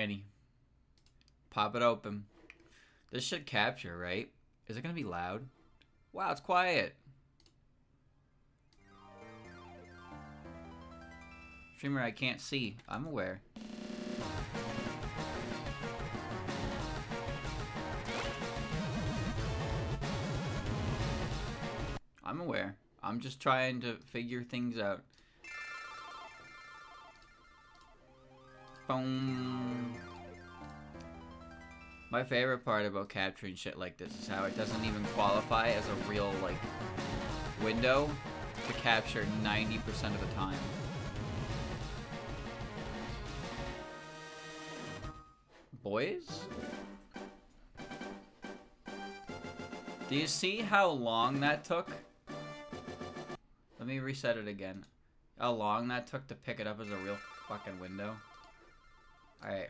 Fanny. Pop it open. This should capture, right? Is it gonna be loud? Wow, it's quiet. Streamer, I can't see. I'm aware. I'm aware. I'm just trying to figure things out. Boom. My favorite part about capturing shit like this is how it doesn't even qualify as a real, like, window to capture 90% of the time. Boys? Do you see how long that took? Let me reset it again. How long that took to pick it up as a real fucking window? Alright.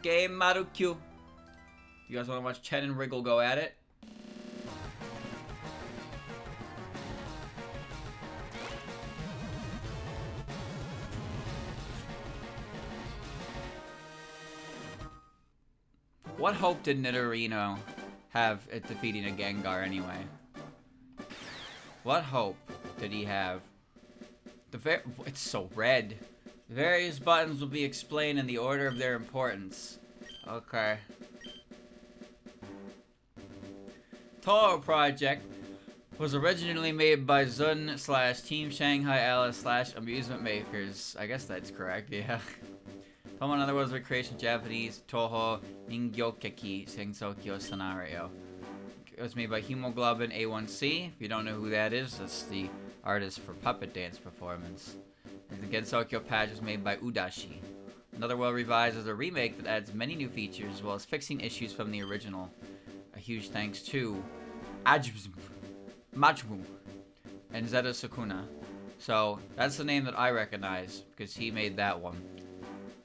Game Akyuu. You guys want to watch Chen and Wriggle go at it? What hope did Nidorino have at defeating a Gengar anyway? What hope did he have? It's so red. The various buttons will be explained in the order of their importance. Okay. Touhoumon Project was originally made by Zun/Team Shanghai Alice/Amusement Makers. I guess that's correct, yeah. Touhoumon, in other words, recreation Japanese Toho Ningyokeki Sensokyo Scenario. It was made by Hemoglobin A1C. If you don't know who that is, that's the artist for Puppet Dance Performance. And the Gensokyo patch was made by Udashi. Another well revised is a remake that adds many new features as well as fixing issues from the original. A huge thanks to Akyuu, Majmu, and Zeta Sukuna. So that's the name that I recognize because he made that one.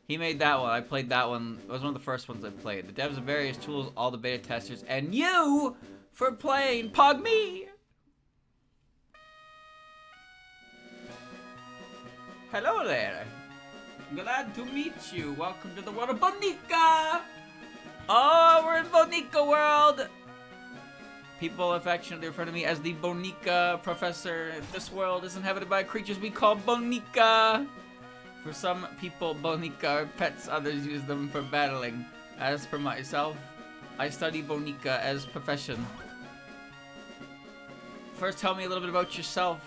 He made that one. I played that one. It was one of the first ones I played. The devs of various tools, all the beta testers, and you for playing Pogme! Hello there. Glad to meet you. Welcome to the world of Boneka! Oh, we're in Boneka world! People affectionately refer to me as the Boneka Professor. This world is inhabited by creatures we call Boneka. For some people, Boneka are pets, others use them for battling. As for myself, I study Boneka as profession. First, tell me a little bit about yourself.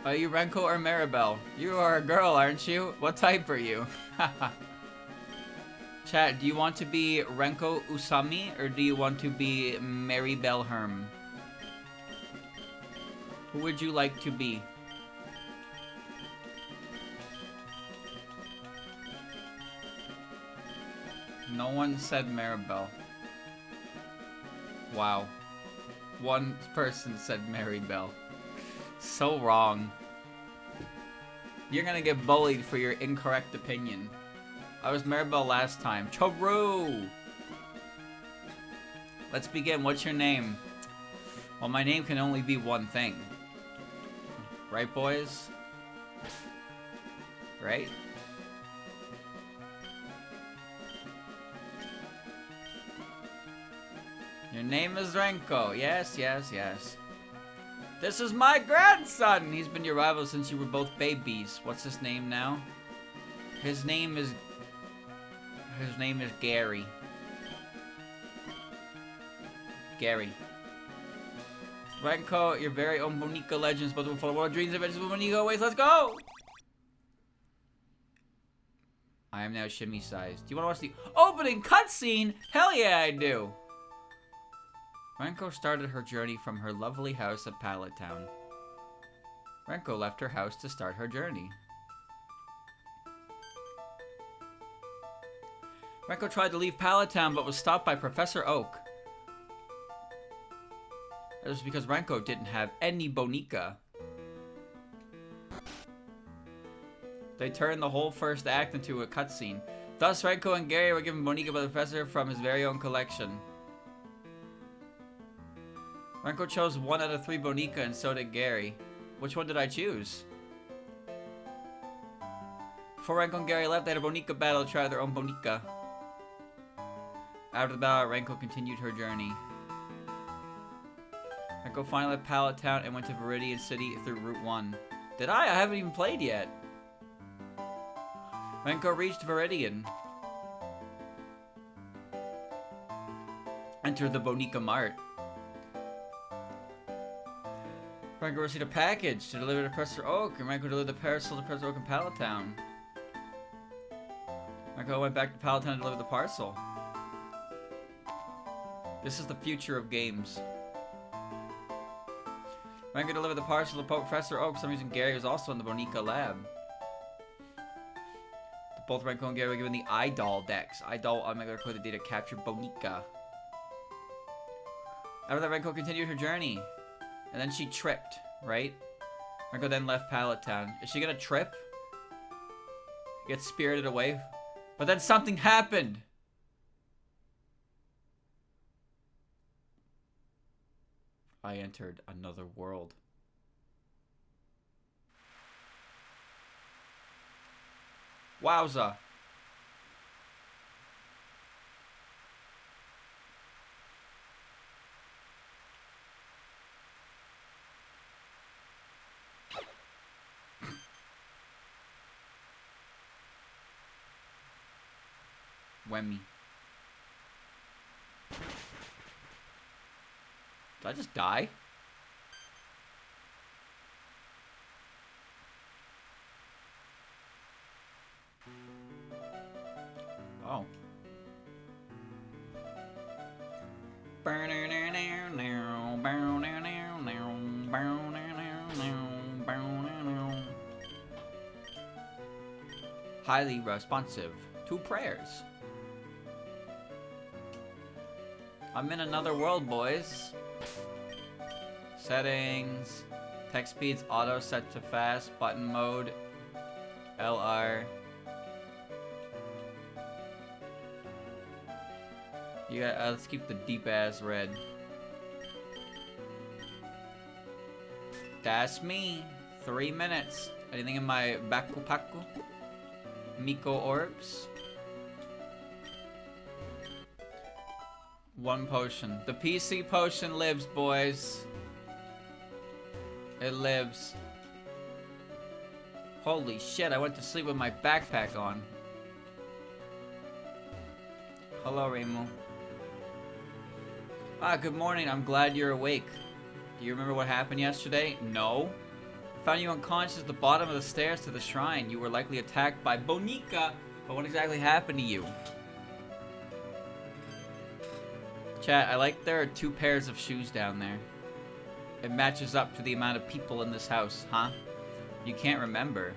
Are you Renko or Maribel? You are a girl, aren't you? What type are you? Chat, do you want to be Renko Usami or do you want to be Maribel Herm? Who would you like to be? No one said Maribel. Wow. One person said Maribel. So wrong. You're gonna get bullied for your incorrect opinion. I was Maribel last time. True! Let's begin. What's your name? Well, my name can only be one thing. Right, boys? Right? Your name is Renko. Yes, yes, yes. This is my grandson. He's been your rival since you were both babies. What's his name now? His name is Gary. Gary. Renko, your very own Boneka legends, but full of world dreams, adventures with Boneka ways. Let's go! I am now shimmy sized. Do you want to watch the opening cutscene? Hell yeah, I do. Renko started her journey from her lovely house at Pallet Town. Renko left her house to start her journey. Renko tried to leave Pallet Town but was stopped by Professor Oak. That was because Renko didn't have any Boneka. They turned the whole first act into a cutscene. Thus, Renko and Gary were given Boneka by the Professor from his very own collection. Renko chose 1 out of 3 Boneka and so did Gary. Which one did I choose? Before Renko and Gary left, they had a Boneka battle to try their own Boneka. After the battle, Renko continued her journey. Renko finally left Pallet Town and went to Viridian City through Route 1. Did I? I haven't even played yet. Renko reached Viridian. Entered the Boneka Mart. Renko received a package to deliver to Professor Oak, and Renko delivered the parcel to Professor Oak in Pallet Town. Renko went back to Pallet Town to deliver the parcel. This is the future of games. Renko delivered the parcel to Professor Oak. For some reason, Gary was also in the Boneka lab. Both Renko and Gary were given the iDoll decks. iDoll automatically record the data capture Boneka. After that, Renko continued her journey. And then she tripped, right? Renko then left Pallet Town. Is she gonna trip? Get spirited away? But then something happened! I entered another world. Wowza. Whammy. Did I just die? Oh. Highly responsive to prayers. I'm in another world, boys. Settings. Text speeds auto set to fast. Button mode. LR. You got, let's keep the deep ass red. That's me. 3 minutes. Anything in my backpack? Miko orbs. 1 potion. The PC potion lives, boys. It lives. Holy shit, I went to sleep with my backpack on. Hello, Reimu. Ah, good morning. I'm glad you're awake. Do you remember what happened yesterday? No. I found you unconscious at the bottom of the stairs to the shrine. You were likely attacked by Boneka. But what exactly happened to you? Chat, I like there are 2 pairs of shoes down there. It matches up to the amount of people in this house, huh? You can't remember.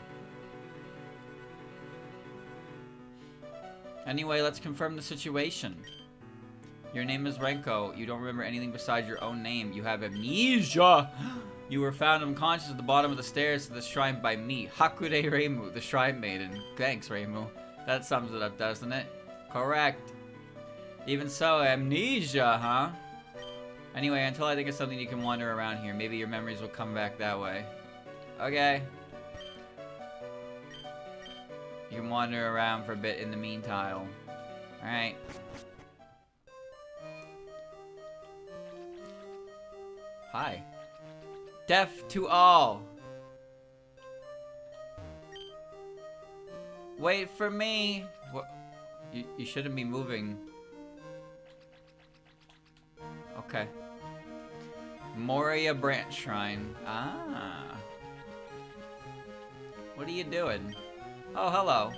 Anyway, let's confirm the situation. Your name is Renko. You don't remember anything besides your own name. You have amnesia. You were found unconscious at the bottom of the stairs to the shrine by me, Hakude Reimu, the shrine maiden. Thanks, Reimu. That sums it up, doesn't it? Correct. Even so, amnesia, huh? Anyway, until I think of something you can wander around here. Maybe your memories will come back that way. Okay. You can wander around for a bit in the meantime. Alright. Hi. Deaf to all. Wait for me. What? You shouldn't be moving. Okay. Moria Branch Shrine. Ah. What are you doing? Oh, hello.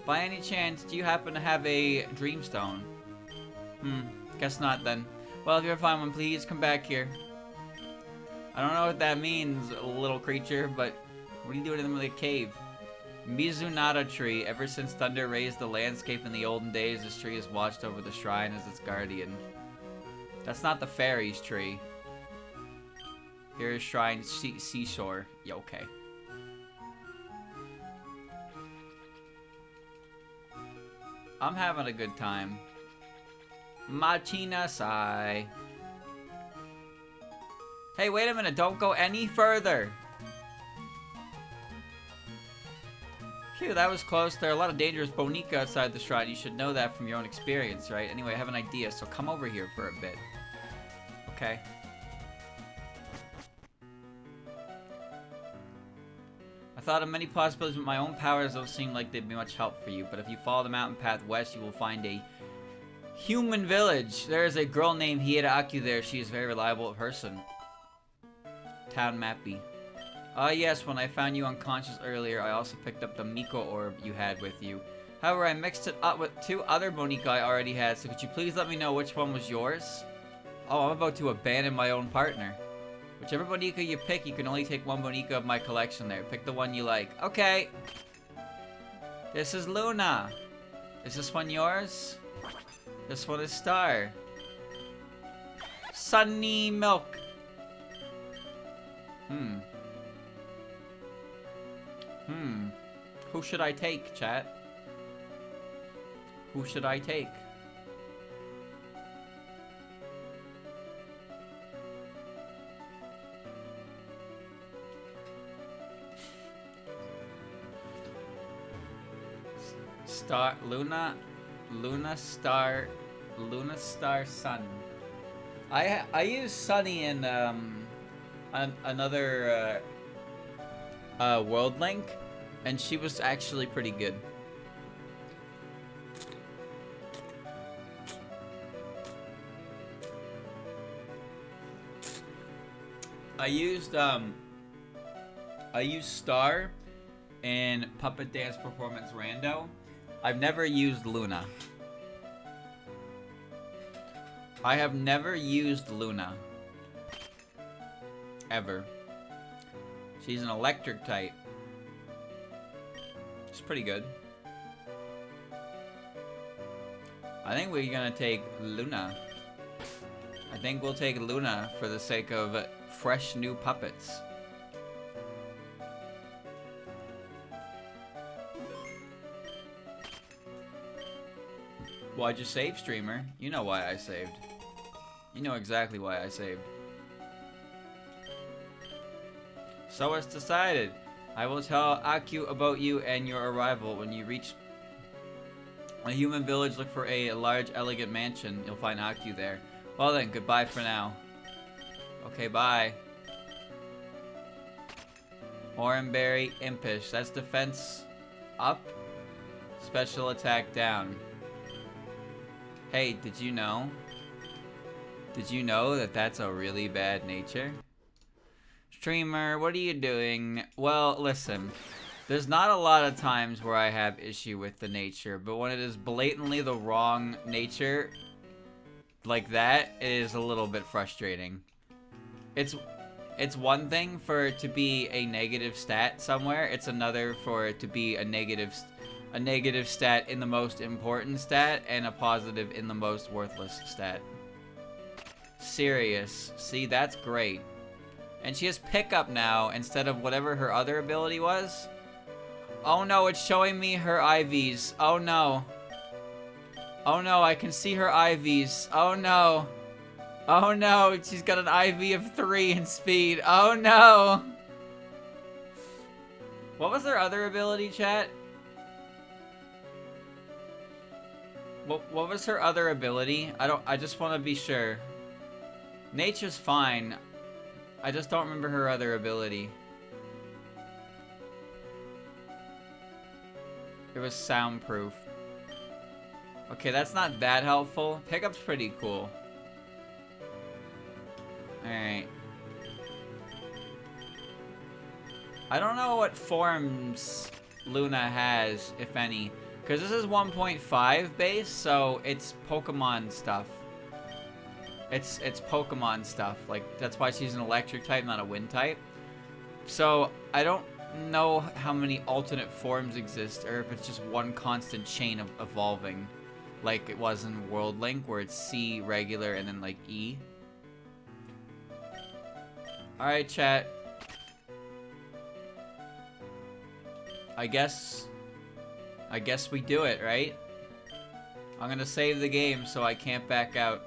By any chance, do you happen to have a dreamstone? Guess not then. Well, if you ever find one, please come back here. I don't know what that means, little creature, but what are you doing in the cave? Mizunara tree. Ever since thunder raised the landscape in the olden days, this tree has watched over the shrine as its guardian. That's not the fairies tree. Here is shrine seashore. Yeah, okay. I'm having a good time. Machina sai. Hey, wait a minute. Don't go any further. Phew, that was close. There are a lot of dangerous Boneka outside the shrine. You should know that from your own experience, right? Anyway, I have an idea, so come over here for a bit. Okay. I thought of many possibilities, but my own powers don't seem like they'd be much help for you. But if you follow the mountain path west, you will find a human village. There is a girl named Akyuu there. She is a very reliable person. Town Mappy. Ah, yes, when I found you unconscious earlier, I also picked up the Miko orb you had with you. However, I mixed it up with 2 other Boneka I already had, so could you please let me know which one was yours? Oh, I'm about to abandon my own partner. Whichever Boneka you pick, you can only take 1 Boneka of my collection there. Pick the one you like. Okay. This is Luna. Is this one yours? This one is Star. Sunny Milk. Who should I take, chat? Who should I take? Star, Luna, Star, Sun. I used Sunny in another World Link, and she was actually pretty good. I used Star in Puppet Dance Performance Rando. I've never used Luna. I have never used Luna. Ever. She's an electric type. She's pretty good. I think we're gonna take Luna. I think we'll take Luna for the sake of fresh new puppets. Why'd you save, streamer? You know why I saved. You know exactly why I saved. So it's decided. I will tell Akyuu about you and your arrival. When you reach a human village, look for a large, elegant mansion. You'll find Akyuu there. Well then, goodbye for now. Okay, bye. Oranberry Impish. That's defense up, special attack down. Hey, did you know? Did you know that that's a really bad nature? Streamer, what are you doing? Well, listen. There's not a lot of times where I have issue with the nature, but when it is blatantly the wrong nature, like that, it is a little bit frustrating. It's one thing for it to be a negative stat somewhere. It's another for it to be a negative stat in the most important stat and a positive in the most worthless stat. Serious. See, that's great. And she has pickup now instead of whatever her other ability was. Oh no, it's showing me her IVs. Oh no. Oh no, I can see her IVs. Oh no. Oh no, she's got an IV of 3 in speed. Oh no. What was her other ability, chat? What was her other ability? I just want to be sure. Nature's fine. I just don't remember her other ability. It was soundproof. Okay, that's not that helpful. Pickup's pretty cool. Alright. I don't know what forms Luna has, if any. Because this is 1.5 base, so it's Pokemon stuff. It's Pokemon stuff. Like, that's why she's an electric type, not a wind type. So, I don't know how many alternate forms exist, or if it's just one constant chain of evolving. Like it was in World Link, where it's C, regular, and then like E. Alright, chat. I guess we do it, right? I'm gonna save the game so I can't back out.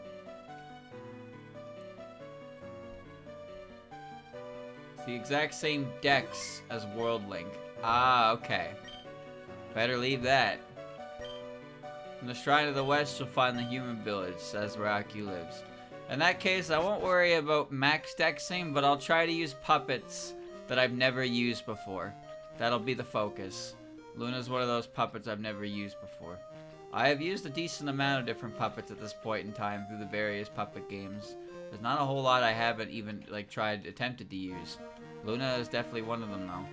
It's the exact same dex as World Link. Ah, okay. Better leave that. In the Shrine of the West, you'll find the human village, says where Akyuu lives. In that case, I won't worry about max dexing, but I'll try to use puppets that I've never used before. That'll be the focus. Luna's one of those puppets I've never used before. I have used a decent amount of different puppets at this point in time through the various puppet games. There's not a whole lot I haven't even, like, attempted to use. Luna is definitely one of them, though.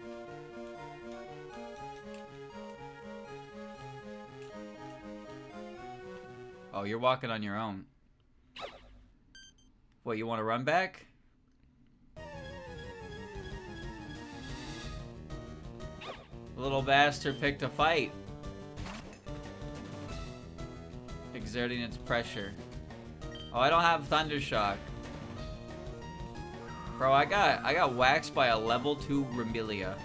Oh, you're walking on your own. What, you want to run back? The little bastard picked a fight. Exerting its pressure. Oh, I don't have Thundershock. Bro, I got waxed by a level 2 Remilia.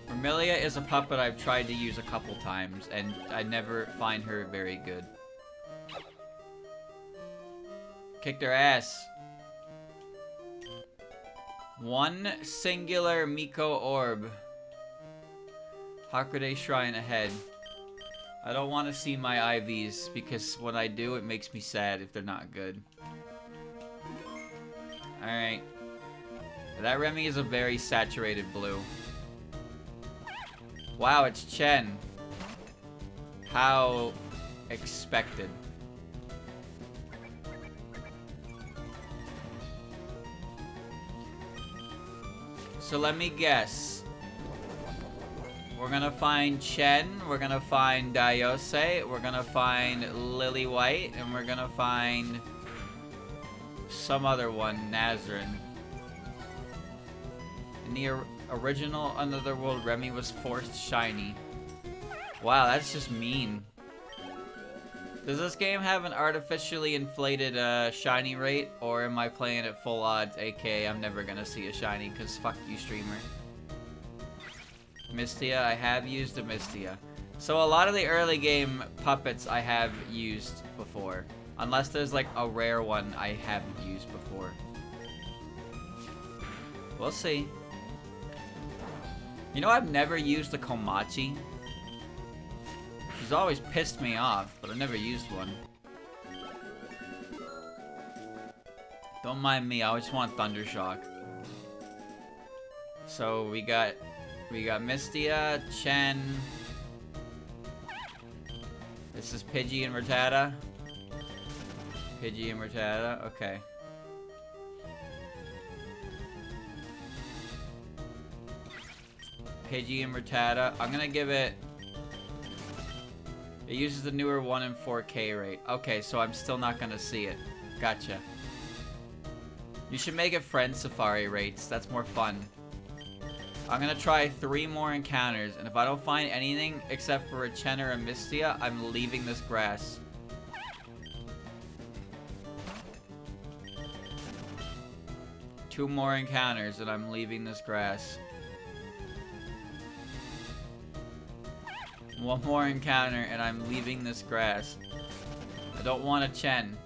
Remilia is a puppet I've tried to use a couple times, and I never find her very good. Kicked her ass. One singular Miko orb. Hakude Shrine ahead. I don't want to see my IVs, because when I do, it makes me sad if they're not good. Alright. That Remy is a very saturated blue. Wow, it's Chen. How expected. So let me guess. We're gonna find Chen, we're gonna find Dayose, we're gonna find Lily White, and we're gonna find some other one, Nazrin. In the original Underworld, Remy was forced shiny. Wow, that's just mean. Does this game have an artificially inflated shiny rate, or am I playing at full odds, aka I'm never gonna see a shiny, cause fuck you, streamer. Mistia, I have used a Mistia. So a lot of the early game puppets I have used before. Unless there's like a rare one I haven't used before. We'll see. You know, I've never used a Komachi. She's always pissed me off, but I've never used one. Don't mind me, I just want Thundershock. So we got Mistia, Chen. This is Pidgey and Rattata. Pidgey and Rattata, okay. Pidgey and Rattata. I'm gonna give it... It uses the newer 1 in 4K rate. Okay, so I'm still not gonna see it. Gotcha. You should make it friend safari rates. That's more fun. I'm gonna try 3 more encounters, and if I don't find anything except for a Chen or a Mistia, I'm leaving this grass. Two more encounters, and I'm leaving this grass. One more encounter, and I'm leaving this grass. I don't want a Chen.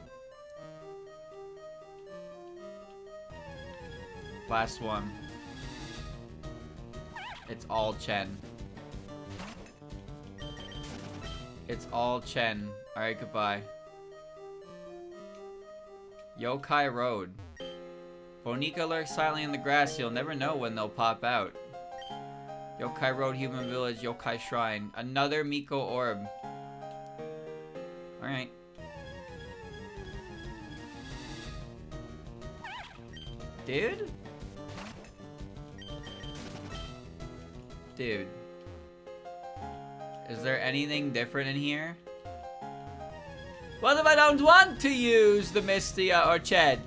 Last one. It's all Chen. It's all Chen. Alright, goodbye. Yokai Road. Boneka lurks silently in the grass. You'll never know when they'll pop out. Yokai Road, Human Village, Yokai Shrine. Another Miko Orb. Alright. Dude? Dude. Is there anything different in here? What if I don't want to use the Mistia or Chen?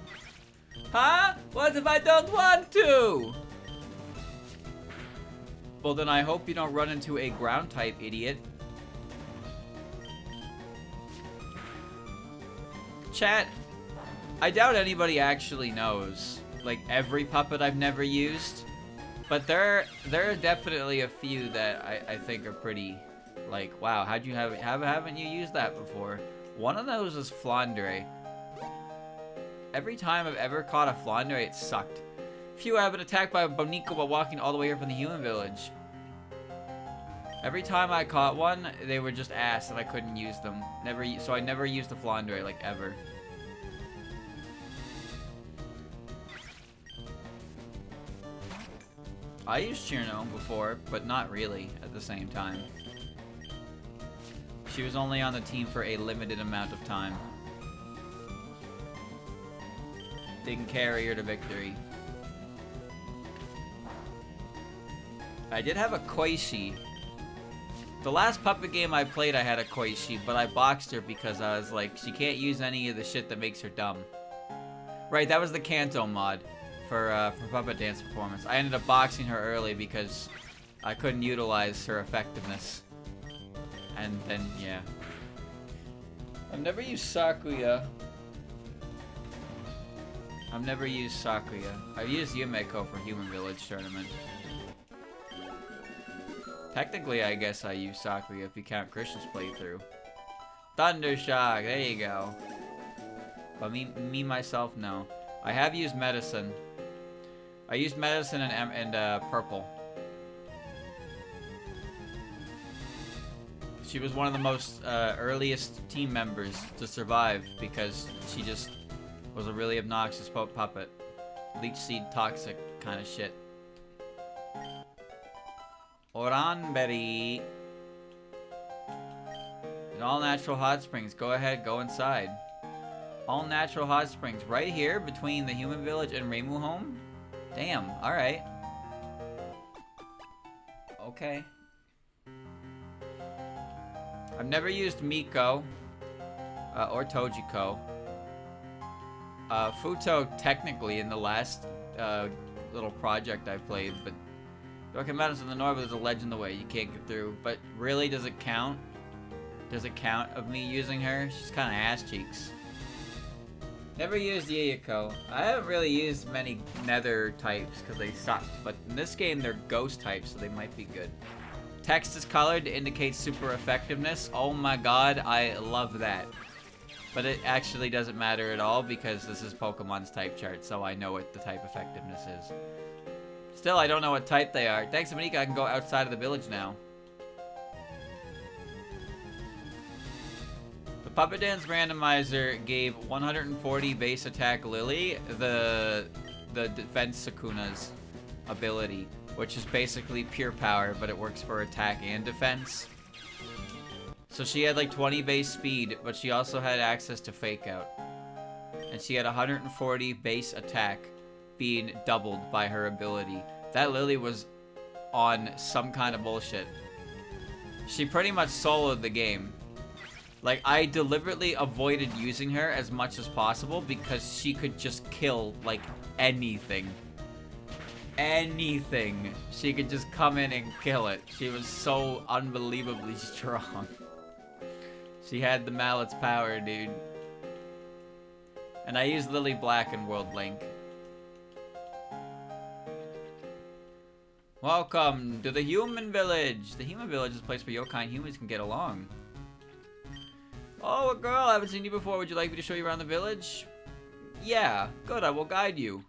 Huh? What if I don't want to? Well, then I hope you don't run into a ground type, idiot. Chat, I doubt anybody actually knows, like, every puppet I've never used. But there are definitely a few that I think are pretty, like, wow, haven't you used that before? One of those is Flandre. Every time I've ever caught a Flandre, it sucked. Phew, I've been attacked by a Boneka while walking all the way here from the human village. Every time I caught one, they were just ass and I couldn't use them. So I never used the Flandre, like, ever. I used Chirno before, but not really at the same time. She was only on the team for a limited amount of time. Didn't carry her to victory. I did have a Koishi. The last puppet game I played, I had a Koishi, but I boxed her because I was like, she can't use any of the shit that makes her dumb. Right, that was the Kanto mod for puppet dance performance. I ended up boxing her early because I couldn't utilize her effectiveness. And then, yeah. I've never used Sakuya. I've never used Sakuya. I've used Yumeko for Human Village Tournament. Technically, I guess I use Sakuya if you count Christian's playthrough. Thundershock, there you go. But me myself, no. I have used Medicine. I used Medicine and Purple. She was one of the most earliest team members to survive because she just was a really obnoxious puppet. Leech seed toxic kind of shit. Oranberry. And all natural hot springs. Go ahead, go inside. All natural hot springs right here between the human village and Reimu home. Damn, alright. Okay. I've never used Miko or Tojiko. Futo technically in the last little project I played, but Broken Mountains in the north, there's a ledge in the way. You can't get through. But really, does it count? Does it count of me using her? She's kind of ass cheeks. Never used Yayako. I haven't really used many nether types because they sucked. But in this game, they're ghost types, so they might be good. Text is colored to indicate super effectiveness. Oh my god, I love that. But it actually doesn't matter at all because this is Pokemon's type chart, so I know what the type effectiveness is. Still, I don't know what type they are. Thanks, Boneka, I can go outside of the village now. The Puppet Dance Randomizer gave 140 base attack Lily the defense Sukuna's ability, which is basically pure power, but it works for attack and defense. So she had like 20 base speed, but she also had access to Fake Out. And she had 140 base attack, being doubled by her ability. That Lily was on some kind of bullshit. She pretty much soloed the game. Like, I deliberately avoided using her as much as possible because she could just kill, like, anything. Anything. She could just come in and kill it. She was so unbelievably strong. She had the mallet's power, dude. And I used Lily Black in World Link. Welcome to the Human Village. The Human Village is a place where yokai and humans can get along. Oh, a girl, I haven't seen you before. Would you like me to show you around the village? Yeah, good, I will guide you.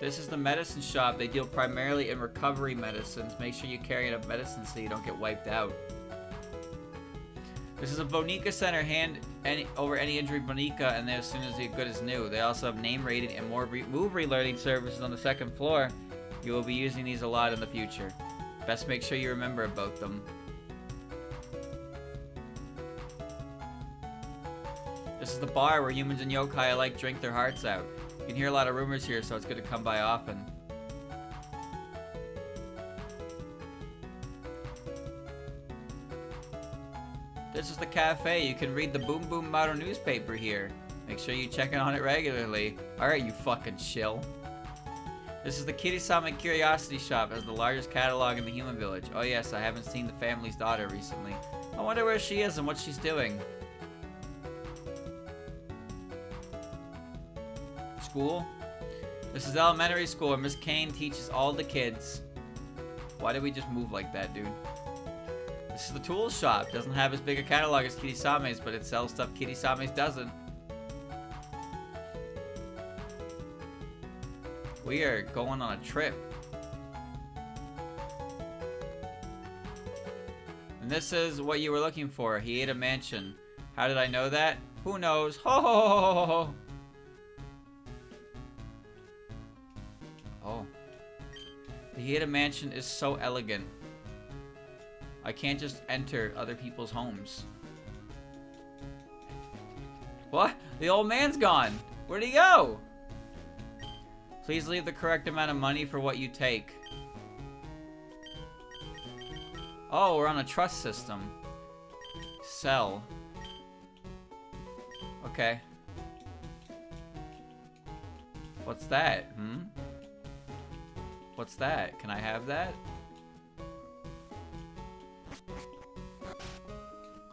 This is the medicine shop. They deal primarily in recovery medicines. Make sure you carry enough medicine so you don't get wiped out. This is a Boneka Center. Hand over any injured Boneka, and they're as soon as they're good as new. They also have name rating and more move relearning services on the second floor. You will be using these a lot in the future. Best make sure you remember about them. This is the bar where humans and yokai alike drink their hearts out. You can hear a lot of rumors here, so it's good to come by often. This is the cafe. You can read the Boom Boom Maru newspaper here. Make sure you check in on it regularly. Alright, you fucking shill. This is the Kirisame Curiosity Shop. It has the largest catalog in the human village. Oh yes, I haven't seen the family's daughter recently. I wonder where she is and what she's doing. School? This is elementary school where Miss Kane teaches all the kids. Why did we just move like that, dude? This is the tool shop. Doesn't have as big a catalog as Kirisame's, but it sells stuff Kirisame's doesn't. We are going on a trip. And this is what you were looking for. He ate a mansion. How did I know that? Who knows? Ho ho ho ho ho ho. Oh. The Hieda mansion is so elegant. I can't just enter other people's homes. What? The old man's gone. Where'd he go? Please leave the correct amount of money for what you take. Oh, we're on a trust system. Sell. Okay. What's that? What's that? Can I have that?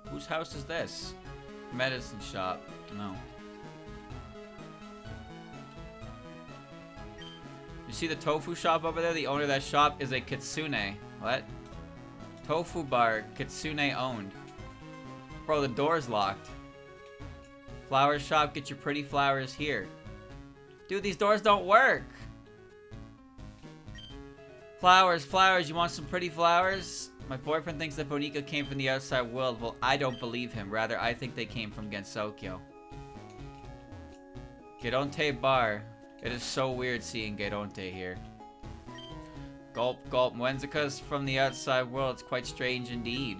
Whose house is this? Medicine shop. No. You see the tofu shop over there? The owner of that shop is a kitsune. What? Tofu bar, kitsune owned. Bro, the door's locked. Flower shop, get your pretty flowers here. Dude, these doors don't work. Flowers, flowers, you want some pretty flowers? My boyfriend thinks that Boneka came from the outside world. Well, I don't believe him. Rather, I think they came from Gensokyo. Geronte bar. It is so weird seeing Geronte here. Gulp, gulp. Mwenzaka's from the outside world. It's quite strange indeed.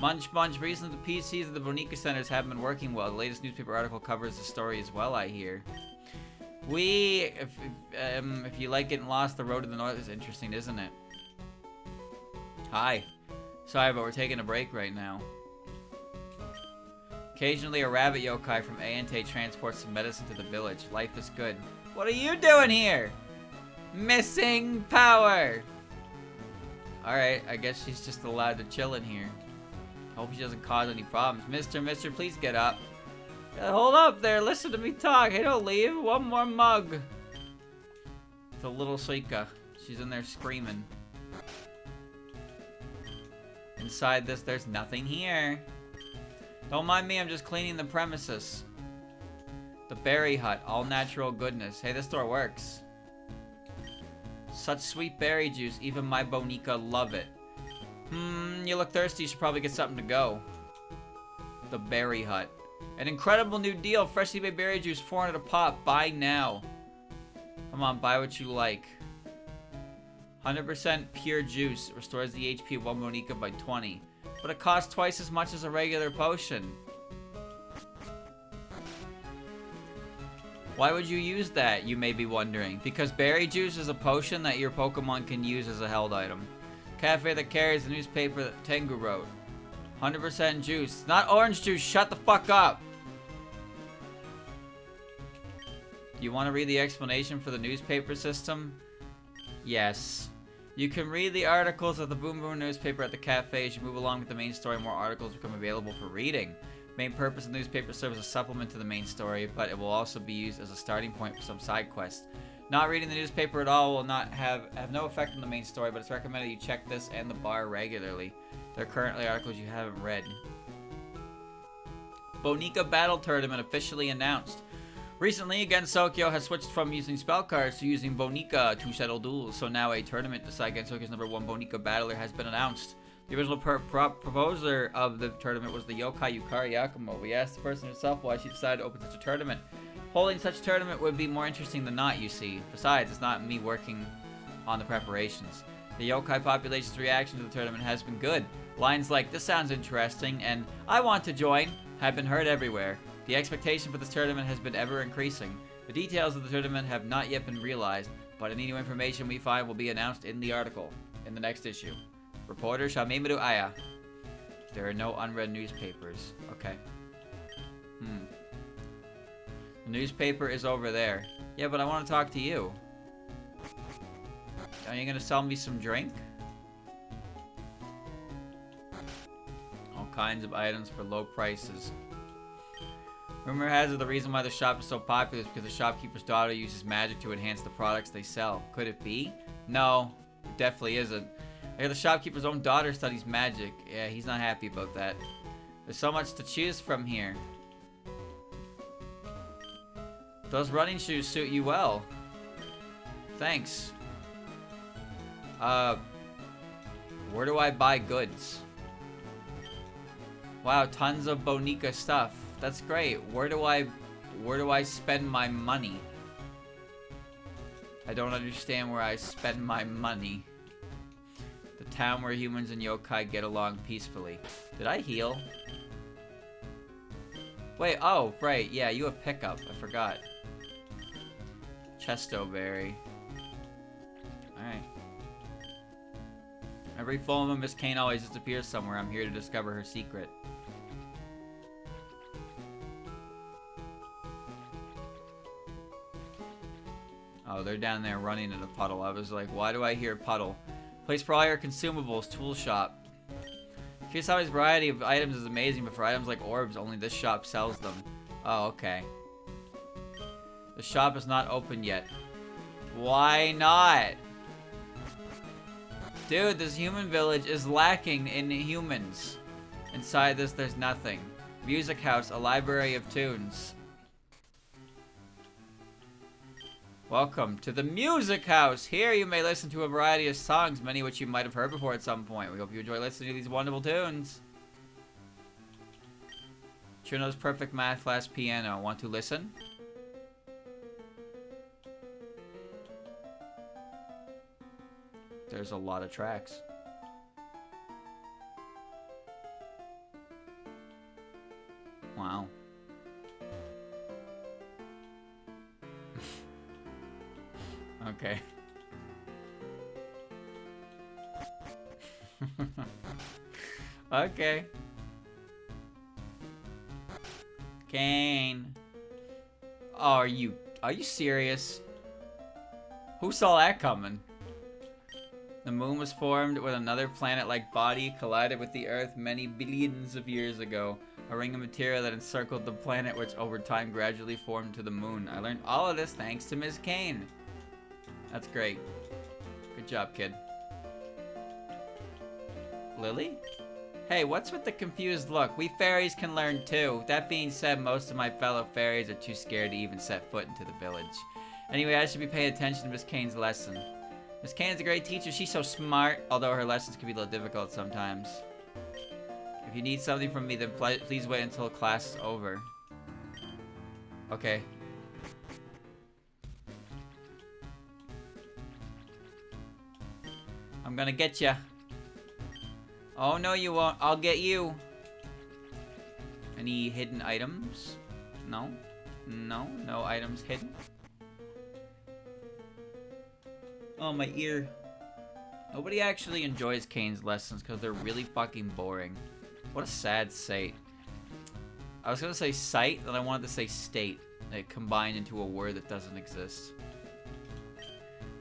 Munch, munch. Recently, the PCs of the Boneka centers have been working well. The latest newspaper article covers the story as well, I hear. If you like getting lost, the road to the north is interesting, isn't it? Hi. Sorry, but we're taking a break right now. Occasionally, a rabbit yokai from Aente transports some medicine to the village. Life is good. What are you doing here? Missing power. Alright, I guess she's just allowed to chill in here. Hope she doesn't cause any problems. Mister, please get up. Hold up there, listen to me talk. Hey, don't leave. One more mug. The little Suika. She's in there screaming. Inside this, there's nothing here. Don't mind me, I'm just cleaning the premises. The berry hut, all natural goodness. Hey, this store works. Such sweet berry juice, even my Boneka love it. You look thirsty, you should probably get something to go. The berry hut. An incredible new deal, freshly made berry juice, 400 a pop. Buy now. Come on, buy what you like. 100% pure juice, restores the HP of one Boneka by 20. But it costs twice as much as a regular potion. Why would you use that, you may be wondering? Because berry juice is a potion that your Pokemon can use as a held item. Cafe that carries the newspaper that Tengu wrote. 100% juice. It's not orange juice, shut the fuck up! Do you want to read the explanation for the newspaper system? Yes. You can read the articles of the Boom Boom newspaper at the cafe. As you move along with the main story, more articles become available for reading. Main purpose of the newspaper serves as a supplement to the main story, but it will also be used as a starting point for some side quests. Not reading the newspaper at all will not have no effect on the main story, but it's recommended you check this and the bar regularly. There are currently articles you haven't read. Boneka Battle Tournament officially announced. Recently, Gensokyo has switched from using spell cards to using Boneka to settle duels, so now a tournament to decide Gensokyo's #1 Boneka battler has been announced. The original proposer of the tournament was the yokai Yukari Yakumo. We asked the person herself why she decided to open such a tournament. Holding such a tournament would be more interesting than not, you see. Besides, it's not me working on the preparations. The yokai population's reaction to the tournament has been good. Lines like, "This sounds interesting," and "I want to join," have been heard everywhere. The expectation for this tournament has been ever increasing. The details of the tournament have not yet been realized, but any new information we find will be announced in the article, in the next issue. Reporter Shamimiru Aya. There are no unread newspapers. Okay. The newspaper is over there. Yeah, but I want to talk to you. Are you going to sell me some drink? All kinds of items for low prices. Rumor has it the reason why the shop is so popular is because the shopkeeper's daughter uses magic to enhance the products they sell. Could it be? No, it definitely isn't. I hear the shopkeeper's own daughter studies magic. Yeah, he's not happy about that. There's so much to choose from here. Those running shoes suit you well. Thanks. Where do I buy goods? Wow, tons of Boneka stuff. That's great. Where do I spend my money? I don't understand where I spend my money. The town where humans and yokai get along peacefully. Did I heal? Wait, oh, right, yeah, you have pickup. I forgot. Chesto berry. Alright. Every full moon, Miss Kane always disappears somewhere. I'm here to discover her secret. Oh, they're down there running in a puddle. I was like, why do I hear puddle? Place for all your consumables, tool shop. Kiyosawa's variety of items is amazing, but for items like orbs, only this shop sells them. Oh, okay. The shop is not open yet. Why not? Dude, this human village is lacking in humans. Inside this, there's nothing. Music house, a library of tunes. Welcome to the music house. Here you may listen to a variety of songs, many of which you might have heard before at some point. We hope you enjoy listening to these wonderful tunes. Chuno's perfect math class piano. Want to listen? There's a lot of tracks. Wow. Okay. Okay. Kane. Oh, are you serious? Who saw that coming? The moon was formed with another planet-like body, collided with the Earth many billions of years ago. A ring of material that encircled the planet, which over time gradually formed to the moon. I learned all of this thanks to Ms. Kane. That's great. Good job, kid. Lily? Hey, what's with the confused look? We fairies can learn too. That being said, most of my fellow fairies are too scared to even set foot into the village. Anyway, I should be paying attention to Miss Kane's lesson. Miss Kane's a great teacher. She's so smart, although her lessons can be a little difficult sometimes. If you need something from me, then please wait until class is over. Okay. I'm gonna get ya. Oh, no, you won't. I'll get you. Any hidden items? No? No? No items hidden? Oh, my ear. Nobody actually enjoys Kane's lessons because they're really fucking boring. What a sad sight. I was gonna say sight, and I wanted to say state. It combined into a word that doesn't exist.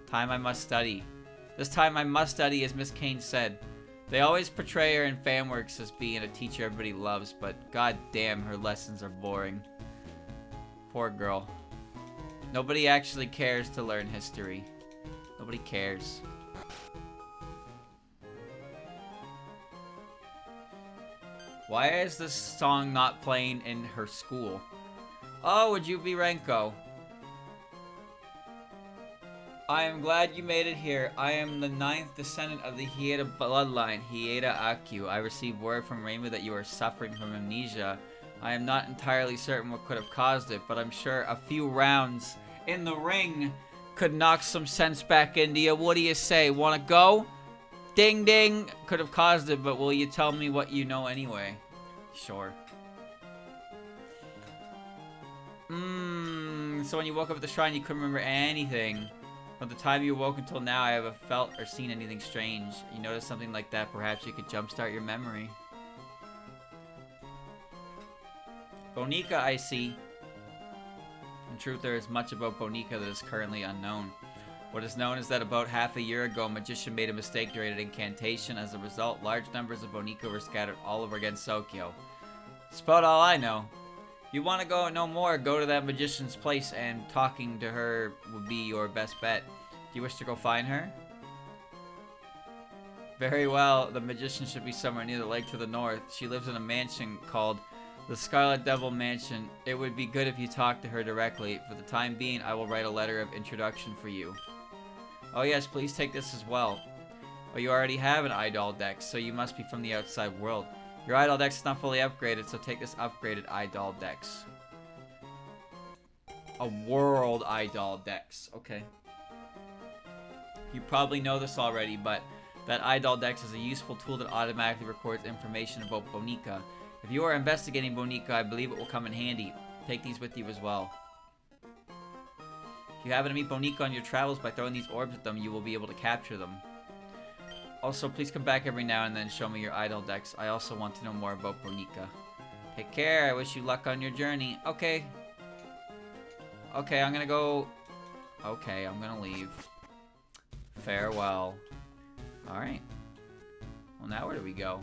Time I must study. This time I must study, as Miss Kane said. They always portray her in fan works as being a teacher everybody loves, but goddamn, her lessons are boring. Poor girl. Nobody actually cares to learn history. Nobody cares. Why is this song not playing in her school? Oh, would you be Renko? I am glad you made it here. I am the 9th descendant of the Hieda bloodline, Hieda Akyuu. I received word from Reimu that you are suffering from amnesia. I am not entirely certain what could have caused it, but I'm sure a few rounds in the ring could knock some sense back into you. What do you say? Wanna go? Ding ding! Could have caused it, but will you tell me what you know anyway? Sure. So when you woke up at the shrine, you couldn't remember anything. From the time you awoke until now, I haven't felt or seen anything strange. You notice something like that, perhaps you could jumpstart your memory. Boneka, I see. In truth, there is much about Boneka that is currently unknown. What is known is that about half a year ago, a magician made a mistake during an incantation. As a result, large numbers of Boneka were scattered all over Gensokyo. That's about all I know. If you want to go know more, go to that magician's place, and talking to her would be your best bet. Do you wish to go find her? Very well. The magician should be somewhere near the lake to the north. She lives in a mansion called the Scarlet Devil Mansion. It would be good if you talked to her directly. For the time being, I will write a letter of introduction for you. Oh yes, please take this as well. Oh, you already have an idol dex, so you must be from the outside world. Your idol dex is not fully upgraded, so take this upgraded idol dex. A world idol dex. Okay. You probably know this already, but that idol dex is a useful tool that automatically records information about Boneka. If you are investigating Boneka, I believe it will come in handy. Take these with you as well. If you happen to meet Boneka on your travels by throwing these orbs at them, you will be able to capture them. Also, please come back every now and then and show me your idol dex. I also want to know more about Boneka. Take care. I wish you luck on your journey. Okay. Okay, I'm gonna go... Okay, I'm gonna leave. Farewell. Alright. Well, now where do we go?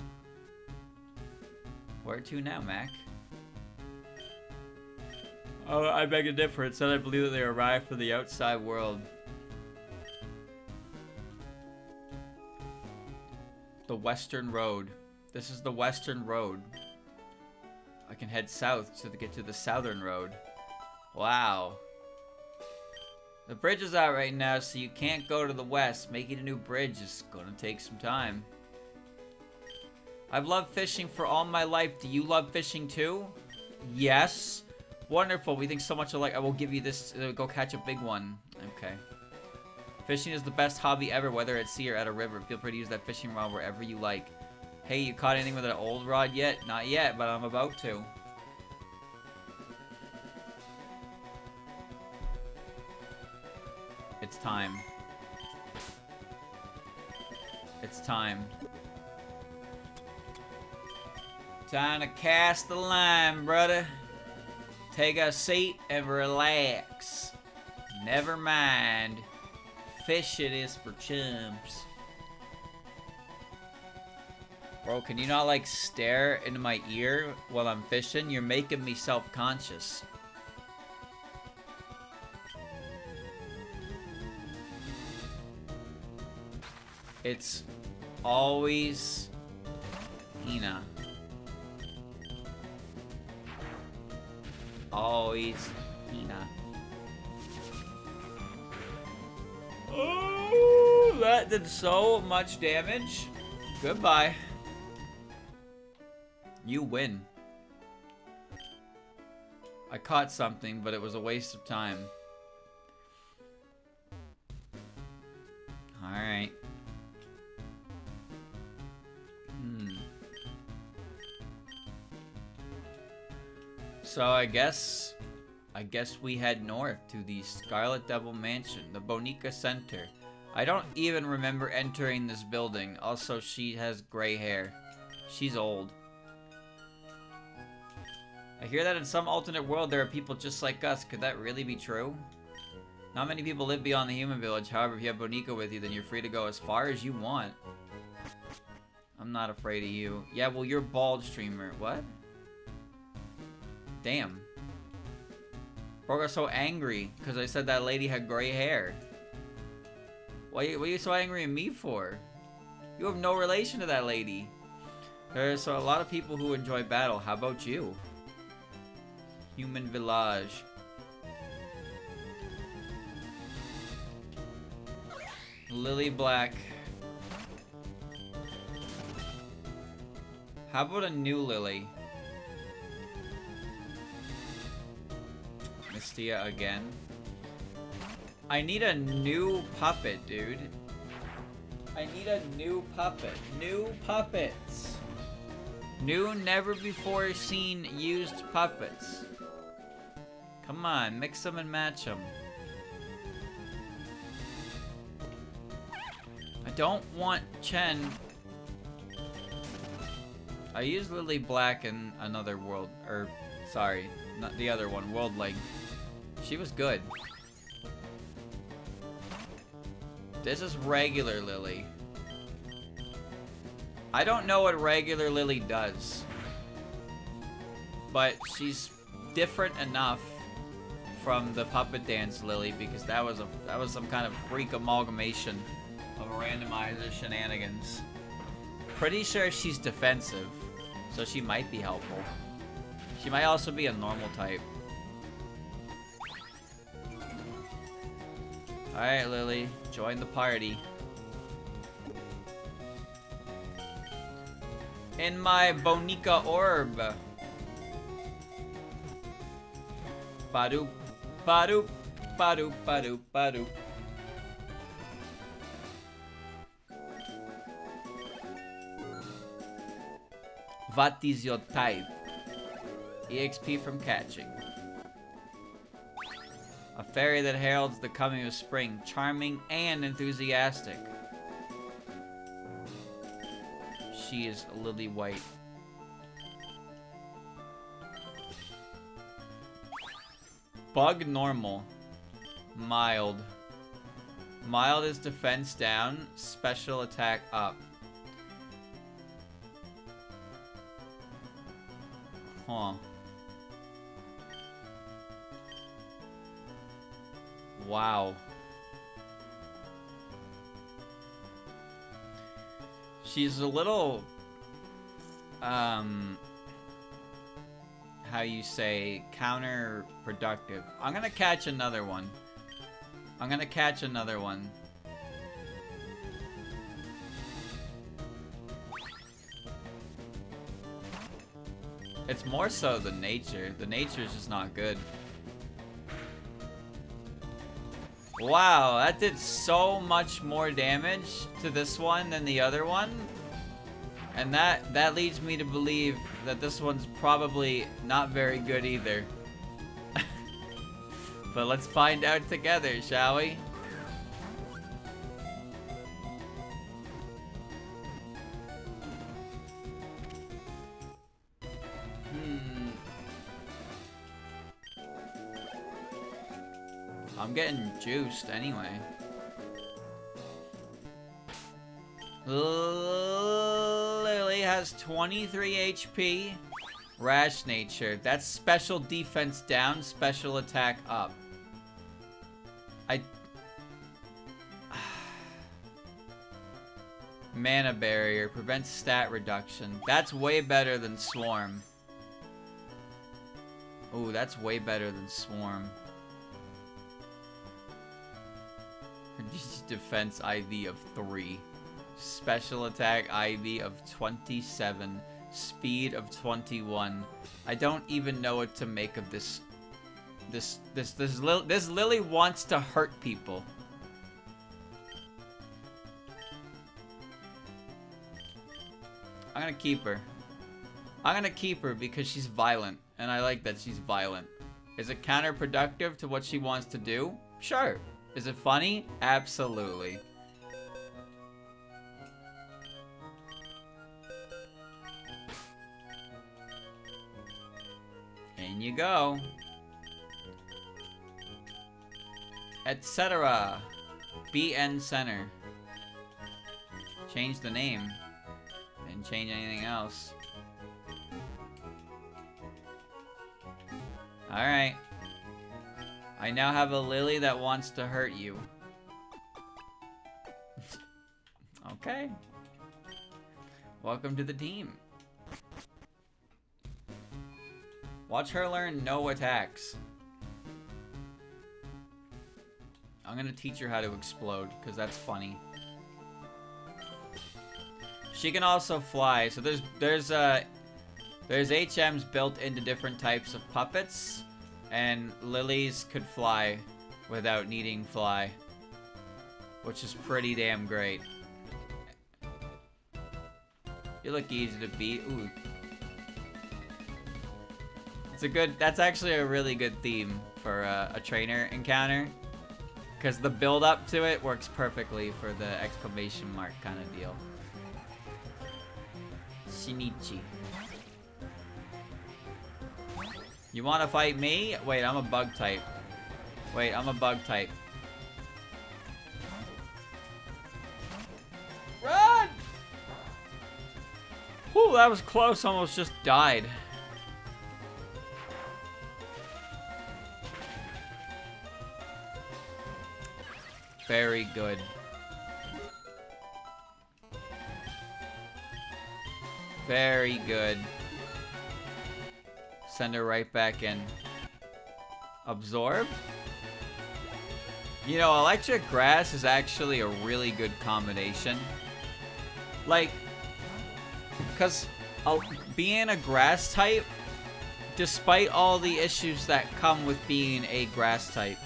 Where to now, Mac? Oh, I beg to differ. It said I believe that they arrived from the outside world. The Western Road. This is the Western Road. I can head south to get to the Southern Road. Wow. The bridge is out right now, so you can't go to the west. Making a new bridge is gonna take some time. I've loved fishing for all my life. Do you love fishing too? Yes. Wonderful. We think so much alike. I will give you this. Go catch a big one. Okay. Fishing is the best hobby ever, whether at sea or at a river. Feel free to use that fishing rod wherever you like. Hey, you caught anything with an old rod yet? Not yet, but I'm about to. It's time. It's time. Time to cast the line, brother. Take a seat and relax. Never mind. Fishing is for chumps. Bro, can you not, like, stare into my ear while I'm fishing? You're making me self-conscious. It's always Hina. Always Hina. Oh, that did so much damage. Goodbye. You win. I caught something, but it was a waste of time. Alright. So I guess we head north to the Scarlet Devil Mansion, the Boneka Center. I don't even remember entering this building. Also, she has gray hair. She's old. I hear that in some alternate world there are people just like us. Could that really be true? Not many people live beyond the human village. However, if you have Boneka with you, then you're free to go as far as you want. I'm not afraid of you. Yeah, well, you're bald, streamer. What? Damn. Bro got so angry because I said that lady had gray hair. What are you so angry at me for? You have no relation to that lady. There's a lot of people who enjoy battle. How about you? Human village. Lily Black. How about a new Lily? Mistia again. I need a new puppet, dude. I need a new puppet. New puppets. New, never before seen used puppets. Come on, mix them and match them. I don't want Chen. I used Lily Black in another world, or sorry, not the other one, World Link. She was good. This is regular Lily. I don't know what regular Lily does, but she's different enough from the puppet dance Lily because that was some kind of freak amalgamation of randomizer shenanigans. Pretty sure she's defensive, so she might be helpful. She might also be a normal type. Alright, Lily. Join the party. In my Boneka orb. Badoop, badoop, badoop, badoop, badoop. What is your type? EXP from catching. A fairy that heralds the coming of spring, charming and enthusiastic. She is lily white. Bug normal. Mild. Mild is defense down, special attack up. Huh. Wow. She's a little, how you say, counterproductive. I'm gonna catch another one. I'm gonna catch another one. It's more so the nature. The nature is just not good. Wow, that did so much more damage to this one than the other one. And that leads me to believe that this one's probably not very good either. But let's find out together, shall we? I'm getting juiced anyway. Lily has 23 HP. Rash nature. That's special defense down, special attack up. Mana barrier. Prevents stat reduction. That's way better than Swarm. Ooh, that's way better than Swarm. Defense IV of 3. Special attack IV of 27. Speed of 21. I don't even know what to make of this. This Lily wants to hurt people. I'm gonna keep her. I'm gonna keep her because she's violent, and I like that she's violent. Is it counterproductive to what she wants to do? Sure. Is it funny? Absolutely. In you go. Etc. BN Center. Change the name. Didn't change anything else. Alright. I now have a Lily that wants to hurt you. Okay. Welcome to the team. Watch her learn no attacks. I'm gonna teach her how to explode, because that's funny. She can also fly, so there's HMs built into different types of puppets. And Lilies could fly without needing fly, which is pretty damn great. You look easy to beat. Ooh. That's actually a really good theme for a trainer encounter. Because the build up to it works perfectly for the exclamation mark kind of deal. Shinichi. You wanna fight me? Wait, I'm a bug type. Wait, I'm a bug type. Run! Whew, that was close. Almost just died. Very good. Very good. Send her right back in. Absorb? You know, electric grass is actually a really good combination. Like, because being a grass type, despite all the issues that come with being a grass type,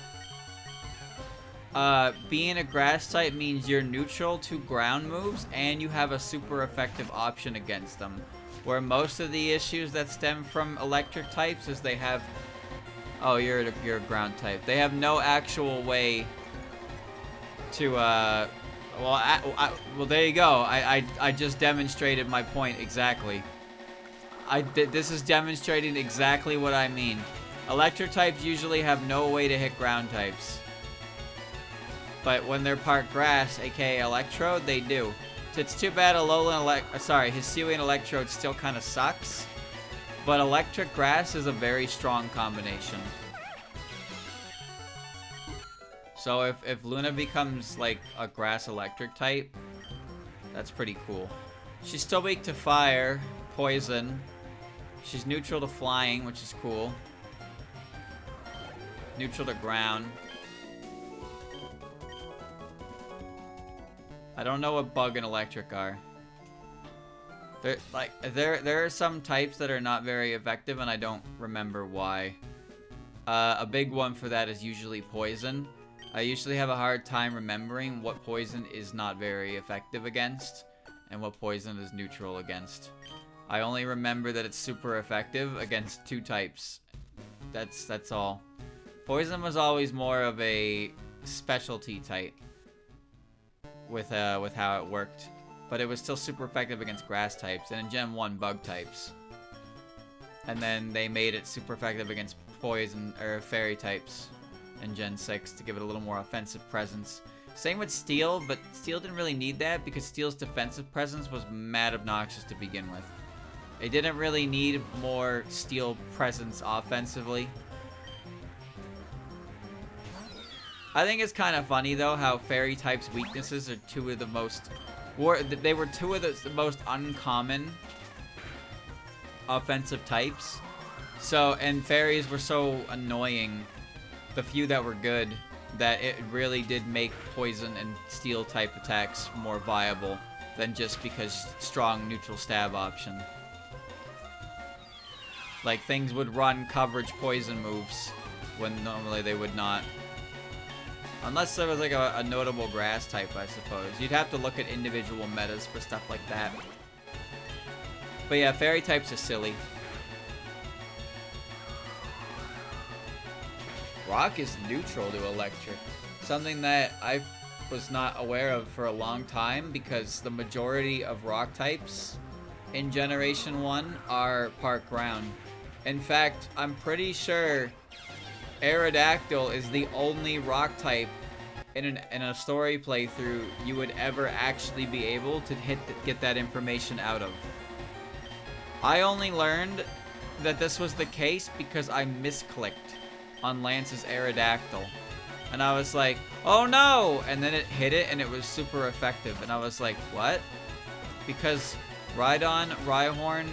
being a grass type means you're neutral to ground moves and you have a super effective option against them. Where most of the issues that stem from electric types is they have... Oh, you're a ground type. They have no actual way to, well, there you go. I just demonstrated my point exactly. This is demonstrating exactly what I mean. Electric types usually have no way to hit ground types. But when they're part grass, aka electrode, they do. It's too bad Hisuian electrode still kind of sucks. But electric grass is a very strong combination. So if Luna becomes like a grass electric type, that's pretty cool. She's still weak to fire, poison. She's neutral to flying, which is cool. Neutral to ground. I don't know what bug and electric are. There are some types that are not very effective, and I don't remember why. A big one for that is usually poison. I usually have a hard time remembering what poison is not very effective against, and what poison is neutral against. I only remember that it's super effective against 2 types. That's all. Poison was always more of a specialty type with how it worked. But it was still super effective against grass types, and in Gen 1, bug types. And then they made it super effective against poison, or fairy types in Gen 6 to give it a little more offensive presence. Same with Steel, but Steel didn't really need that because Steel's defensive presence was mad obnoxious to begin with. It didn't really need more Steel presence offensively. I think it's kind of funny though how fairy types' weaknesses are two of the most uncommon offensive types. So, and fairies were so annoying, the few that were good, that it really did make poison and steel type attacks more viable than just because strong neutral stab option. Like, things would run coverage poison moves when normally they would not. Unless there was like a notable grass type, I suppose. You'd have to look at individual metas for stuff like that. But yeah, fairy types are silly. Rock is neutral to electric. Something that I was not aware of for a long time because the majority of rock types in Generation 1 are part ground. In fact, I'm pretty sure Aerodactyl is the only rock type in a story playthrough you would ever actually be able to get that information out of. I only learned that this was the case because I misclicked on Lance's Aerodactyl. And I was like, oh no! And then it hit it and it was super effective. And I was like, what? Because Rhydon, Rhyhorn,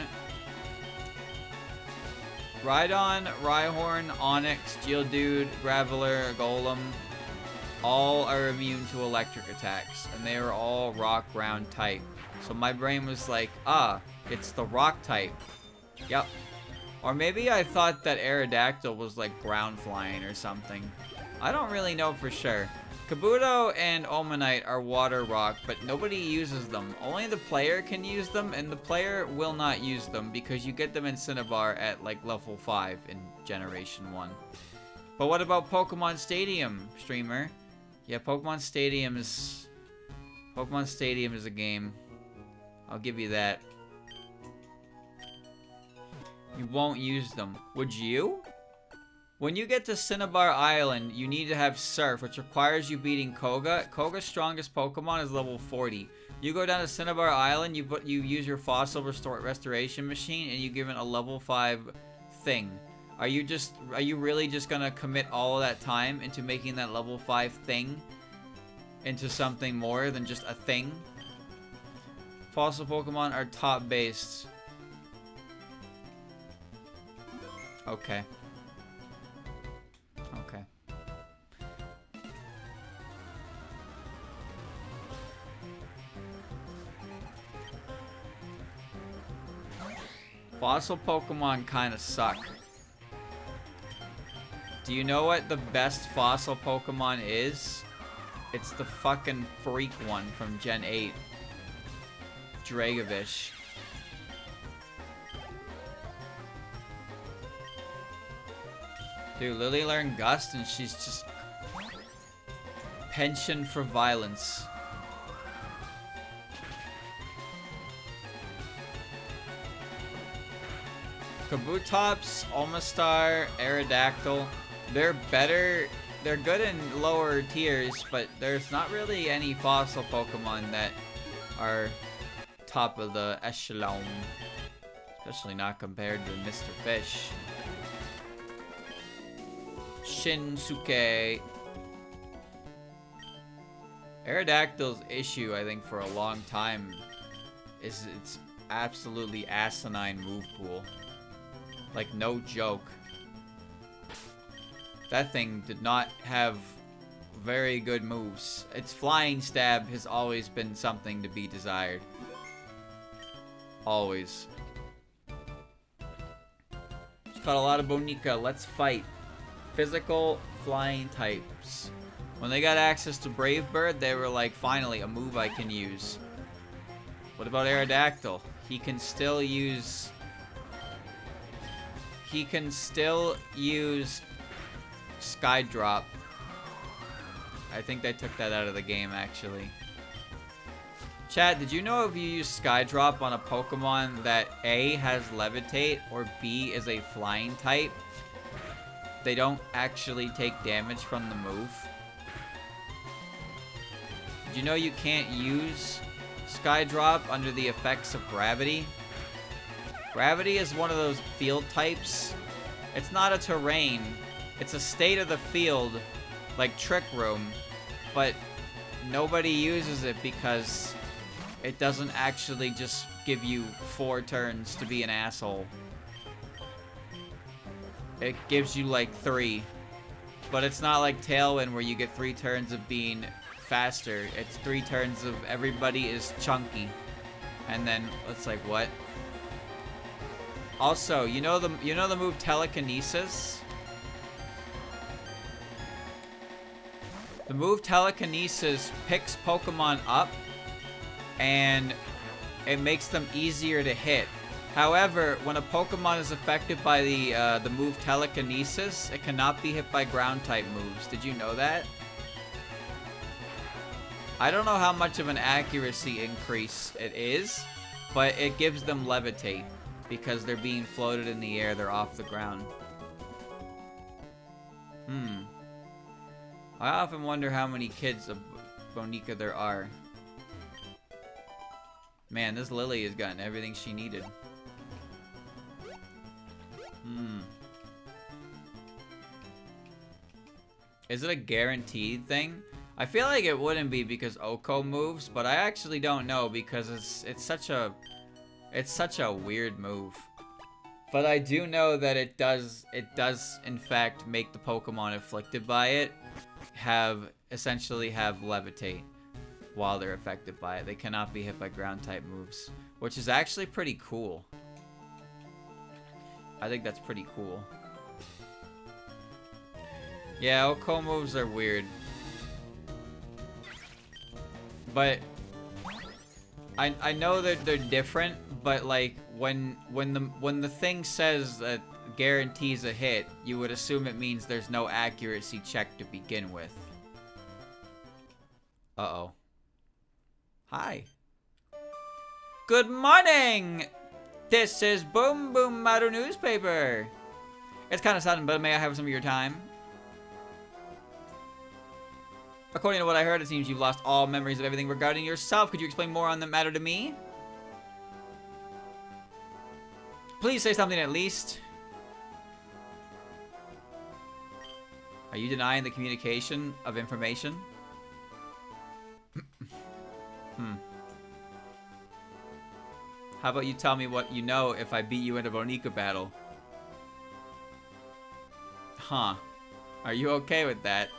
Onyx, Geodude, Graveler, Golem, all are immune to electric attacks. And they are all rock ground type. So my brain was like, it's the rock type. Yep. Or maybe I thought that Aerodactyl was like ground flying or something. I don't really know for sure. Kabuto and Omanite are water rock, but nobody uses them. Only the player can use them, and the player will not use them because you get them in Cinnabar at like level 5 in Generation 1. But what about Pokemon Stadium, streamer? Yeah, Pokemon Stadium is a game. I'll give you that. You won't use them. Would you? When you get to Cinnabar Island, you need to have Surf, which requires you beating Koga. Koga's strongest Pokemon is level 40. You go down to Cinnabar Island, you use your Fossil Restoration Machine, and you give it a level 5 thing. Are you really just gonna commit all of that time into making that level 5 thing into something more than just a thing? Fossil Pokemon are top based. Okay. Okay. Fossil Pokemon kind of suck. Do you know what the best fossil Pokemon is? It's the fucking freak one from Gen 8. Dragovish. Dude, Lily learned Gust and she's just... penchant for violence. Kabutops, Omastar, Aerodactyl. They're better. They're good in lower tiers, but there's not really any fossil Pokemon that are top of the echelon. Especially not compared to Mr. Fish. Shinsuke. Aerodactyl's issue, I think, for a long time is its absolutely asinine move pool. Like, no joke. That thing did not have very good moves. Its flying stab has always been something to be desired. Always. Just caught a lot of Boneka. Let's fight. Physical flying types. When they got access to Brave Bird, they were like, finally, a move I can use. What about Aerodactyl? He can still use Skydrop. I think they took that out of the game, actually. Chat, did you know if you use Skydrop on a Pokemon that A, has Levitate, or B, is a flying type, they don't actually take damage from the move? Did you know you can't use Skydrop under the effects of Gravity? Gravity is one of those field types. It's not a terrain. It's a state of the field, like Trick Room, but nobody uses it because it doesn't actually just give you 4 turns to be an asshole. It gives you like 3. But it's not like Tailwind where you get 3 turns of being faster. It's 3 turns of everybody is chunky. And then it's like, what? Also, you know the move Telekinesis? The move Telekinesis picks Pokemon up and it makes them easier to hit. However, when a Pokemon is affected by the move Telekinesis, it cannot be hit by ground type moves. Did you know that? I don't know how much of an accuracy increase it is, but it gives them Levitate because they're being floated in the air, they're off the ground. I often wonder how many kids of Boneka there are. Man, this Lily has gotten everything she needed. Is it a guaranteed thing? I feel like it wouldn't be because Oko moves, but I actually don't know because it's such a weird move. But I do know that it does in fact make the Pokemon afflicted by it essentially have Levitate while they're affected by it. They cannot be hit by ground type moves, which is actually pretty cool. I think that's pretty cool. Yeah, Oko moves are weird. But I know that they're different, but like when the thing says that guarantees a hit, you would assume it means there's no accuracy check to begin with. Uh-oh. Hi. Good morning! This is Boom Boom Maru Newspaper. It's kind of sudden, but may I have some of your time? According to what I heard, it seems you've lost all memories of everything regarding yourself. Could you explain more on the matter to me? Please say something at least. Are you denying the communication of information? How about you tell me what you know if I beat you in a Boneka battle? Huh. Are you okay with that?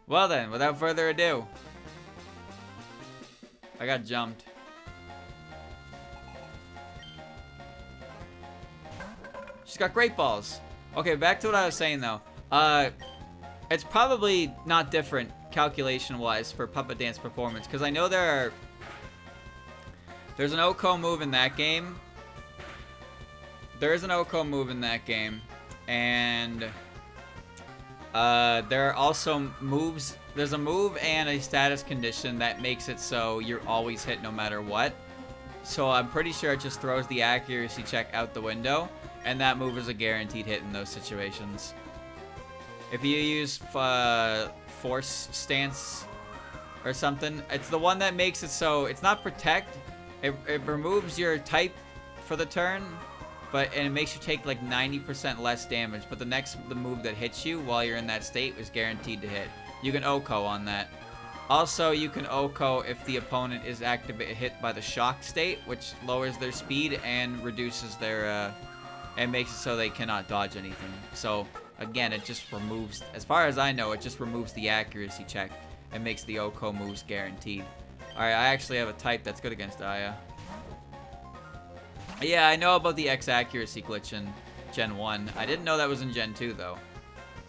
Well then, without further ado. I got jumped. She's got great balls. Okay, back to what I was saying though. It's probably not different calculation-wise for Puppet Dance Performance, because I know there's an OHKO move in that game. There is an OHKO move in that game, and there are also moves. There's a move and a status condition that makes it so you're always hit no matter what. So I'm pretty sure it just throws the accuracy check out the window, and that move is a guaranteed hit in those situations. If you use Force Stance or something, it's the one that makes it so it's not Protect. It removes your type for the turn, and it makes you take like 90% less damage. But the move that hits you while you're in that state is guaranteed to hit. You can OHKO on that. Also, you can OHKO if the opponent is hit by the shock state, which lowers their speed and reduces their, and makes it so they cannot dodge anything. So, again, it just removes, as far as I know, it just removes the accuracy check and makes the OHKO moves guaranteed. Alright, I actually have a type that's good against Aya. Yeah, I know about the X accuracy glitch in Gen 1. I didn't know that was in Gen 2, though.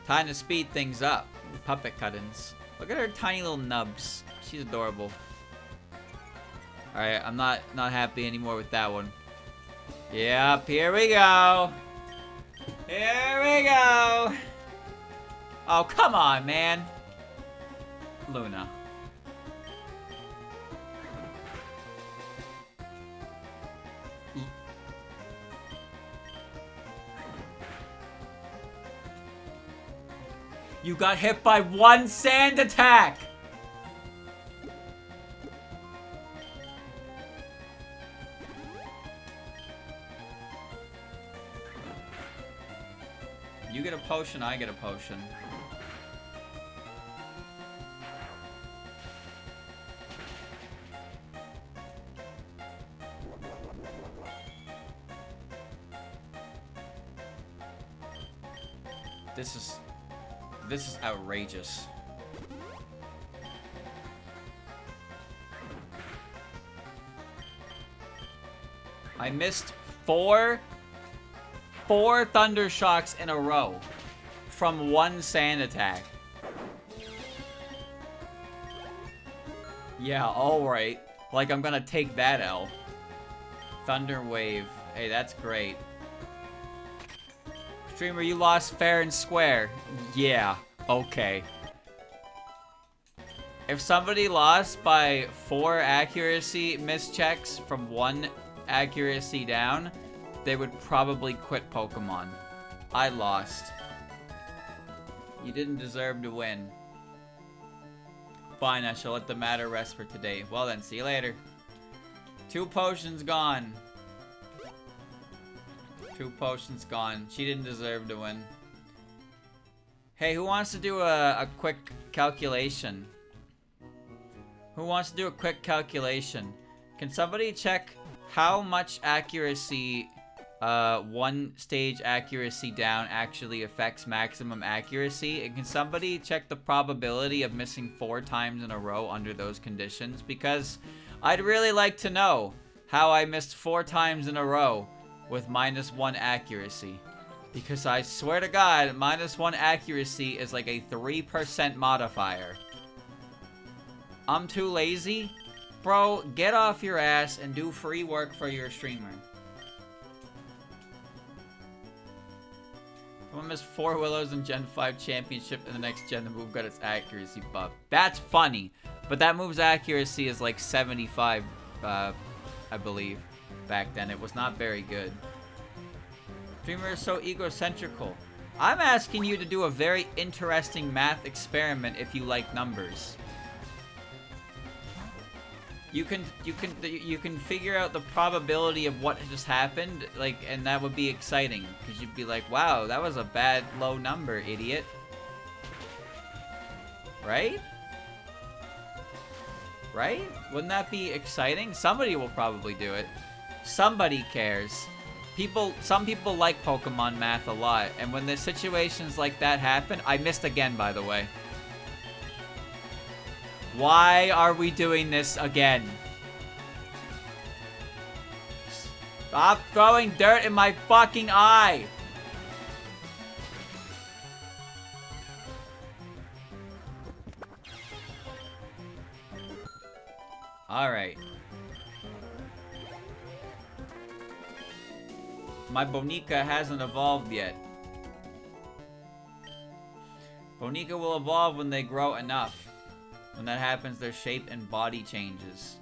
Time to speed things up. Puppet cut-ins. Look at her tiny little nubs. She's adorable. Alright, I'm not happy anymore with that one. Yep, here we go. Here we go. Oh, come on, man. Luna. You got hit by one sand attack! You get a potion, I get a potion. This is outrageous. I missed four thunder shocks in a row from one sand attack. Yeah, alright. Like I'm gonna take that L. Thunder wave. Hey, that's great. Streamer, you lost fair and square. Yeah, okay. If somebody lost by 4 accuracy mischecks from 1 accuracy down, they would probably quit Pokemon. I lost. You didn't deserve to win. Fine, I shall let the matter rest for today. Well then, see you later. 2 potions gone. 2 potions gone. She didn't deserve to win. Hey, who wants to do a quick calculation? Who wants to do a quick calculation? Can somebody check how much accuracy 1 stage accuracy down actually affects maximum accuracy? And can somebody check the probability of missing 4 times in a row under those conditions? Because I'd really like to know how I missed 4 times in a row with -1 accuracy. Because I swear to God, -1 accuracy is like a 3% modifier. I'm too lazy? Bro, get off your ass and do free work for your streamer. Someone missed 4 Willows in Gen 5 Championship, and the next gen the move got its accuracy buff. That's funny, but that move's accuracy is like 75, I believe. Back then, it was not very good. Streamer is so egocentrical. I'm asking you to do a very interesting math experiment if you like numbers. You can figure out the probability of what just happened, like, and that would be exciting, because you'd be like, wow, that was a bad low number, idiot. Right? Right? Wouldn't that be exciting? Somebody will probably do it. Somebody cares. Some people like Pokemon math a lot, and when the situations like that happen, I missed again, by the way. Why are we doing this again? Stop throwing dirt in my fucking eye! Alright. My Boneka hasn't evolved yet. Boneka will evolve when they grow enough. When that happens, their shape and body changes.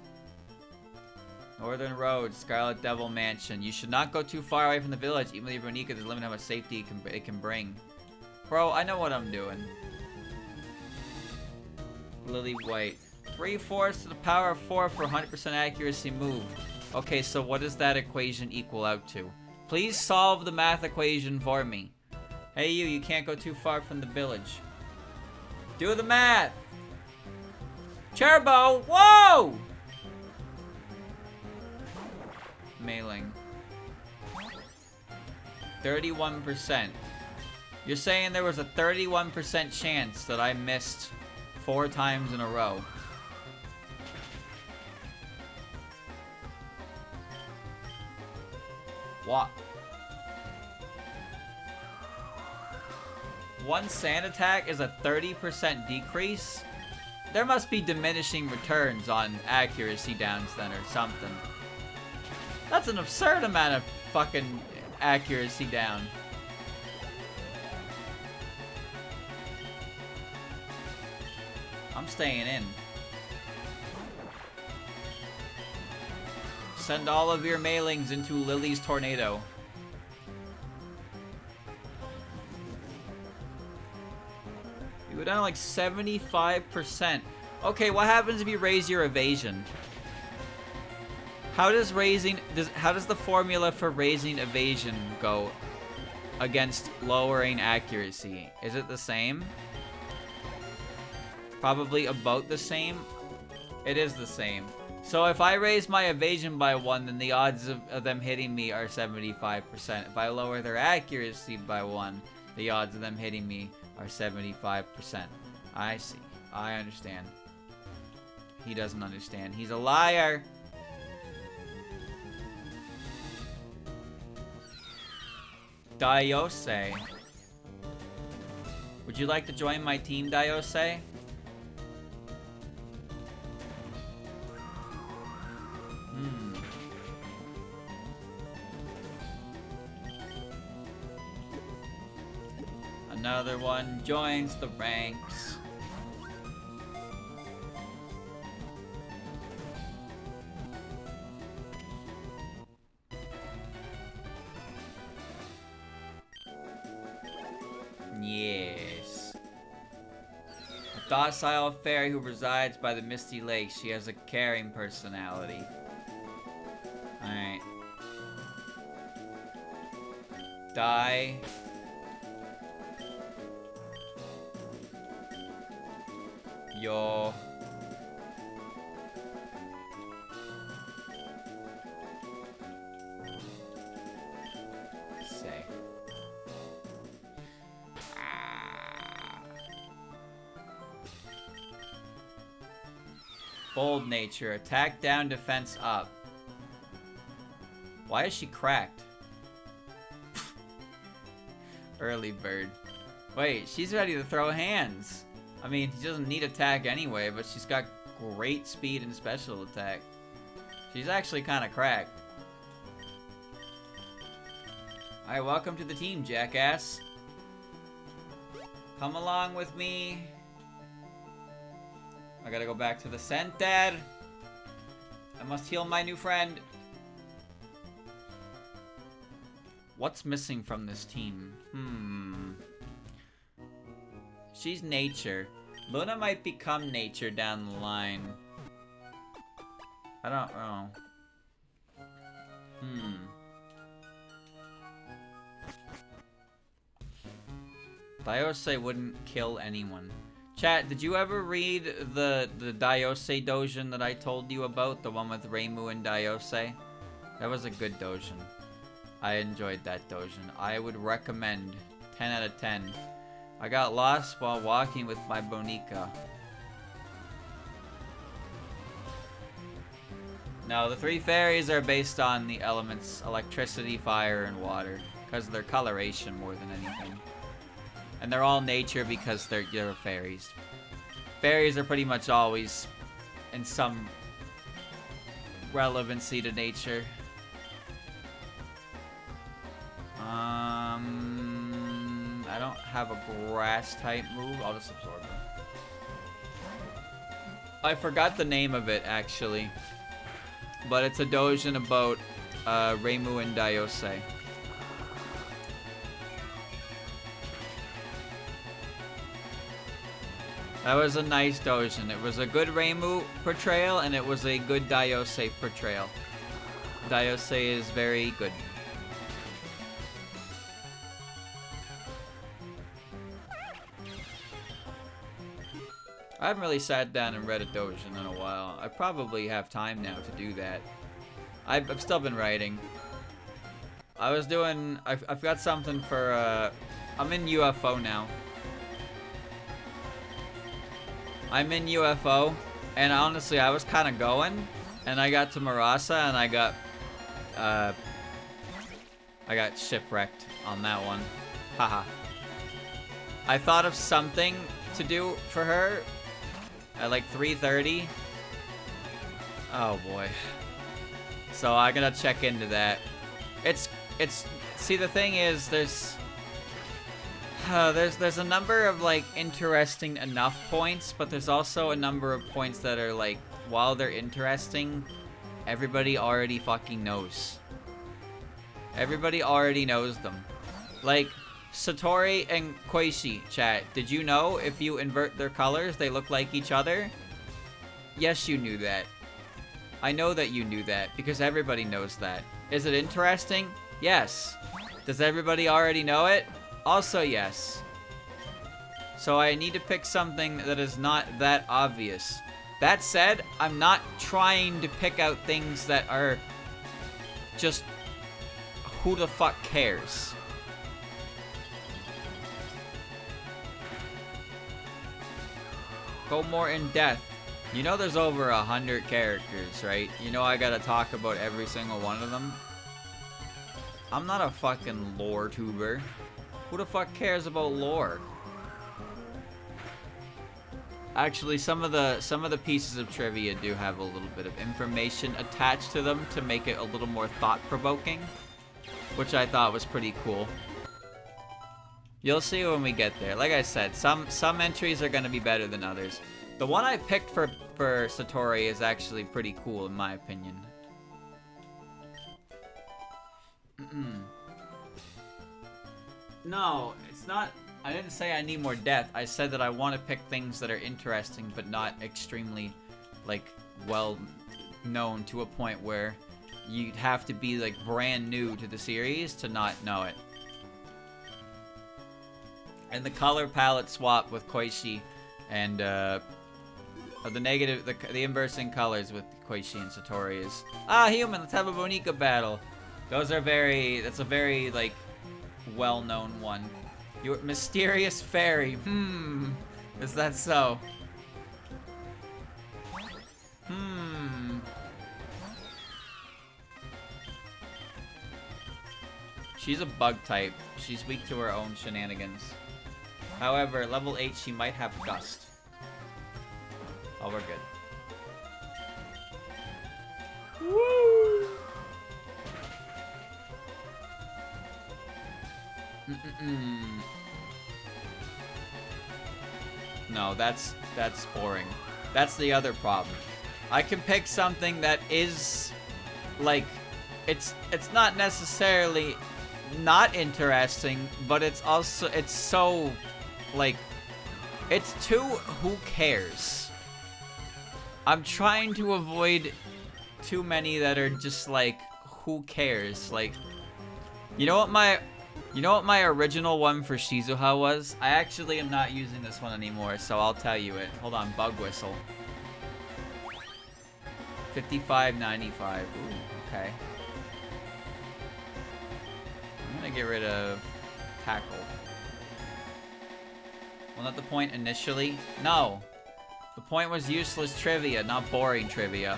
Northern Road, Scarlet Devil Mansion. You should not go too far away from the village, even with your Boneka. There's a limit how much safety it can bring. Bro, I know what I'm doing. Lily White. 3/4 to the power of 4 for 100% accuracy move. Okay, so what does that equation equal out to? Please solve the math equation for me. Hey you can't go too far from the village. Do the math! Turbo! Whoa! Mailing. 31%. You're saying there was a 31% chance that I missed 4 times in a row. What? One sand attack is a 30% decrease? There must be diminishing returns on accuracy downs then or something. That's an absurd amount of fucking accuracy down. I'm staying in. Send all of your mailings into Lily's tornado. You go down to like 75%. Okay, what happens if you raise your evasion? How does the formula for raising evasion go against lowering accuracy? Is it the same? Probably about the same. It is the same. So if I raise my evasion by 1, then the odds of them hitting me are 75%. If I lower their accuracy by 1, the odds of them hitting me are 75%. I see. I understand. He doesn't understand. He's a liar. Daiose. Would you like to join my team, Daiose? Another one joins the ranks. Yes. A docile fairy who resides by the Misty Lake. She has a caring personality. Alright. Die. Yo. Say. Bold nature. Attack down, defense up. Why is she cracked? Early bird. Wait, she's ready to throw hands. I mean, she doesn't need attack anyway, but she's got great speed and special attack. She's actually kind of cracked. Alright, welcome to the team, jackass. Come along with me. I gotta go back to the center. I must heal my new friend. What's missing from this team? She's nature. Luna might become nature down the line. I don't know. Daiose wouldn't kill anyone. Chat, did you ever read the Daiose doujin that I told you about? The one with Reimu and Daiose? That was a good doujin. I enjoyed that doujin. I would recommend 10 out of 10. I got lost while walking with my Boneka. No, the 3 fairies are based on the elements electricity, fire, and water. Because of their coloration more than anything. And they're all nature because they're fairies. Fairies are pretty much always in some relevancy to nature. I don't have a grass type move. I'll just absorb them. I forgot the name of it actually, but it's a doujin about Reimu and Daiose. That was a nice doujin. It was a good Reimu portrayal, and it was a good Daiose portrayal. Daiose is very good. I haven't really sat down and read a doujin in a while. I probably have time now to do that. I've still been writing. I've got something for, I'm in UFO now. I'm in UFO, and honestly, I was kind of going, and I got to Marasa, and I got shipwrecked on that one. Haha. I thought of something to do for her at like 3:30. Oh boy. So I gotta check into that. See, the thing is, there's a number of like interesting enough points, but there's also a number of points that are like, while they're interesting, everybody already fucking knows. Everybody already knows them. Like, Satori and Koishi, chat, did you know if you invert their colors, they look like each other? Yes, you knew that. I know that you knew that, because everybody knows that. Is it interesting? Yes. Does everybody already know it? Also yes. So I need to pick something that is not that obvious. That said, I'm not trying to pick out things that are just, who the fuck cares? Go more in depth. You know there's over 100 characters, right? You know I gotta talk about every single one of them. I'm not a fucking lore tuber. Who the fuck cares about lore? Actually, some of the pieces of trivia do have a little bit of information attached to them to make it a little more thought-provoking, which I thought was pretty cool. You'll see when we get there. Like I said, some entries are gonna be better than others. The one I picked for Satori is actually pretty cool in my opinion. No, it's not. I didn't say I need more depth. I said that I want to pick things that are interesting but not extremely, like, well known to a point where you'd have to be, like, brand new to the series to not know it. And the color palette swap with Koishi and, the inversing colors with Koishi and Satori is, human, let's have a Boneka battle. That's a very, like, well-known one. Your mysterious fairy. Is that so? She's a bug type. She's weak to her own shenanigans. However, level 8, she might have Gust. Oh, we're good. Woo! No, that's boring. That's the other problem. I can pick something that is, like, it's not necessarily not interesting, but it's so, like, it's too who cares. I'm trying to avoid too many that are just like, who cares? Like, you know what my original one for Shizuha was? I actually am not using this one anymore, so I'll tell you it. Hold on, Bug Whistle. 55.95. Ooh, okay. I'm gonna get rid of Tackle. Well, not the point initially. No. The point was useless trivia, not boring trivia.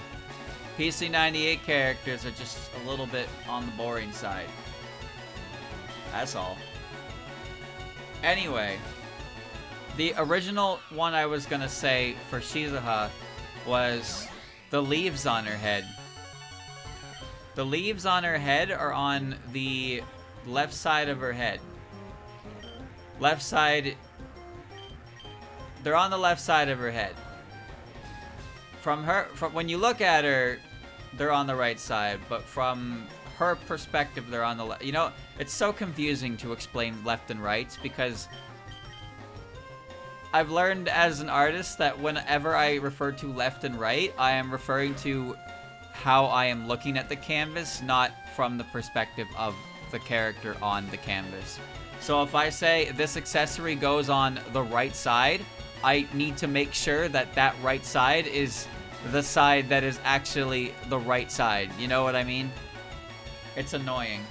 PC98 characters are just a little bit on the boring side. That's all. Anyway, the original one I was gonna say for Shizuha was the leaves on her head. The leaves on her head are on the left side of her head. Left side. They're on the left side of her head. From when you look at her, they're on the right side, but from her perspective, they're on the left. You know, it's so confusing to explain left and right because I've learned as an artist that whenever I refer to left and right, I am referring to how I am looking at the canvas, not from the perspective of the character on the canvas. So if I say this accessory goes on the right side, I need to make sure that that right side is the side that is actually the right side. You know what I mean? It's annoying.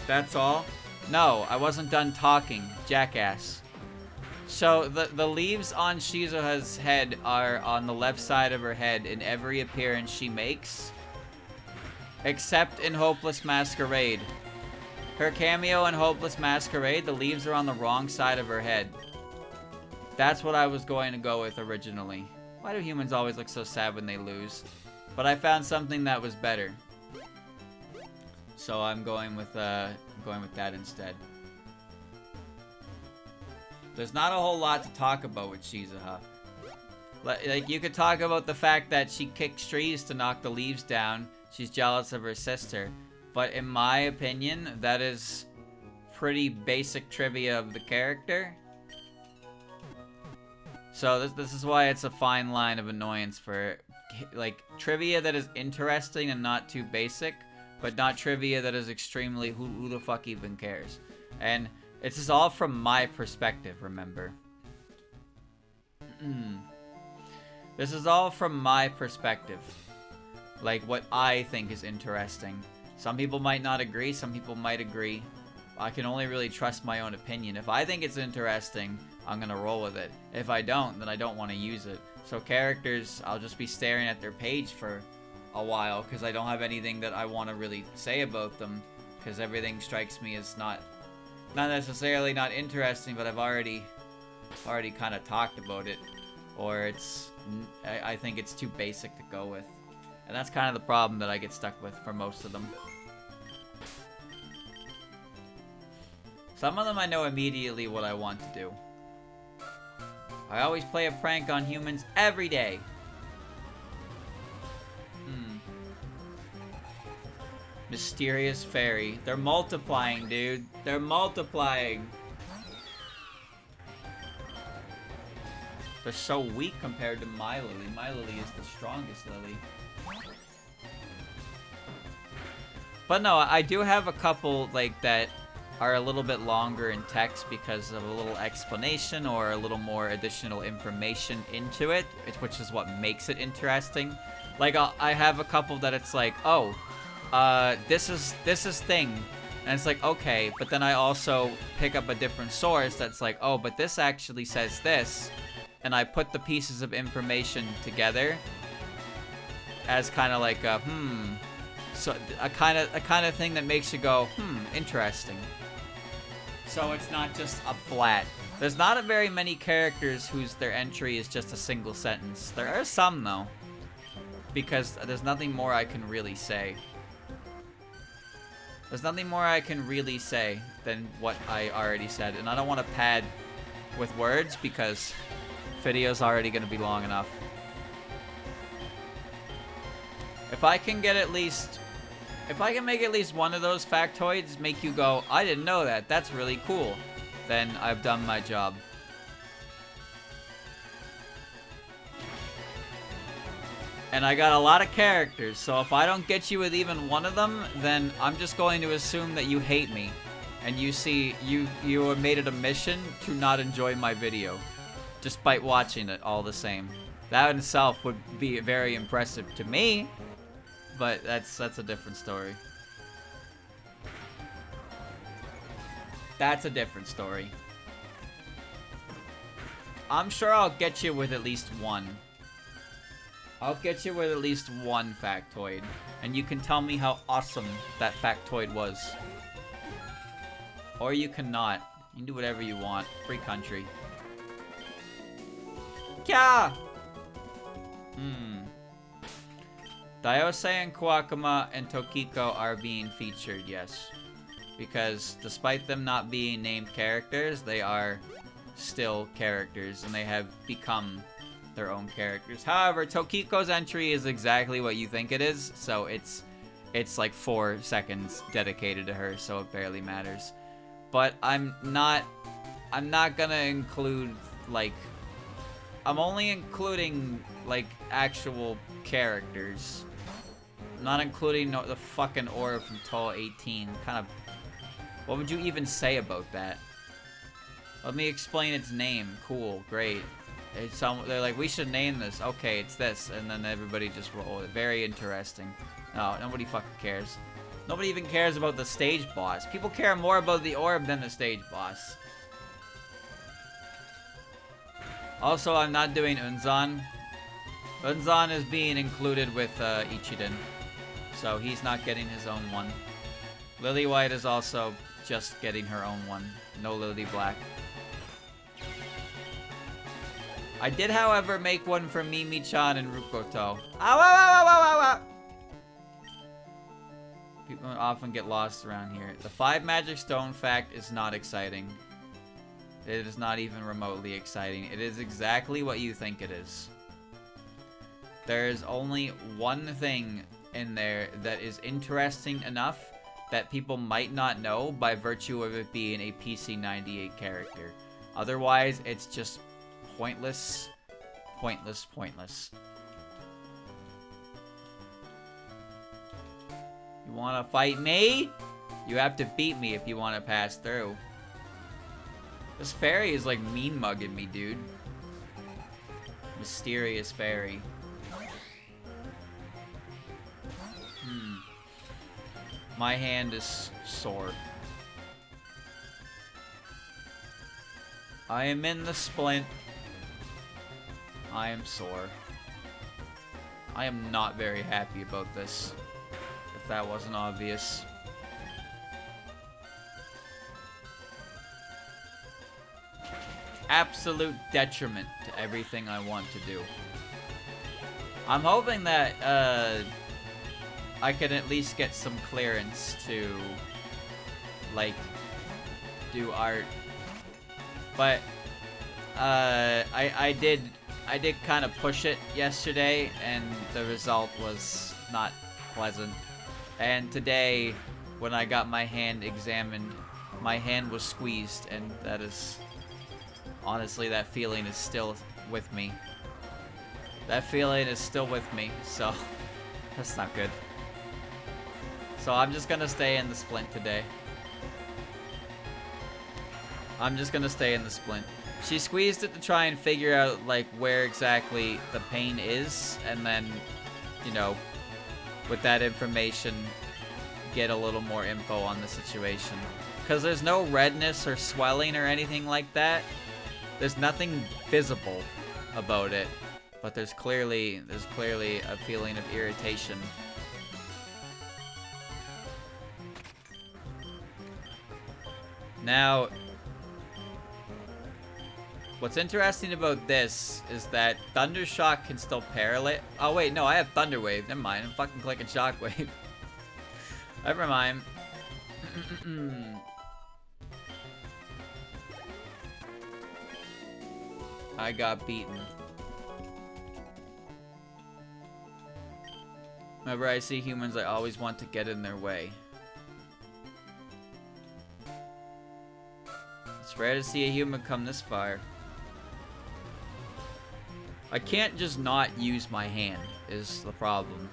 That's all? No, I wasn't done talking, jackass. So the leaves on Shizuha's head are on the left side of her head in every appearance she makes, except in Hopeless Masquerade. Her cameo in Hopeless Masquerade, the leaves are on the wrong side of her head. That's what I was going to go with originally. Why do humans always look so sad when they lose? But I found something that was better. So I'm going with that instead. There's not a whole lot to talk about with Shizuha. Like, you could talk about the fact that she kicks trees to knock the leaves down. She's jealous of her sister. But in my opinion, that is pretty basic trivia of the character. So this is why it's a fine line of annoyance for, like, trivia that is interesting and not too basic, but not trivia that is extremely who the fuck even cares. And this is all from my perspective, remember. This is all from my perspective. Like, what I think is interesting. Some people might not agree, some people might agree. I can only really trust my own opinion. If I think it's interesting, I'm gonna roll with it. If I don't, then I don't want to use it. So characters, I'll just be staring at their page for a while because I don't have anything that I want to really say about them, because everything strikes me as not necessarily not interesting, but I've already kind of talked about it, or I think it's too basic to go with. And that's kind of the problem that I get stuck with for most of them. Some of them I know immediately what I want to do. I always play a prank on humans every day. Mysterious fairy. They're multiplying, dude. They're multiplying. They're so weak compared to my Lily. My Lily is the strongest Lily. But no, I do have a couple, like, that are a little bit longer in text because of a little explanation or a little more additional information into it, which is what makes it interesting. Like, I have a couple that it's like, oh, this is thing, and it's like, okay, but then I also pick up a different source that's like, oh, but this actually says this, and I put the pieces of information together as kind of like a so a kind of thing that makes you go, interesting. So it's not just a flat. There's not very many characters whose their entry is just a single sentence. There are some though, because there's nothing more I can really say. There's nothing more I can really say than what I already said, and I don't want to pad with words because video's already going to be long enough. If I can make at least one of those factoids make you go, I didn't know that, that's really cool, then I've done my job. And I got a lot of characters, so if I don't get you with even one of them, then I'm just going to assume that you hate me. And you have made it a mission to not enjoy my video, despite watching it all the same. That in itself would be very impressive to me, but that's a different story. That's a different story. I'm sure I'll get you with at least one. I'll get you with at least one factoid, and you can tell me how awesome that factoid was. Or you cannot. You can do whatever you want. Free country. Kya! Daiose and Kawakuma and Tokiko are being featured, yes. Because despite them not being named characters, they are still characters, and they have become their own characters. However, Tokiko's entry is exactly what you think it is, so it's like 4 seconds dedicated to her, so it barely matters. But I'm not gonna include, like, I'm only including, like, actual characters. I'm not including the fucking orb from Touhoumon 18. Kind of, what would you even say about that? Let me explain its name. Cool, great. They're like, we should name this. Okay, it's this. And then everybody just roll it. Very interesting. No, nobody fucking cares. Nobody even cares about the stage boss. People care more about the orb than the stage boss. Also, I'm not doing Unzan. Unzan is being included with Ichiden. So he's not getting his own one. Lily White is also just getting her own one. No Lily Black. I did, however, make one for Mimi-chan and Rukoto. Ow, ow, ow, ow, ow, ow, ow. People often get lost around here. The 5 magic stone fact is not exciting. It is not even remotely exciting. It is exactly what you think it is. There is only one thing in there that is interesting enough that people might not know by virtue of it being a PC-98 character. Otherwise, it's just pointless, pointless, pointless. You wanna fight me? You have to beat me if you wanna pass through. This fairy is like mean mugging me, dude. Mysterious fairy. My hand is sore. I am in the splint. I am sore. I am not very happy about this, if that wasn't obvious. Absolute detriment to everything I want to do. I'm hoping that I can at least get some clearance to, like, do art. But I did kind of push it yesterday, and the result was not pleasant. And today, when I got my hand examined, my hand was squeezed, and that is, honestly, that feeling is still with me. That feeling is still with me, so that's not good. So I'm just gonna stay in the splint today. I'm just gonna stay in the splint. She squeezed it to try and figure out, like, where exactly the pain is, and then, you know, with that information, get a little more info on the situation. Because there's no redness or swelling or anything like that. There's nothing visible about it, but there's clearly a feeling of irritation. Now, what's interesting about this is that Thundershock can still paralyze. Oh wait, no, I have Thunder Wave. Never mind, I'm fucking clicking Shockwave. Never mind. I got beaten. Whenever I see humans, I always want to get in their way. It's rare to see a human come this far. I can't just not use my hand, is the problem.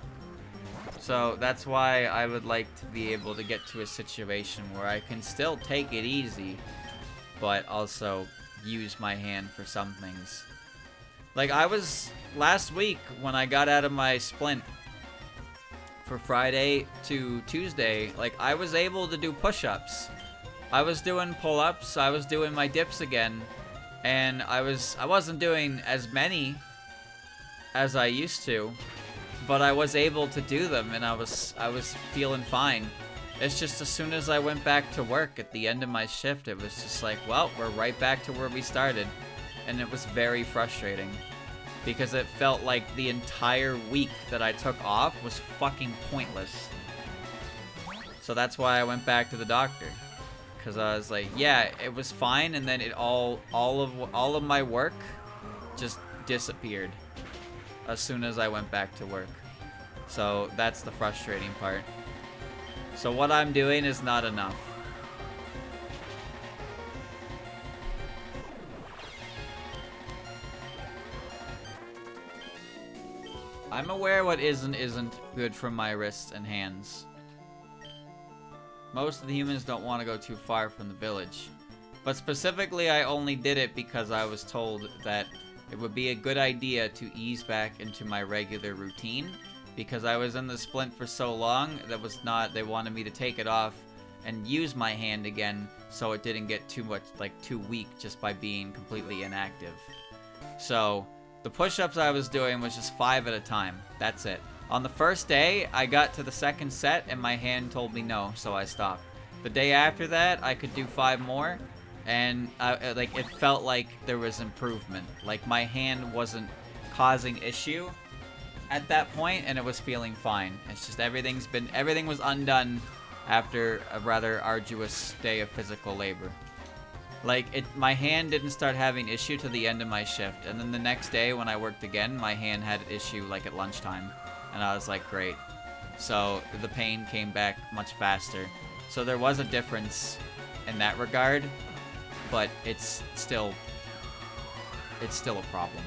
So that's why I would like to be able to get to a situation where I can still take it easy, but also use my hand for some things. Like, I was, last week, when I got out of my splint for Friday to Tuesday, like, I was able to do push-ups. I was doing pull-ups, I was doing my dips again, and I wasn't doing as many as I used to, but I was able to do them, and I was feeling fine. It's just as soon as I went back to work at the end of my shift, it was just like, well, we're right back to where we started, and it was very frustrating. because it felt like the entire week that I took off was fucking pointless. So that's why I went back to the doctor. Because I was like, yeah, it was fine, and then it all of my work just disappeared as soon as I went back to work. So that's the frustrating part. So what I'm doing is not enough. I'm aware what isn't good for my wrists and hands. Most of the humans don't want to go too far from the village. But specifically, I only did it because I was told that it would be a good idea to ease back into my regular routine. Because I was in the splint for so long, they wanted me to take it off and use my hand again so it didn't get too weak just by being completely inactive. So, the push-ups I was doing was just 5 at a time. That's it. On the first day, I got to the second set and my hand told me no, so I stopped. The day after that, I could do 5 more, and it felt like there was improvement. Like my hand wasn't causing issue at that point, and it was feeling fine. It's just everything was undone after a rather arduous day of physical labor. My hand didn't start having issue to the end of my shift, and then the next day when I worked again, my hand had an issue like at lunchtime, and I was like, great. So the pain came back much faster. So there was a difference in that regard, but it's still a problem.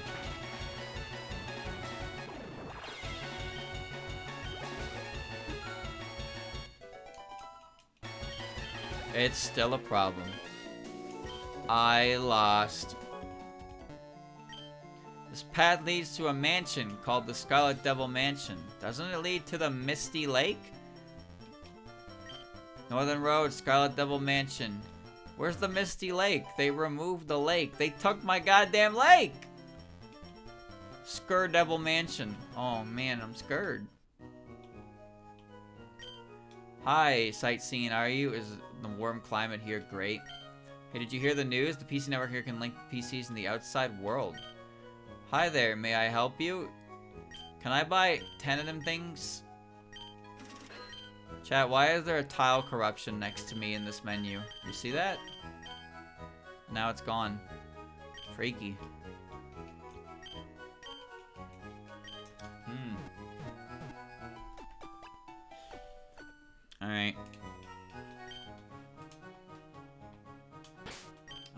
It's still a problem. I lost. This path leads to a mansion called the Scarlet Devil Mansion. Doesn't it lead to the Misty Lake? Northern Road, Scarlet Devil Mansion. Where's the Misty Lake? They removed the lake. They took my goddamn lake! Skur Devil Mansion. Oh man, I'm scared. Hi, sightseeing, are you? Is the warm climate here great? Hey, did you hear the news? The PC network here can link PCs in the outside world. Hi there, may I help you? Can I buy 10 of them things? Chat, why is there a tile corruption next to me in this menu? You see that? Now it's gone. Freaky. Alright.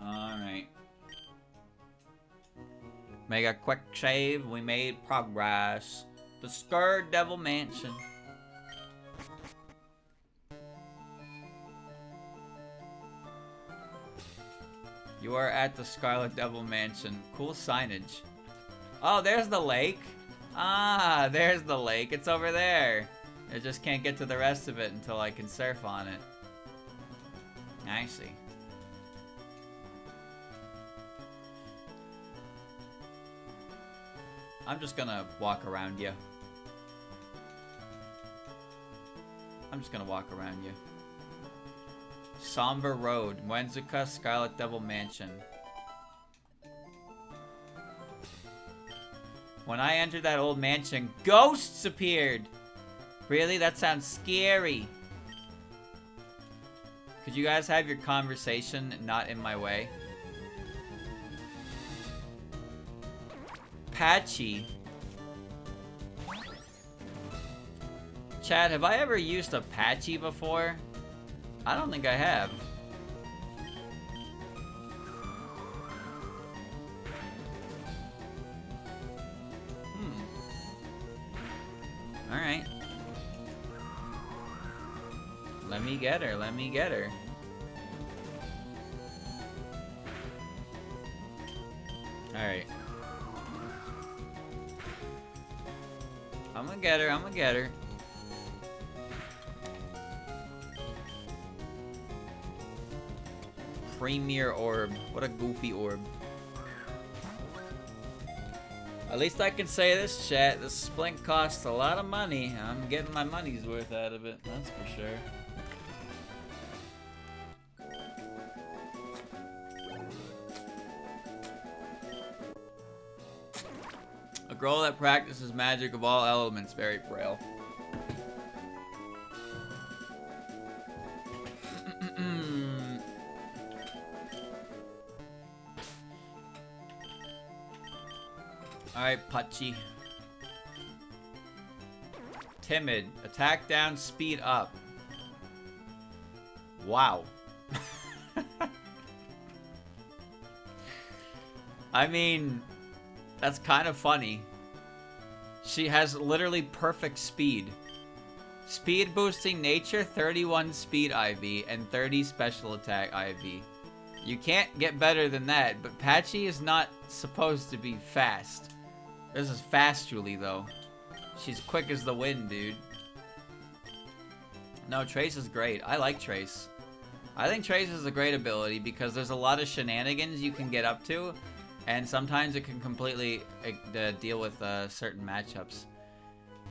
Alright. Make a quick save. We made progress. The Skur Devil Mansion. You are at the Scarlet Devil Mansion. Cool signage. Oh, there's the lake. Ah, there's the lake. It's over there. I just can't get to the rest of it until I can surf on it. I see. I'm just gonna walk around you. I'm just gonna walk around you. Somber Road, Wenzuka, Scarlet Devil Mansion. When I entered that old mansion, ghosts appeared! Really? That sounds scary. Could you guys have your conversation not in my way? Patchy. Chad, have I ever used a Patchy before? I don't think I have. Alright. Let me get her, let me get her. Alright. I'm gonna get her, I'm gonna get her. Premier orb. What a goofy orb. At least I can say this, chat. This splint costs a lot of money. I'm getting my money's worth out of it, that's for sure. girl that practices magic of all elements, very frail. Alright, Patchouli. Timid. Attack down, speed up. Wow. I mean, that's kind of funny. She has literally perfect speed. Speed boosting nature, 31 speed IV, and 30 special attack IV. You can't get better than that, but Patchouli is not supposed to be fast. This is Patchouli though. She's quick as the wind, dude. No, Trace is great. I like Trace. I think Trace is a great ability because there's a lot of shenanigans you can get up to, and sometimes it can completely deal with certain matchups.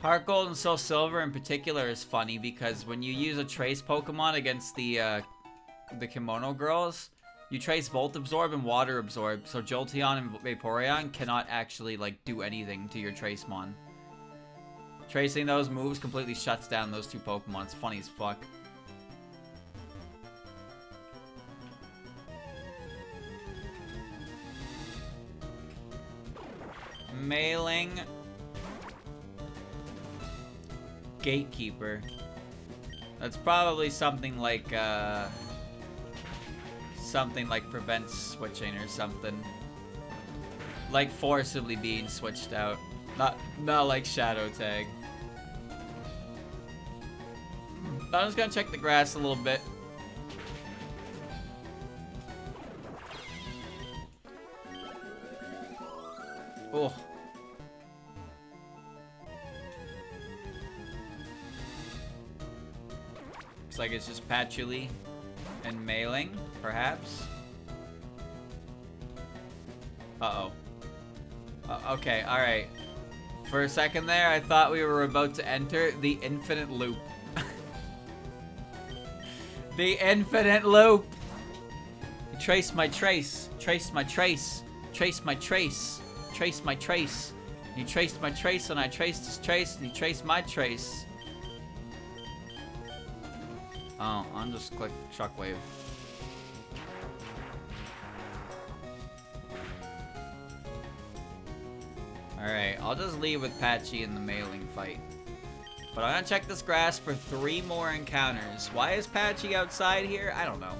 Heart Gold and Soul Silver in particular is funny because when you use a Trace Pokemon against the Kimono girls, you Trace Volt Absorb and Water Absorb, so Jolteon and Vaporeon cannot actually like do anything to your Tracemon. Tracing those moves completely shuts down those two Pokemon. It's funny as fuck. Mailing. Gatekeeper. That's probably something like prevents switching or something. Like forcibly being switched out. Not like Shadow Tag. I'm just gonna check the grass a little bit. Oh. Looks like it's just Patchouli and Mailing, perhaps. Uh-oh. Okay, alright. For a second there, I thought we were about to enter the infinite loop. The infinite loop! Trace my trace. Trace my trace. Trace my trace. Trace my trace. You traced my trace and I traced his trace and you traced my trace. Oh, I'll just click Shockwave. Alright, I'll just leave with Patchouli in the Mailing fight. But I'm gonna check this grass for 3 more encounters. Why is Patchouli outside here? I don't know.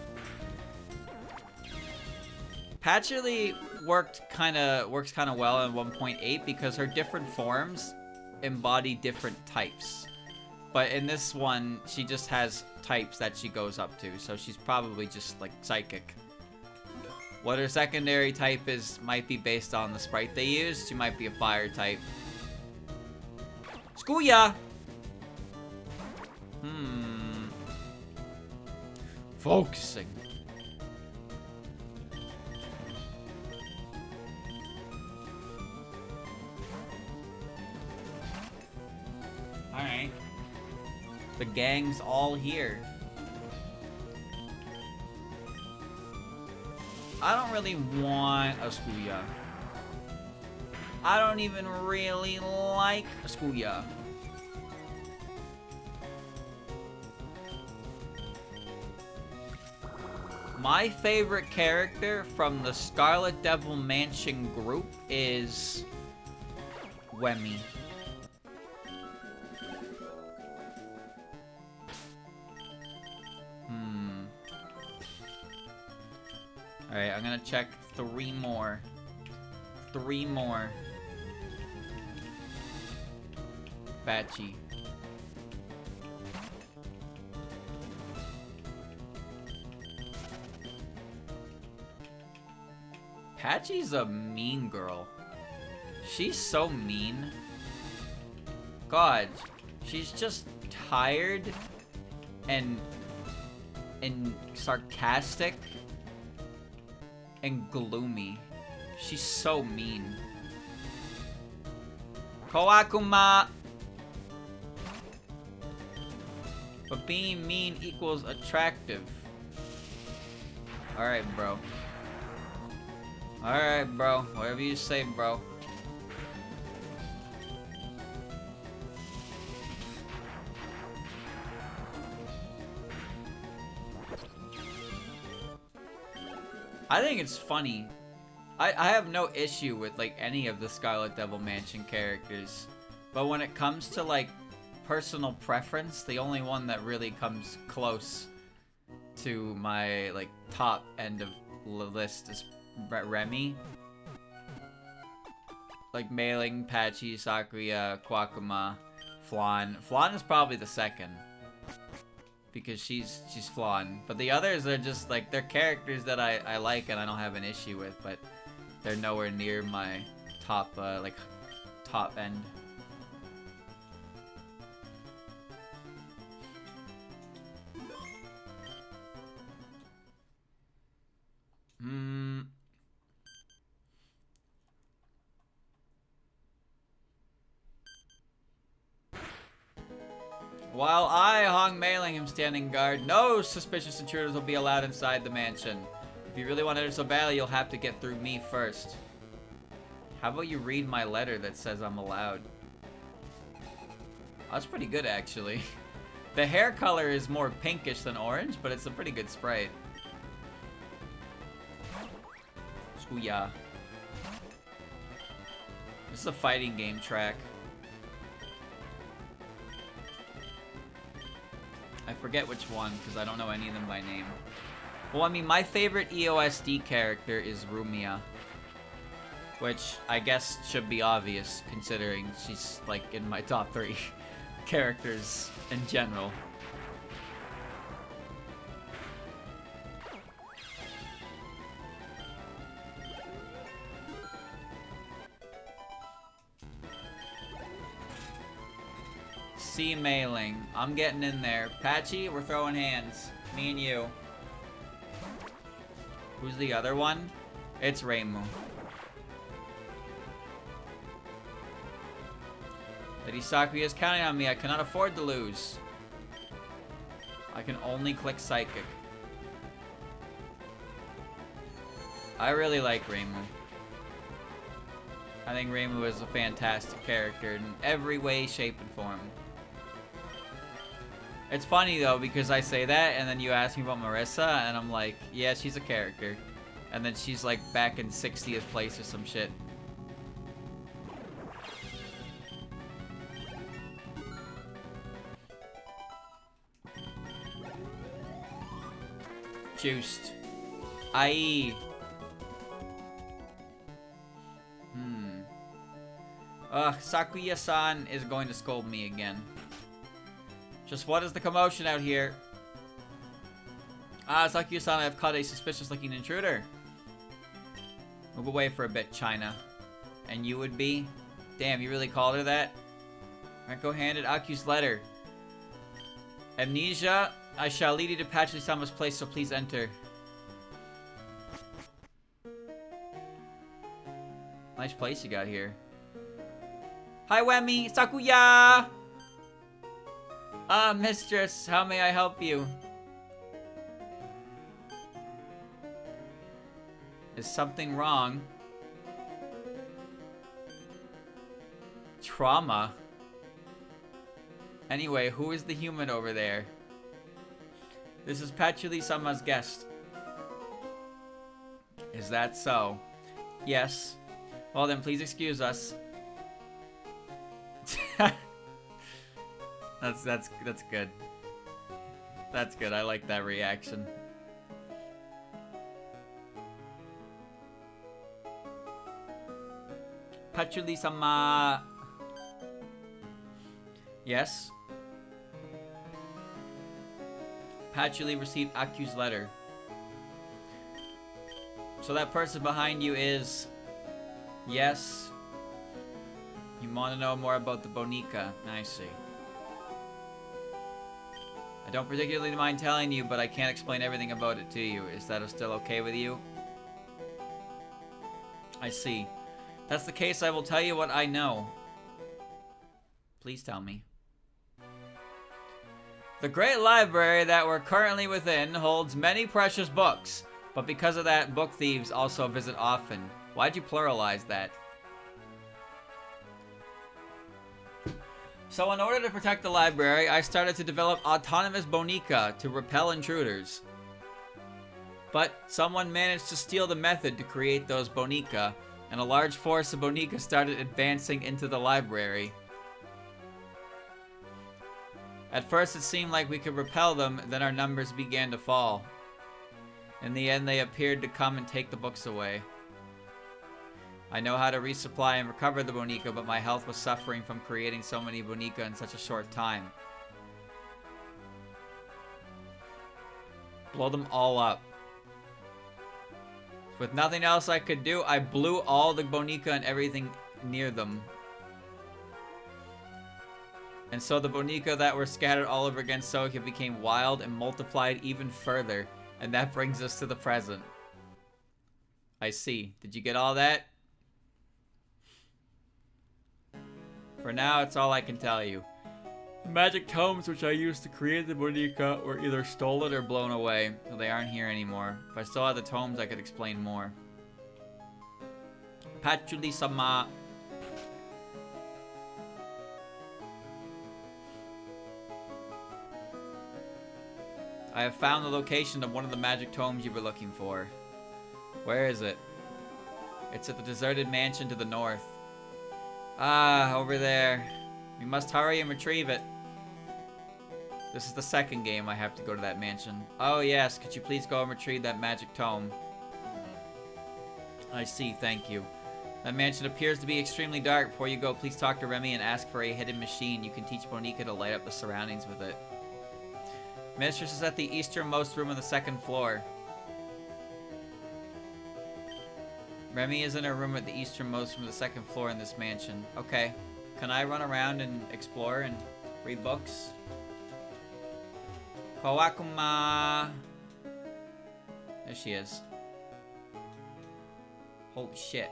Patchouli works kind of well in 1.8 because her different forms embody different types. But in this one, she just has types that she goes up to, so she's probably just like psychic. What her secondary type is might be based on the sprite they use. She might be a fire type. Skooya! Focusing. Alright. The gang's all here. I don't really want a Skooya. I don't even really like a Skooya. My favorite character from the Scarlet Devil Mansion group is Wemmy. Alright, I'm gonna check 3 more. 3 more. Patchy. Patchy's a mean girl. She's so mean. God, she's just tired and sarcastic and gloomy. She's so mean. Kawakuma! But being mean equals attractive. Alright, bro. Alright, bro. Whatever you say, bro. I think it's funny. I have no issue with like any of the Scarlet Devil Mansion characters, but when it comes to like personal preference, the only one that really comes close to my like top end of list is Remy. Like Mailing, Patchy, Sakuya, Kwakuma, Flan. Flan is probably the second because she's Flan, but the others are just like they're characters that I like and I don't have an issue with, but they're nowhere near my top like top end. While I, Hong Mailing, am standing guard, no suspicious intruders will be allowed inside the mansion. If you really want to enter so badly, you'll have to get through me first. How about you read my letter that says I'm allowed? That's pretty good, actually. The hair color is more pinkish than orange, but it's a pretty good sprite. Scooya. This is a fighting game track. I forget which one, because I don't know any of them by name. Well, I mean, my favorite EOSD character is Remilia, which I guess should be obvious, considering she's, like, in my top 3 characters in general. C Mailing. I'm getting in there. Patchy, we're throwing hands. Me and you. Who's the other one? It's Reimu. Lady Sakuya is counting on me. I cannot afford to lose. I can only click Psychic. I really like Reimu. I think Reimu is a fantastic character in every way, shape, and form. It's funny though, because I say that and then you ask me about Marissa and I'm like, yeah, she's a character. And then she's like back in 60th place or some shit. Juiced. Aye. Ugh, Sakuya-san is going to scold me again. Just what is the commotion out here? Ah, Sakuya-san, I have caught a suspicious-looking intruder. Move away for a bit, China. And you would be? Damn, you really called her that? Renko handed Akyuu's letter. Amnesia, I shall lead you to Patchouli-sama's place, so please enter. Nice place you got here. Hi, Wemmy! Sakuya! Ah, mistress, how may I help you? Is something wrong? Trauma? Anyway, who is the human over there? This is Patchouli-sama's guest. Is that so? Yes. Well then, please excuse us. That's good. That's good. I like that reaction. Patchouli-sama. Yes. Patchouli received Akyuu's letter. So that person behind you is... Yes. You want to know more about the Boneka? I see. I don't particularly mind telling you, but I can't explain everything about it to you. Is that still okay with you? I see. If that's the case, I will tell you what I know. Please tell me. The great library that we're currently within holds many precious books, but because of that, book thieves also visit often. Why'd you pluralize that? So in order to protect the library, I started to develop autonomous Boneka to repel intruders. But someone managed to steal the method to create those Boneka, and a large force of Boneka started advancing into the library. At first it seemed like we could repel them, then our numbers began to fall. In the end, they appeared to come and take the books away. I know how to resupply and recover the Boneka, but my health was suffering from creating so many Boneka in such a short time. Blow them all up. With nothing else I could do, I blew all the Boneka and everything near them. And so the Boneka that were scattered all over against Sohya became wild and multiplied even further. And that brings us to the present. I see. Did you get all that? For now, it's all I can tell you. The magic tomes which I used to create the Boneka were either stolen or blown away, so they aren't here anymore. If I still had the tomes, I could explain more. Patchouli-sama. I have found the location of one of the magic tomes you were looking for. Where is it? It's at the deserted mansion to the north. Ah, over there. We must hurry and retrieve it. This is the second game I have to go to that mansion. Oh yes, could you please go and retrieve that magic tome? I see, thank you. That mansion appears to be extremely dark. Before you go, please talk to Remy and ask for a hidden machine. You can teach Boneka to light up the surroundings with it. Mistress is at the easternmost room on the second floor. Remy is in her room at the easternmost room of the second floor in this mansion. Okay. Can I run around and explore and read books? Kawakuma! There she is. Holy shit.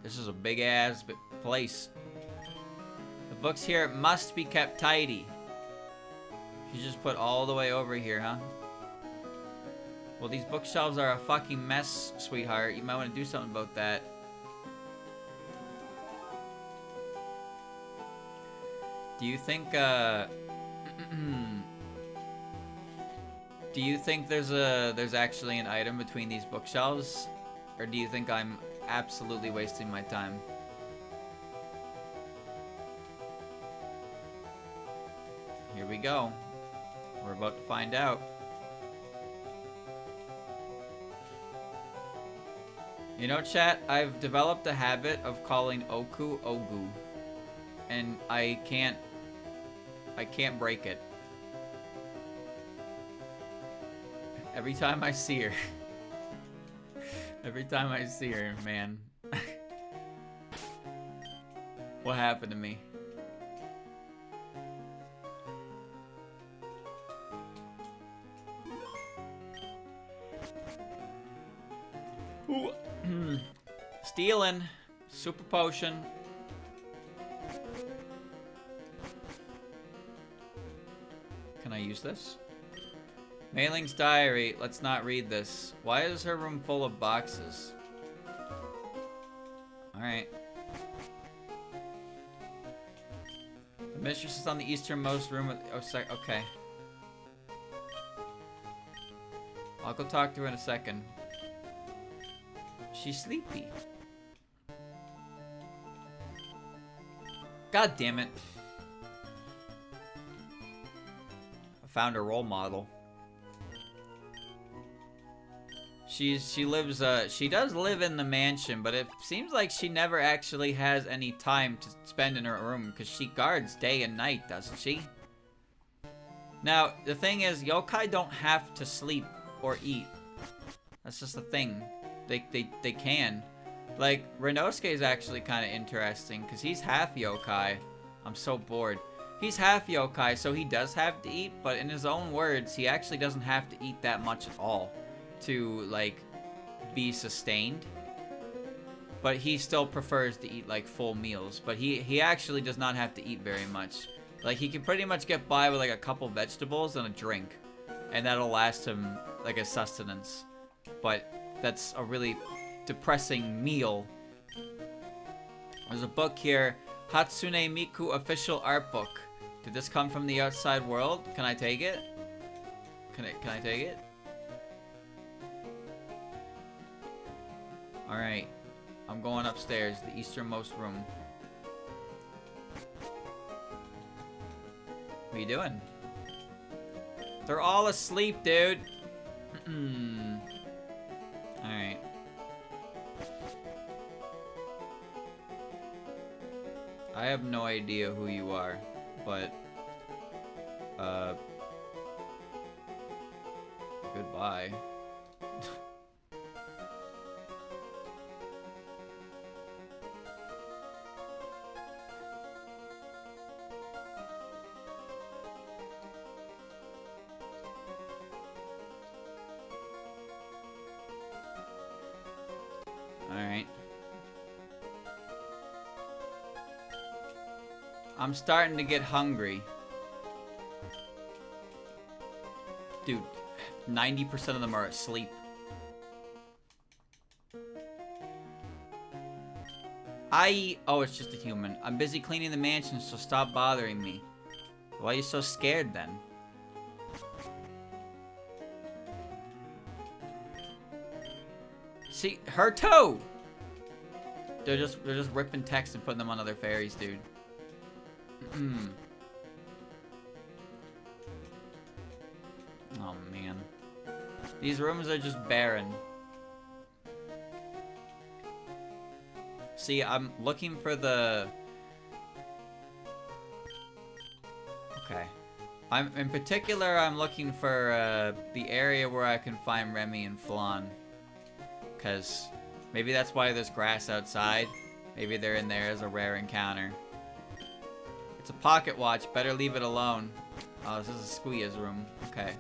This is a big ass place. The books here must be kept tidy. You just put all the way over here, huh? Well, these bookshelves are a fucking mess, sweetheart. You might want to do something about that. Do you think, do you think there's actually an item between these bookshelves? Or do you think I'm absolutely wasting my time? Here we go. We're about to find out. You know, chat, I've developed a habit of calling Oku Ogu. And I can't break it. Every time I see her. Every time I see her, man. What happened to me? Ooh. Stealing. Super potion. Can I use this? Mailing's diary. Let's not read this. Why is her room full of boxes? Alright. The mistress is on the easternmost room. Oh, sorry. Okay. I'll go talk to her in a second. She's sleepy. God damn it. I found a role model. She does live in the mansion, but it seems like she never actually has any time to spend in her room because she guards day and night, doesn't she? Now, the thing is, yokai don't have to sleep or eat. That's just the thing. They can. Like, Renosuke is actually kind of interesting, because he's half yokai. I'm so bored. He's half yokai, so he does have to eat, but in his own words, he actually doesn't have to eat that much at all to, like, be sustained. But he still prefers to eat, like, full meals. But he actually does not have to eat very much. Like, he can pretty much get by with, like, a couple vegetables and a drink. And that'll last him, like, a sustenance. But that's a really depressing meal. There's a book here, Hatsune Miku official art book. Did this come from the outside world? Can I take it? Can I take it? Alright. I'm going upstairs, the easternmost room. What are you doing? They're all asleep, dude. Alright. I have no idea who you are, but goodbye. Alright. I'm starting to get hungry. Dude, 90% of them are asleep. Oh, it's just a human. I'm busy cleaning the mansion, so stop bothering me. Why are you so scared then? See, her too! They're just ripping text and putting them on other fairies, dude. Oh man. These rooms are just barren. See, I'm looking for the... Okay. In particular, I'm looking for the area where I can find Remy and Flan. Because maybe that's why there's grass outside. Maybe they're in there as a rare encounter. It's a pocket watch. Better leave it alone. Oh, this is a Squea's room. Okay.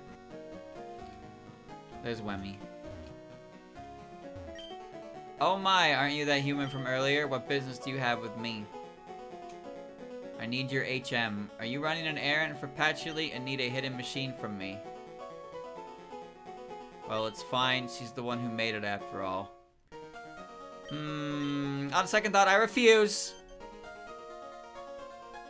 There's Wemmy. Oh my, aren't you that human from earlier? What business do you have with me? I need your HM. Are you running an errand for Patchouli and need a hidden machine from me? Well, it's fine. She's the one who made it after all. On second thought, I refuse.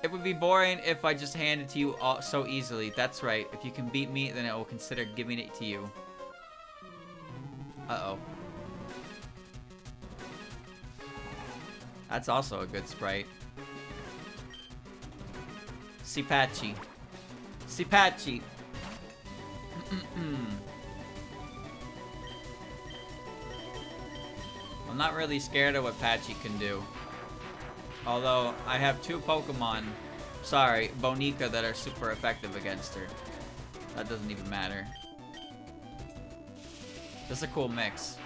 It would be boring if I just handed it to you all so easily. That's right. If you can beat me, then I will consider giving it to you. Uh-oh. That's also a good sprite. Sipachi. Sipachi. I'm not really scared of what Patchy can do. Although, I have two Pokemon, sorry, Boneka, that are super effective against her. That doesn't even matter. That's a cool mix.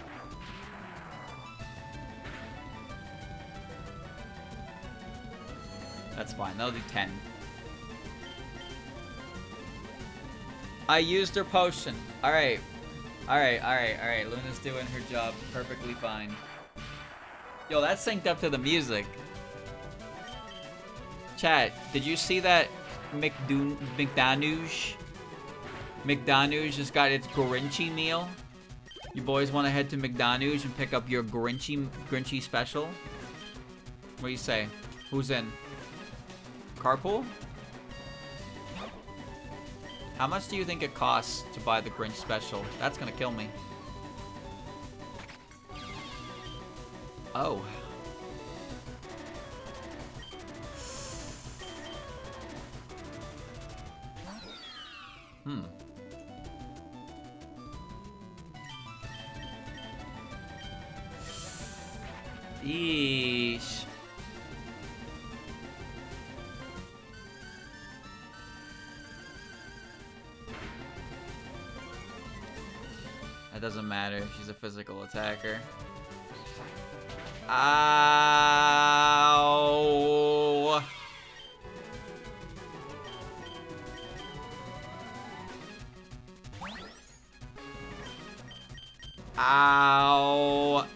That's fine, that'll do 10. I used her potion. Alright. Alright. Luna's doing her job perfectly fine. Yo, that's synced up to the music. Chat, did you see that McDonouge? McDonouge just got its Grinchy meal. You boys want to head to McDonouge and pick up your Grinchy special? What do you say? Who's in? Carpool? How much do you think it costs to buy the Grinch special? That's gonna kill me. Oh. Yeesh. It doesn't matter if she's a physical attacker. Ow! Ow!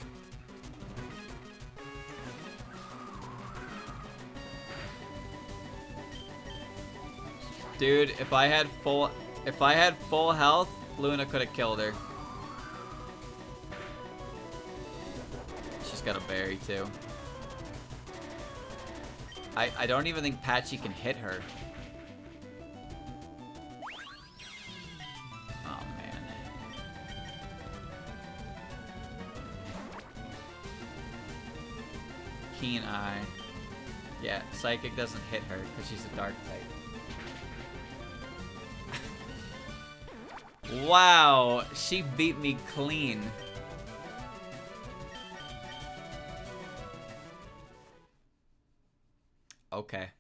Dude, if I had full health, Luna could have killed her. She's got a berry too. I don't even think Patchy can hit her. Keen Eye. Yeah, Psychic doesn't hit her because she's a Dark type. Wow, she beat me clean. Okay.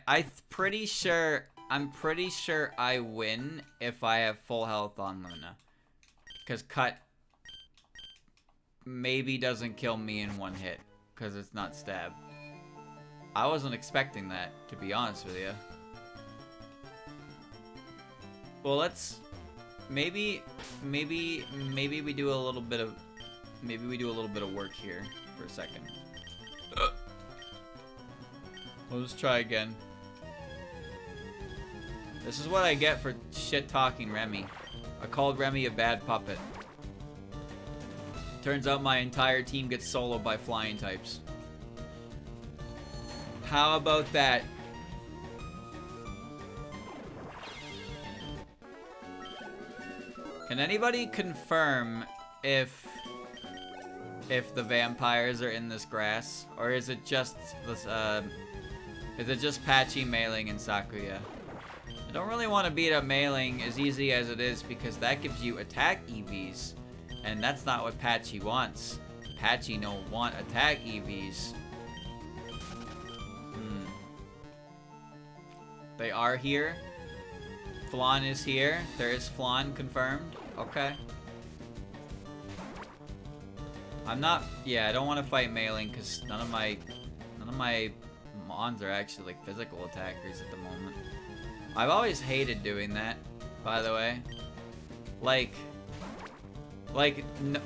I'm pretty sure I win if I have full health on Luna. Cause Cut maybe doesn't kill me in one hit. Cause it's not stab. I wasn't expecting that, to be honest with you. Well, let's maybe we do a little bit of work here for a second. We'll just try again. This is what I get for shit-talking Remy. I called Remy a bad puppet. Turns out my entire team gets soloed by flying types. How about that? Can anybody confirm if the vampires are in this grass, or is it just this Patchy, Mailing, and Sakuya? I don't really want to beat up Mailing as easy as it is because that gives you attack EVs, and that's not what Patchy wants. Patchy don't want attack EVs. They are here. Flan is here. There is Flan confirmed. Okay. Yeah, I don't want to fight Mailing because none of my Mons are actually like physical attackers at the moment. I've always hated doing that, by the way.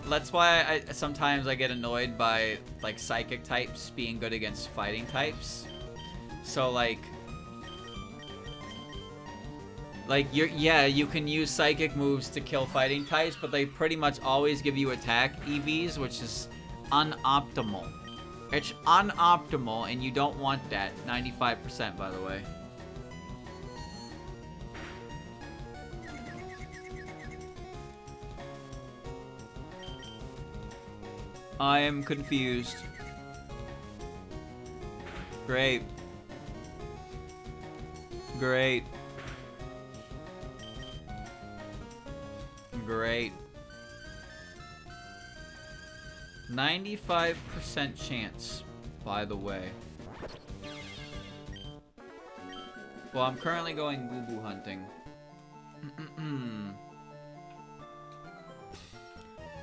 That's why sometimes I get annoyed by like psychic types being good against fighting types. So you can use psychic moves to kill fighting types, but they pretty much always give you attack EVs, which is unoptimal. It's unoptimal, and you don't want that. 95%, by the way. I am confused. Great. Great. Great. 95% chance, by the way. Well, I'm currently going boo-boo hunting.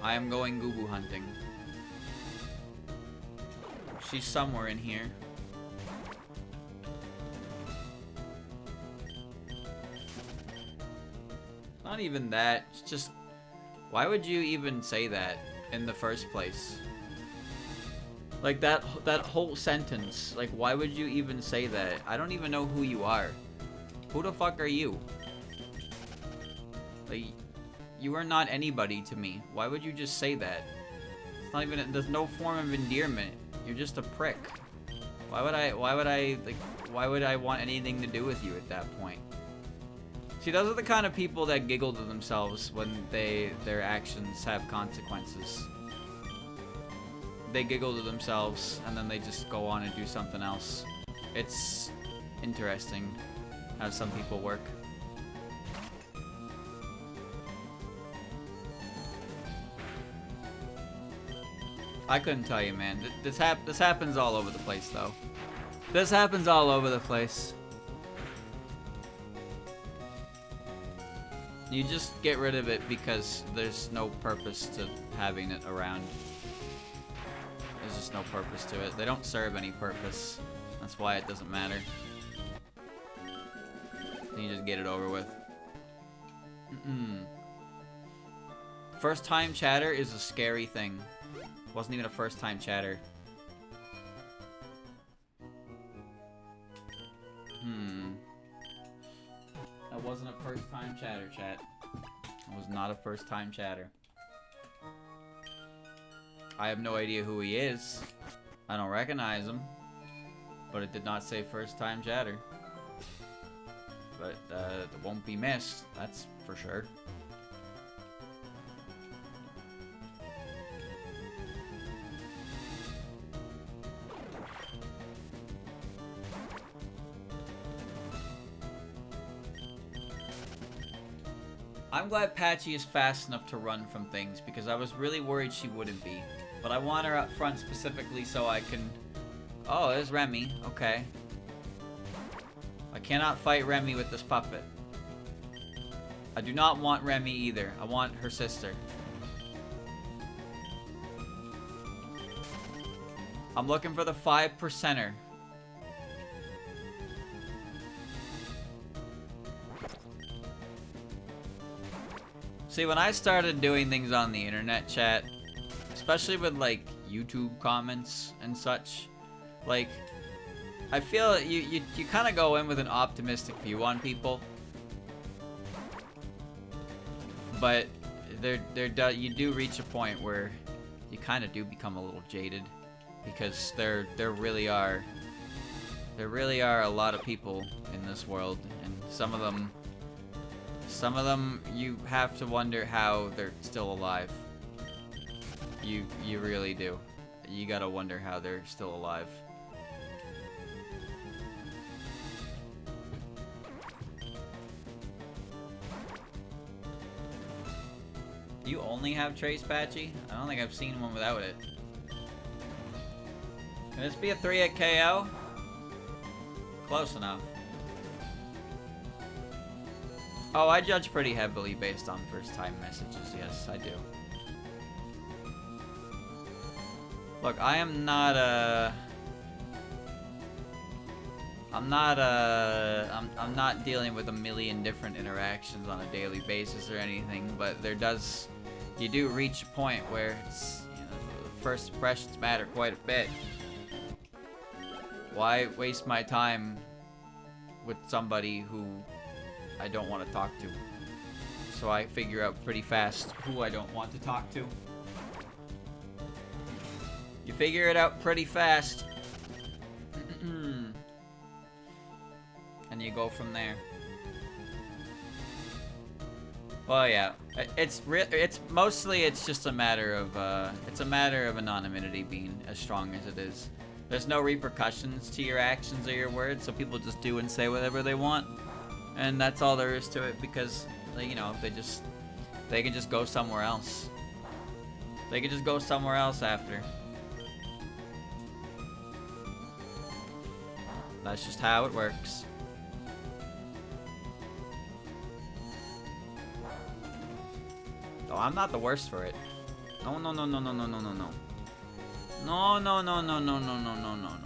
I am going boo-boo hunting. She's somewhere in here. Not even that. It's just, why would you even say that in the first place? Like that whole sentence. Like, why would you even say that? I don't even know who you are. Who the fuck are you? Like, you are not anybody to me. Why would you just say that? It's not even. There's no form of endearment. You're just a prick. Why would I want anything to do with you at that point? See, those are the kind of people that giggle to themselves when their actions have consequences. They giggle to themselves, and then they just go on and do something else. It's interesting how some people work. I couldn't tell you, man. This happens all over the place, though. This happens all over the place. You just get rid of it because there's no purpose to having it around. There's just no purpose to it. They don't serve any purpose. That's why it doesn't matter. You just get it over with. First time chatter is a scary thing. Wasn't even a first time chatter. That wasn't a first time chatter, chat. It was not a first time chatter. I have no idea who he is. I don't recognize him. But it did not say first time chatter. But it won't be missed, that's for sure. I'm glad Patchy is fast enough to run from things, because I was really worried she wouldn't be. But I want her up front specifically so I can... Oh, there's Remy. Okay. I cannot fight Remy with this puppet. I do not want Remy either. I want her sister. I'm looking for the 5%er. See, when I started doing things on the internet, chat, especially with, like, YouTube comments and such, like, I feel you kind of go in with an optimistic view on people. But you do reach a point where you kind of do become a little jaded, because there really are a lot of people in this world, and some of them you have to wonder how they're still alive. You really do. You gotta wonder how they're still alive. You only have Trace, Patchy? I don't think I've seen one without it. Can this be a 3-hit KO? Close enough. Oh, I judge pretty heavily based on first time messages. Yes, I do. Look, I am not I'm not dealing with a million different interactions on a daily basis or anything, but you do reach a point where it's, you know, first impressions matter quite a bit. Why waste my time with somebody who I don't want to talk to? So I figure out pretty fast who I don't want to talk to. You figure it out pretty fast. And you go from there. Well, yeah, it's just a matter of anonymity being as strong as it is. There's no repercussions to your actions or your words, so people just do and say whatever they want, and that's all there is to it. Because, you know, they can just go somewhere else. They can just go somewhere else after. That's just how it works. Oh, I'm not the worst for it. No, no, no, no, no, no, no, no, no. No, no, no, no, no, no, no, no, no, no, no.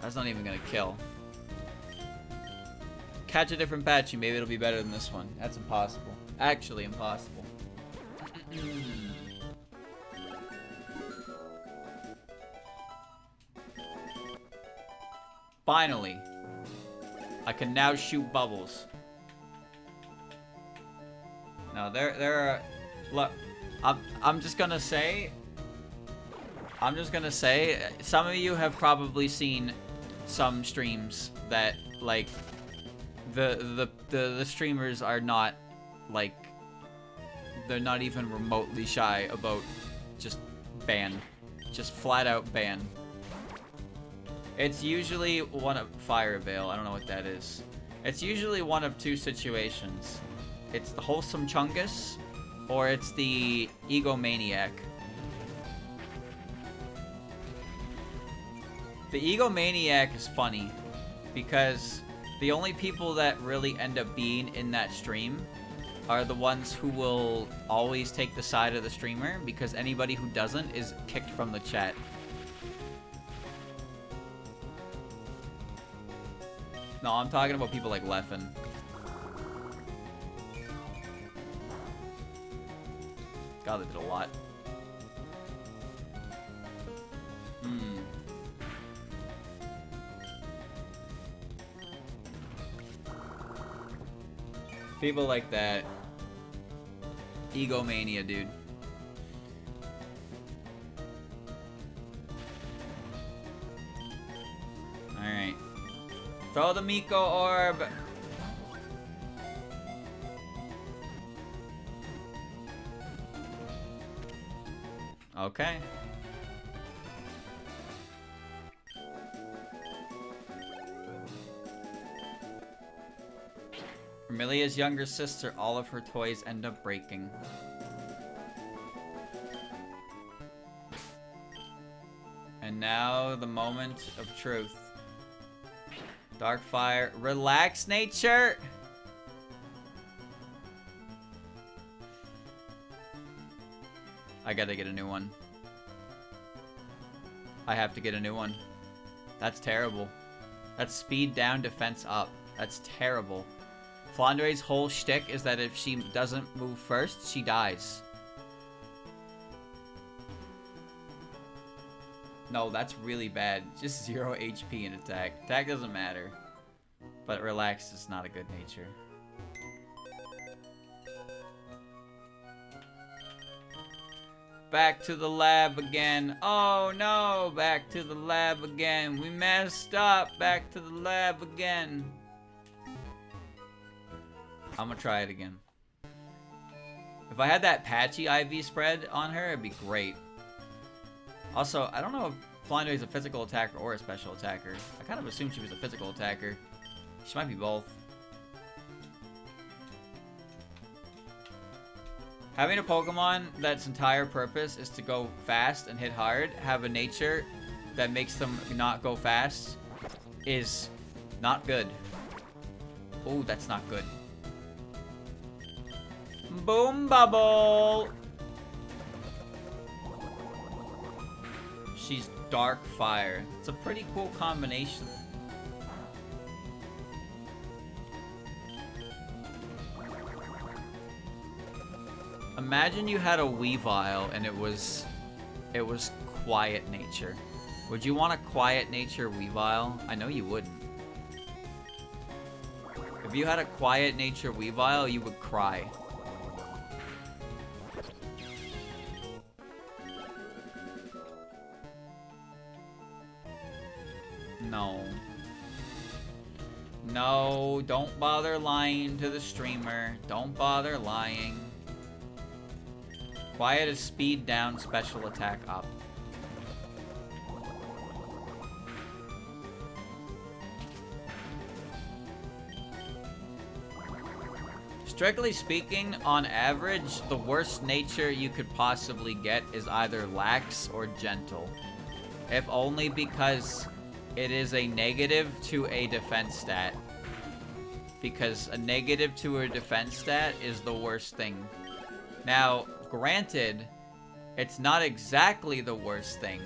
That's not even gonna kill. Catch a different Patchy, maybe it'll be better than this one. That's impossible. Actually impossible. Finally, I can now shoot bubbles. Now there are, look, I'm just gonna say, some of you have probably seen some streams that, like, the streamers are not, like, they're not even remotely shy about just flat out ban. It's usually one of Fire Veil. I don't know what that is. It's usually one of two situations. It's the Wholesome Chungus, or it's the Egomaniac. The Egomaniac is funny because the only people that really end up being in that stream are the ones who will always take the side of the streamer, because anybody who doesn't is kicked from the chat. No, I'm talking about people like Leffen. God, they did a lot. People like that. Egomania, dude. Alright. Throw the Miko orb. Okay. Remilia's younger sister, all of her toys end up breaking. And now, the moment of truth. Darkfire. Relax, nature! I gotta get a new one. I have to get a new one. That's terrible. That's speed down, defense up. That's terrible. Flandrae's whole shtick is that if she doesn't move first, she dies. No, that's really bad. Just 0 HP in attack. Attack doesn't matter. But relax is not a good nature. Back to the lab again. Oh no, back to the lab again. We messed up. Back to the lab again. I'm gonna try it again. If I had that patchy IV spread on her, it'd be great. Also, I don't know if Flandre is a physical attacker or a special attacker. I kind of assumed she was a physical attacker. She might be both. Having a Pokemon that's entire purpose is to go fast and hit hard, have a nature that makes them not go fast, is not good. Oh, that's not good. Boom Bubble! She's Dark Fire. It's a pretty cool combination. Imagine you had a Weavile and it was quiet nature. Would you want a quiet nature Weavile? I know you wouldn't. If you had a quiet nature Weavile, you would cry. No. No, don't bother lying to the streamer. Don't bother lying. Quiet is speed down, special attack up. Strictly speaking, on average, the worst nature you could possibly get is either lax or gentle. If only because it is a negative to a defense stat. Because a negative to a defense stat is the worst thing. Now, granted, it's not exactly the worst thing,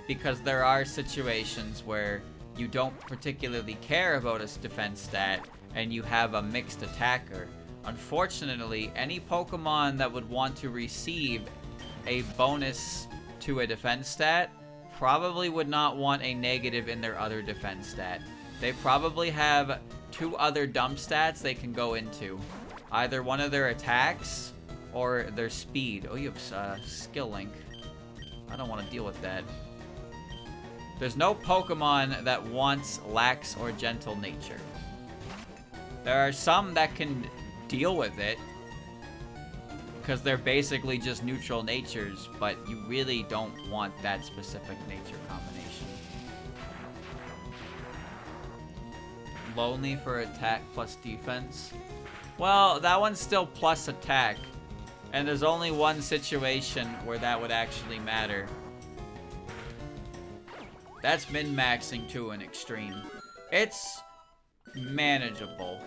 because there are situations where you don't particularly care about a defense stat, and you have a mixed attacker. Unfortunately, any Pokemon that would want to receive a bonus to a defense stat probably would not want a negative in their other defense stat. They probably have two other dump stats they can go into. Either one of their attacks or their speed. Oh, you have skill link. I don't want to deal with that. There's no Pokemon that wants lax or gentle nature. There are some that can deal with it because they're basically just neutral natures, but you really don't want that specific nature combination. Lonely for attack plus defense. Well, that one's still plus attack. And there's only one situation where that would actually matter. That's min-maxing to an extreme. It's manageable.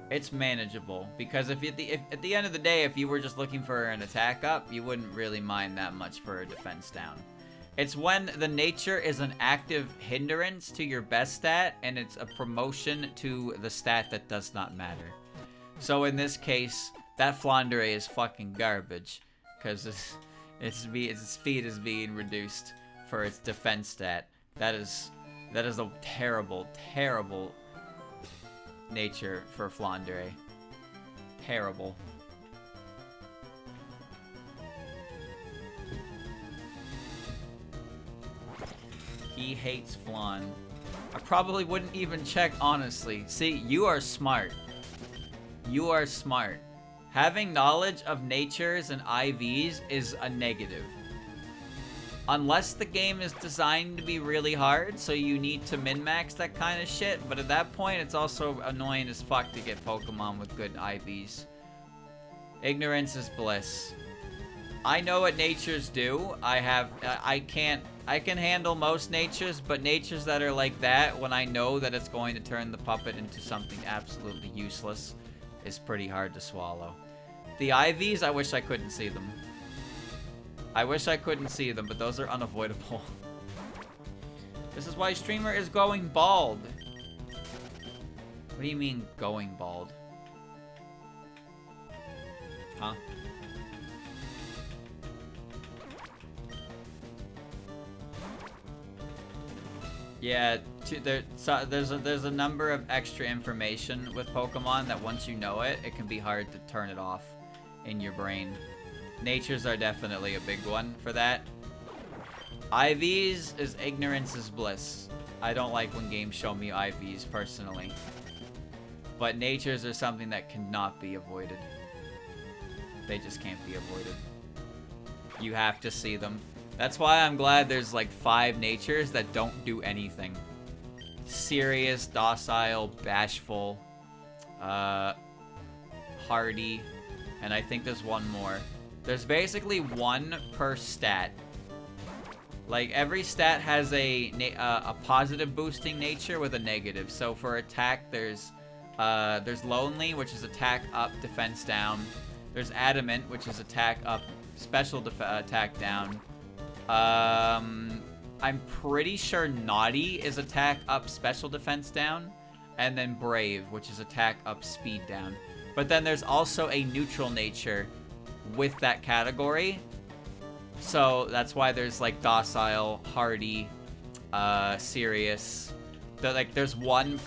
It's manageable. Because if at the end of the day, if you were just looking for an attack up, you wouldn't really mind that much for a defense down. It's when the nature is an active hindrance to your best stat, and it's a promotion to the stat that does not matter. So in this case, that Flandre is fucking garbage, because its speed is being reduced for its defense stat. That is a terrible, terrible nature for Flandre. Terrible. He hates Flan. I probably wouldn't even check, honestly. See, you are smart. You are smart. Having knowledge of natures and IVs is a negative. Unless the game is designed to be really hard, so you need to min-max that kind of shit. But at that point, it's also annoying as fuck to get Pokemon with good IVs. Ignorance is bliss. I know what natures do. I can handle most natures, but natures that are like that, when I know that it's going to turn the puppet into something absolutely useless, is pretty hard to swallow. The IVs, I wish I couldn't see them. I wish I couldn't see them, but those are unavoidable. This is why streamer is going bald. What do you mean, going bald? Huh? Yeah, there's a number of extra information with Pokemon that once you know it, it can be hard to turn it off in your brain. Natures are definitely a big one for that. IVs is ignorance is bliss. I don't like when games show me IVs personally. But natures are something that cannot be avoided. They just can't be avoided. You have to see them. That's why I'm glad there's like 5 natures that don't do anything. Serious, docile, bashful, hardy, and I think there's one more. There's basically one per stat. Like, every stat has a positive boosting nature with a negative. So for attack, there's lonely, which is attack up, defense down. There's adamant, which is attack up, special attack down. I'm pretty sure naughty is attack up, special defense down. And then brave, which is attack up, speed down. But then there's also a neutral nature with that category. So that's why there's like docile, hardy, serious. There's one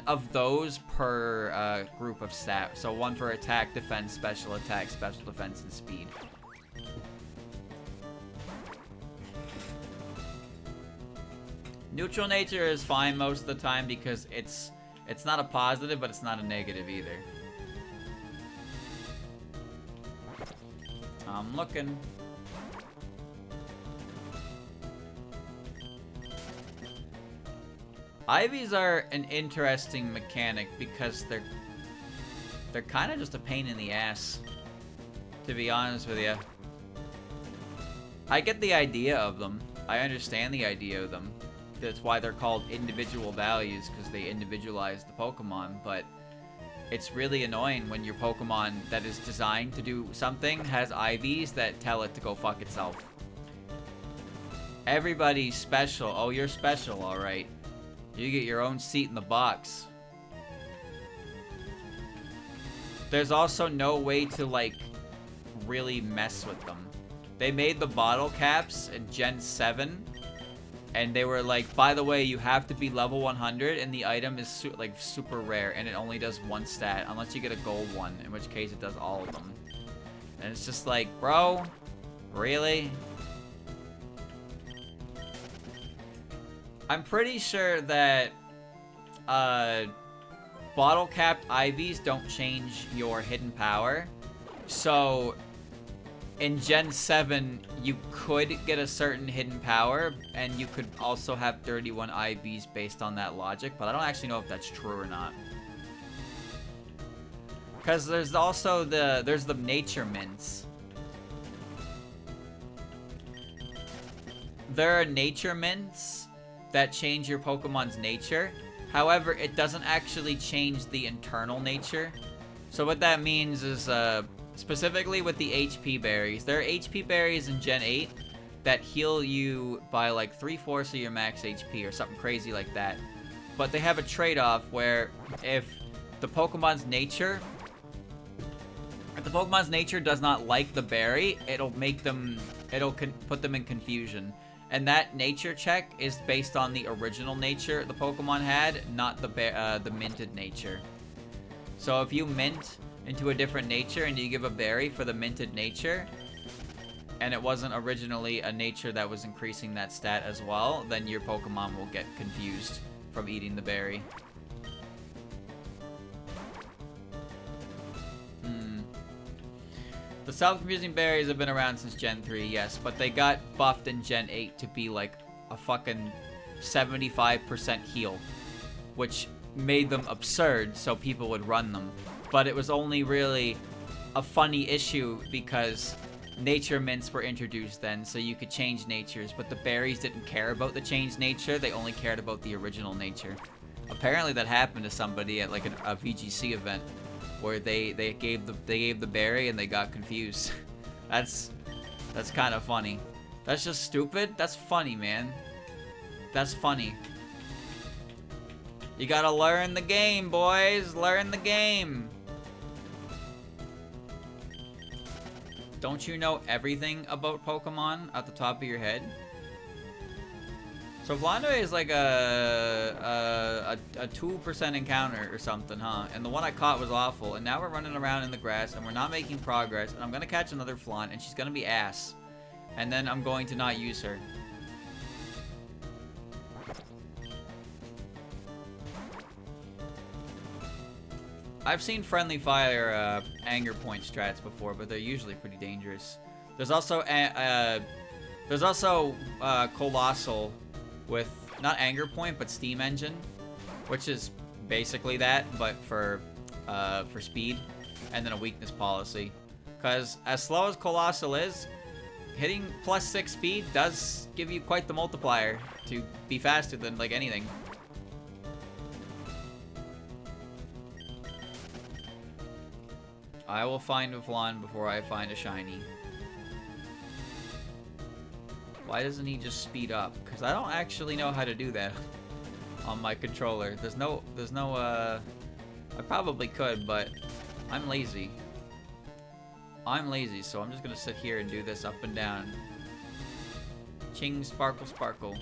of those per group of stat. So one for attack, defense, special defense, and speed. Neutral nature is fine most of the time because it's not a positive, but it's not a negative either. I'm looking. IVs are an interesting mechanic because they're kind of just a pain in the ass, to be honest with you. I get the idea of them. I understand the idea of them. That's why they're called individual values, because they individualize the Pokemon, but it's really annoying when your Pokemon that is designed to do something has IVs that tell it to go fuck itself. Everybody's special. Oh, you're special, alright. You get your own seat in the box. There's also no way to, like, really mess with them. They made the bottle caps in Gen 7, and they were like, by the way, you have to be level 100, and the item is super rare, and it only does one stat, unless you get a gold one, in which case it does all of them. And it's just like, bro, really? I'm pretty sure that bottle capped IVs don't change your hidden power. So in Gen 7, you could get a certain hidden power, and you could also have 31 IVs based on that logic, but I don't actually know if that's true or not. Because there's also the nature mints. There are nature mints that change your Pokemon's nature. However, it doesn't actually change the internal nature. So what that means is, specifically with the HP berries, there are HP berries in Gen 8 that heal you by like 3/4 of your max HP or something crazy like that. But they have a trade-off where if the Pokemon's nature does not like the berry, it'll put them in confusion. And that nature check is based on the original nature the Pokemon had, not the minted nature. So if you mint into a different nature and you give a berry for the minted nature, and it wasn't originally a nature that was increasing that stat as well, then your Pokemon will get confused from eating the berry. The self-confusing berries have been around since Gen 3, yes, but they got buffed in Gen 8 to be like a fucking 75% heal, which made them absurd so people would run them. But it was only really a funny issue because nature mints were introduced then, so you could change natures, but the berries didn't care about the changed nature, they only cared about the original nature. Apparently that happened to somebody at like a VGC event where they gave the berry and they got confused. That's kind of funny. That's just stupid. That's funny, man. That's funny. You gotta learn the game, boys. Learn the game. Don't you know everything about Pokemon at the top of your head? So Flandre is like a 2% encounter or something, huh? And the one I caught was awful, and now we're running around in the grass, and we're not making progress, and I'm gonna catch another Flan, and she's gonna be ass. And then I'm going to not use her. I've seen friendly fire anger point strats before, but they're usually pretty dangerous. There's also Colossal with not anger point but steam engine, which is basically that but for speed, and then a weakness policy. Because as slow as Colossal is, hitting +6 speed does give you quite the multiplier to be faster than like anything. I will find a Flan before I find a shiny. Why doesn't he just speed up? Because I don't actually know how to do that on my controller. There's no, I probably could, but I'm lazy. I'm lazy, so I'm just gonna sit here and do this up and down. Ching, sparkle, sparkle.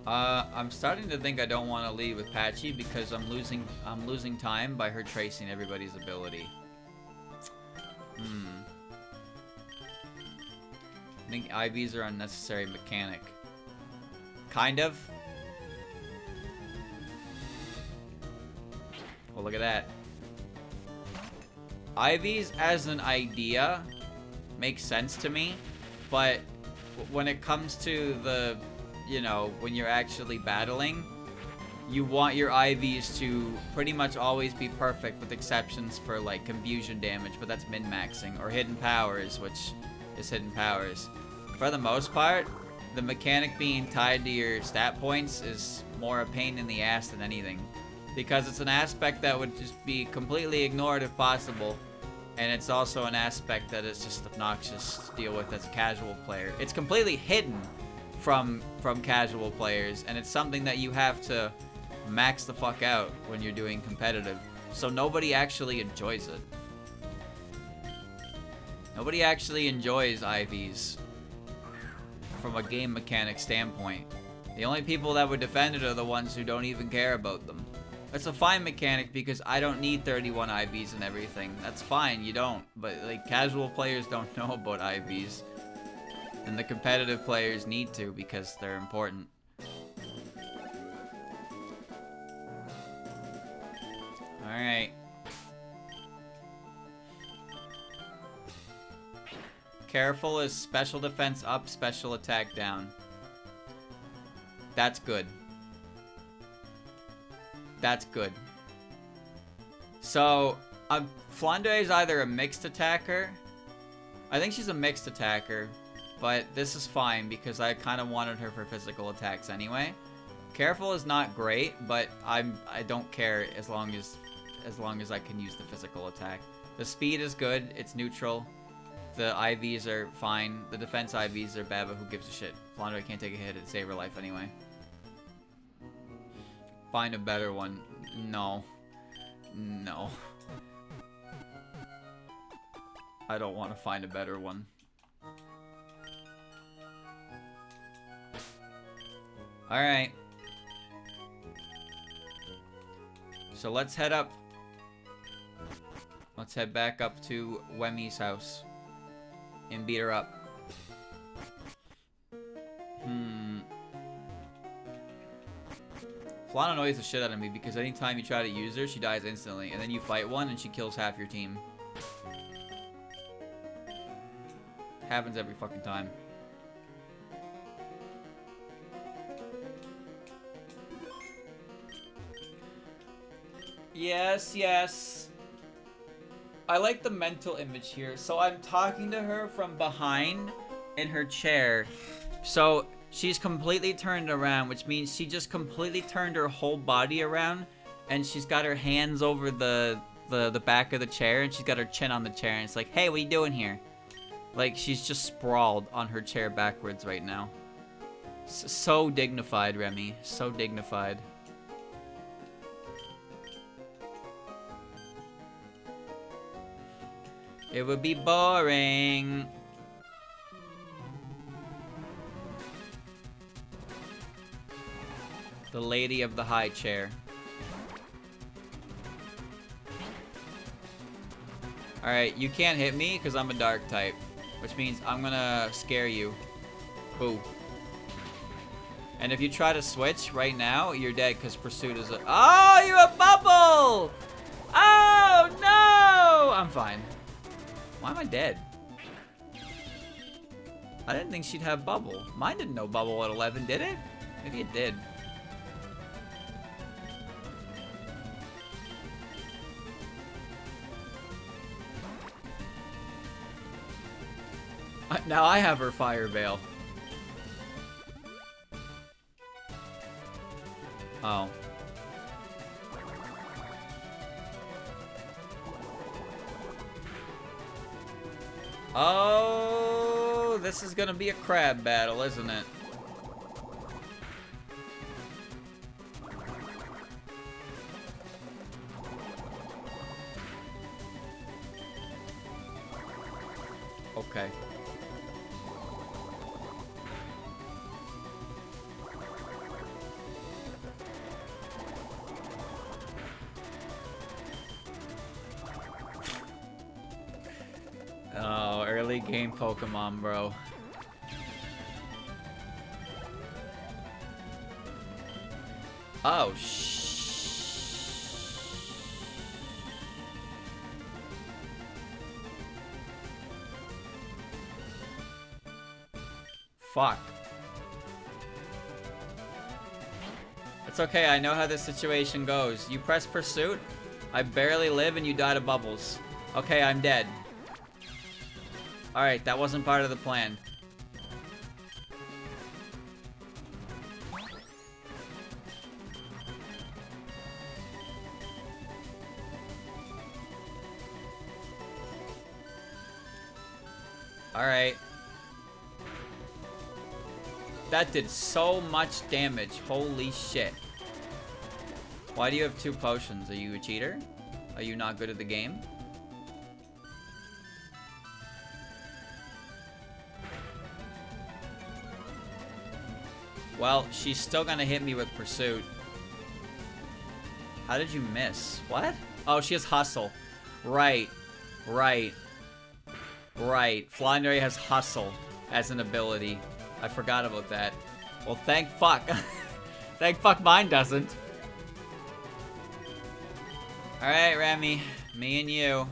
I'm starting to think I don't want to lead with Patchy because I'm losing time by her tracing everybody's ability. I think IVs are unnecessary mechanic. Kind of. Well, look at that. IVs as an idea makes sense to me, but when it comes to the, you know, when you're actually battling, you want your IVs to pretty much always be perfect with exceptions for like confusion damage, but that's min-maxing, or hidden powers, which is hidden powers. For the most part, the mechanic being tied to your stat points is more a pain in the ass than anything, because it's an aspect that would just be completely ignored if possible, and it's also an aspect that is just obnoxious to deal with as a casual player. It's completely hidden from casual players, and it's something that you have to max the fuck out when you're doing competitive, so nobody actually enjoys it. Nobody actually enjoys IVs from a game mechanic standpoint. The only people that would defend it are the ones who don't even care about them. It's a fine mechanic because I don't need 31 IVs and everything. That's fine, you don't, but like casual players don't know about IVs. And the competitive players need to because they're important. Alright. Careful is special defense up, special attack down. That's good. That's good. So, Flandre is either a mixed attacker. I think she's a mixed attacker. But this is fine because I kind of wanted her for physical attacks anyway. Careful is not great, but I don't care as long as I can use the physical attack. The speed is good, it's neutral. The IVs are fine. The defense IVs are bad, but who gives a shit? Flandre can't take a hit and save her life anyway. Find a better one. No. No. I don't want to find a better one. Alright. So let's head up. Let's head back up to Wemmy's house. And beat her up. Flan annoys the shit out of me because anytime you try to use her, she dies instantly. And then you fight one and she kills half your team. Happens every fucking time. Yes, yes. I like the mental image here. So I'm talking to her from behind in her chair. So she's completely turned around, which means she just completely turned her whole body around, and she's got her hands over the back of the chair, and she's got her chin on the chair, and it's like, hey, what are you doing here? Like, she's just sprawled on her chair backwards right now. So dignified, Remy. So dignified. It would be boring. The lady of the high chair. Alright, you can't hit me because I'm a dark type. Which means I'm gonna scare you. Boo. And if you try to switch right now, you're dead because Pursuit is a— Oh, you're a bubble! Oh, no! I'm fine. Why am I dead? I didn't think she'd have bubble. Mine didn't know bubble at 11, did it? Maybe it did. Now I have her fire veil. Oh. Oh, this is gonna be a crab battle, isn't it? Okay. Oh, early game Pokemon, bro. Oh, fuck. It's okay, I know how this situation goes. You press Pursuit, I barely live, and you die to bubbles. Okay, I'm dead. Alright, that wasn't part of the plan. Alright. That did so much damage. Holy shit. Why do you have 2 potions? Are you a cheater? Are you not good at the game? Well, she's still gonna hit me with Pursuit. How did you miss? What? Oh, she has Hustle. Right. Right. Right. Flandre has Hustle as an ability. I forgot about that. Well, thank fuck. Thank fuck mine doesn't. Alright, Remy. Me and you.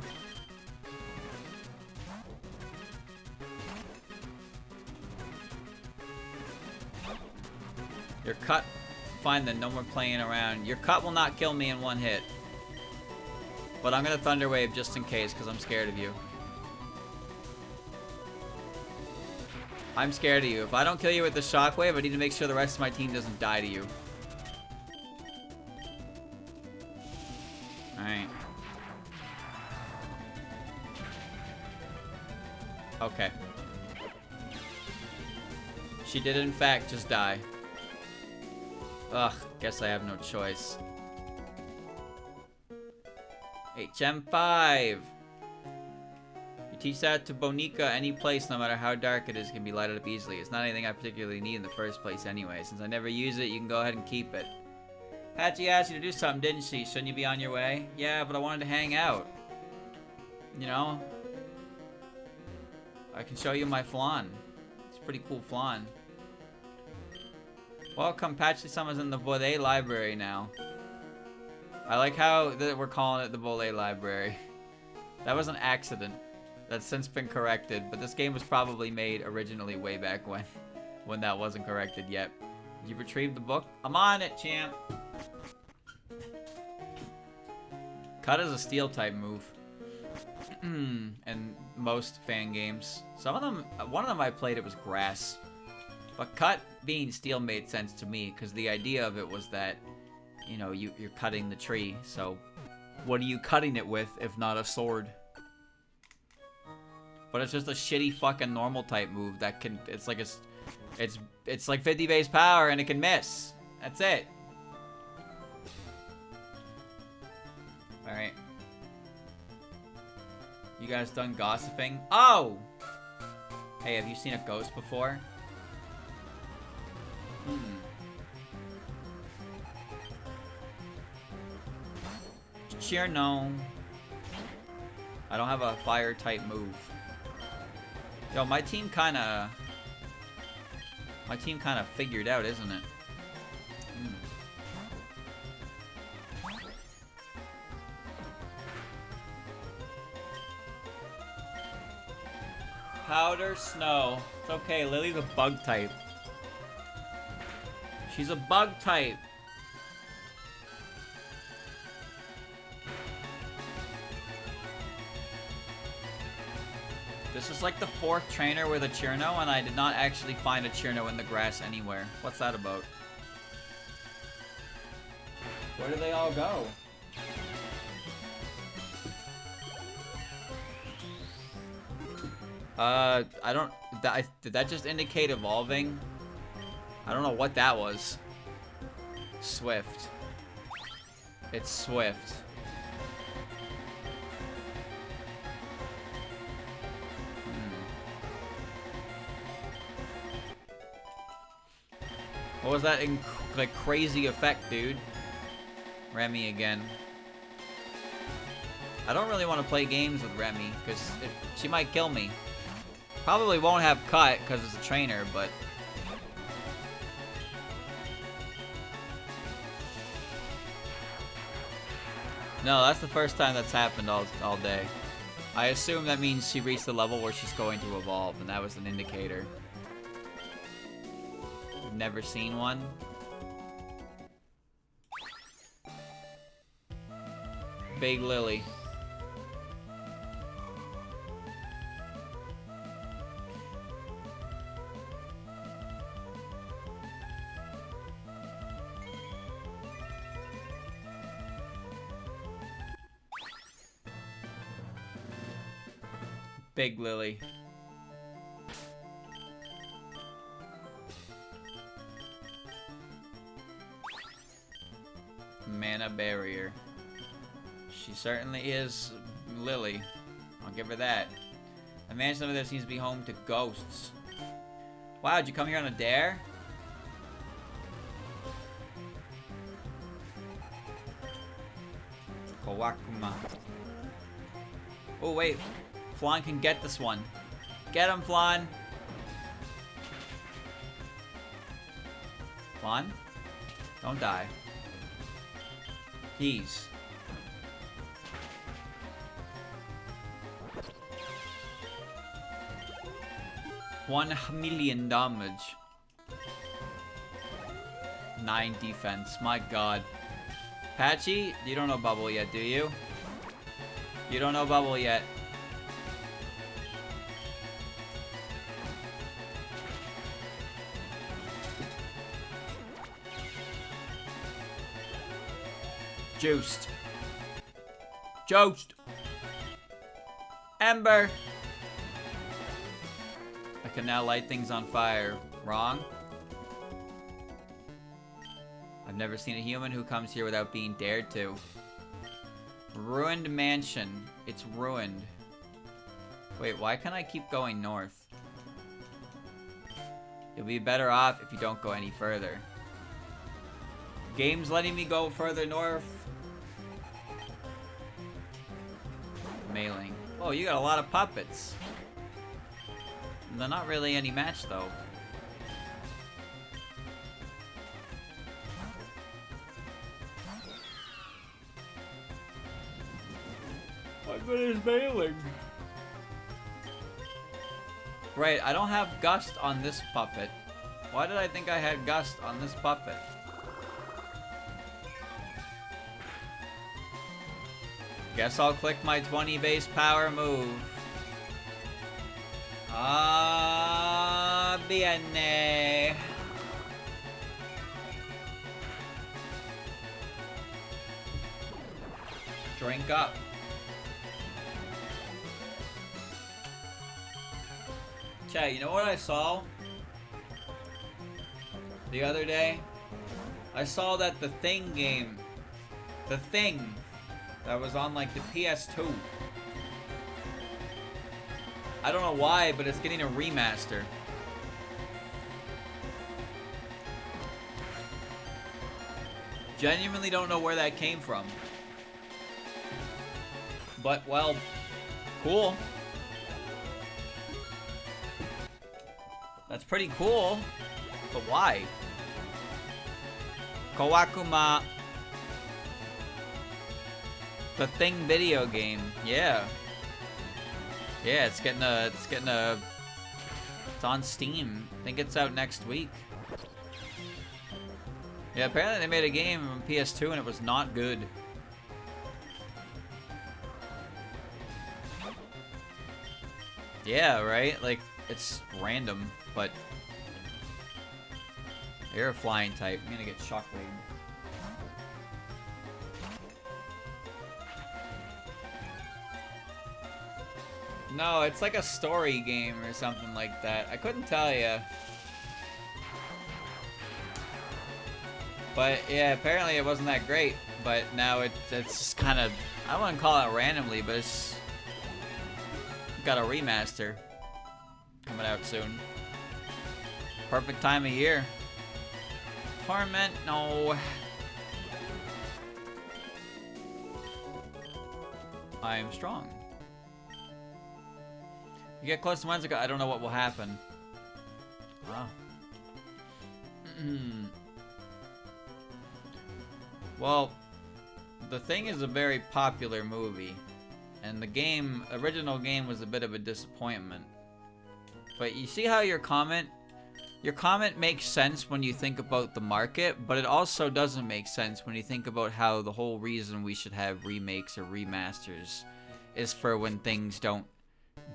Your cut. Fine then, no more playing around. Your cut will not kill me in 1 hit. But I'm gonna Thunder Wave just in case, because I'm scared of you. I'm scared of you. If I don't kill you with the Shockwave, I need to make sure the rest of my team doesn't die to you. Alright. Okay. She did in fact just die. Ugh, guess I have no choice. HM5! You teach that to Boneka, any place, no matter how dark it is, can be lighted up easily. It's not anything I particularly need in the first place anyway. Since I never use it, you can go ahead and keep it. Patchy asked you to do something, didn't she? Shouldn't you be on your way? Yeah, but I wanted to hang out. You know? I can show you my flan. It's a pretty cool flan. Welcome, Patchouli Summer's in the Boneka library now. I like how we're calling it the Boneka library. That was an accident. That's since been corrected, but this game was probably made originally way back when that wasn't corrected yet. You retrieved the book? I'm on it, champ. Cut is a steel type move. In most fan games. Some of them, one of them I played, it was grass. But cut being steel made sense to me, because the idea of it was that, you know, you're cutting the tree, so what are you cutting it with if not a sword? But it's just a shitty fucking normal type move that can, it's like it's like 50 base power and it can miss. That's it. Alright. You guys done gossiping? Oh! Hey, have you seen a ghost before? Sure, no. I don't have a fire type move. Yo, my team kind of figured out, isn't it? Powder snow. It's okay, Lily's a bug type. She's a bug type. This is like the 4th trainer with a Cherno, and I did not actually find a Cherno in the grass anywhere. What's that about? Where do they all go? I don't... Did that just indicate evolving? I don't know what that was. Swift. It's Swift. What was that like crazy effect, dude? Remy again. I don't really want to play games with Remy because she might kill me. Probably won't have cut because it's a trainer, but no, that's the first time that's happened all day. I assume that means she reached the level where she's going to evolve, and that was an indicator. Never seen one. Big Lily. Big Lily. Mana barrier. She certainly is Lily. I'll give her that. A mansion over there seems to be home to ghosts. Wow, did you come here on a dare? Kawakuma. Oh wait, Flan can get this one. Get him, Flan. Flan? Don't die. Please. $1 million damage. 9 defense. My god. Patchy, you don't know Bubble yet, do you? You don't know Bubble yet. Juiced. Juiced. Ember. I can now light things on fire. Wrong? I've never seen a human who comes here without being dared to. Ruined mansion. It's ruined. Wait, why can't I keep going north? You'll be better off if you don't go any further. Game's letting me go further north. Mailing. Oh, you got a lot of puppets. They're not really any match, though. But it's bailing. Right, I don't have Gust on this puppet. Why did I think I had Gust on this puppet? Guess I'll click my 20 base power move. Ah, viene. Drink up. Chat, you know what I saw the other day? I saw that the Thing game, the Thing, that was on like the PS2. I don't know why, but it's getting a remaster. Genuinely don't know where that came from. But, well, cool. That's pretty cool. But why? Kawakuma. The Thing video game. Yeah. Yeah, it's on Steam. I think it's out next week. Yeah, apparently they made a game on PS2 and it was not good. Yeah, right? Like, it's random, but you're a flying type. I'm gonna get shockwave. No, it's like a story game or something like that. I couldn't tell you. But yeah, apparently it wasn't that great. But now it's just kind of, I wouldn't call it randomly, but it's got a remaster coming out soon. Perfect time of year. Torment, no. I am strong. You get close to Wednesday, I don't know what will happen. Wow. Well, The Thing is a very popular movie. And the game, original game, was a bit of a disappointment. But you see how your comment makes sense when you think about the market, but it also doesn't make sense when you think about how the whole reason we should have remakes or remasters is for when things don't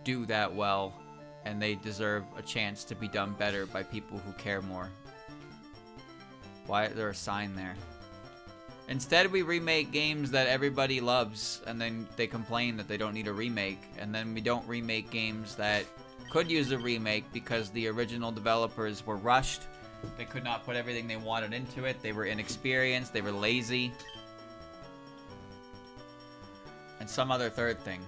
do that well and they deserve a chance to be done better by people who care more. Why is there a sign there? Instead, we remake games that everybody loves, and then they complain that they don't need a remake, and then we don't remake games that could use a remake because the original developers were rushed. They could not put everything they wanted into it. They were inexperienced. They were lazy. And some other third thing.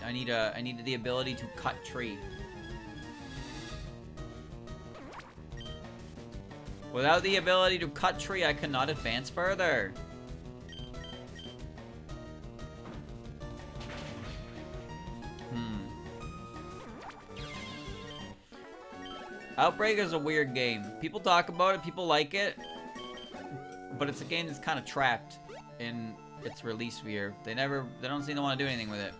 I needed the ability to cut tree. Without the ability to cut tree, I cannot advance further. Outbreak is a weird game. People talk about it, people like it, but it's a game that's kind of trapped in its release year. They don't seem to want to do anything with it.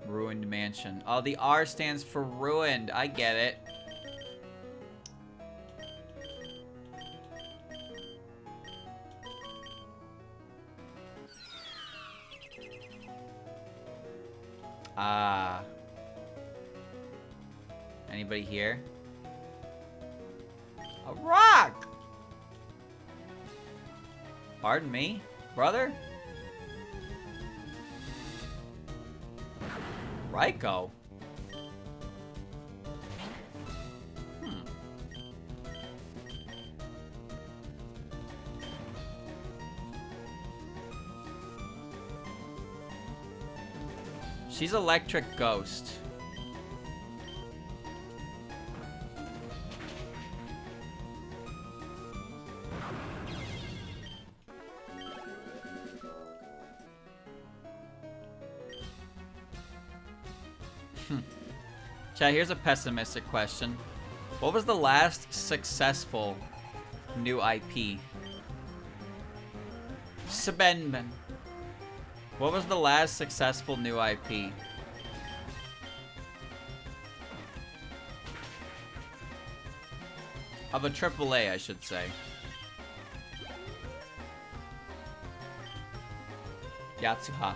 Ruined Mansion. Oh, the R stands for ruined. I get it. Ah. Anybody here? A rock! Pardon me, brother? Raiko? She's Electric Ghost. Chat, here's a pessimistic question. What was the last successful new IP? Sabenben. What was the last successful new IP? Of a AAA, I should say. Yatsuha.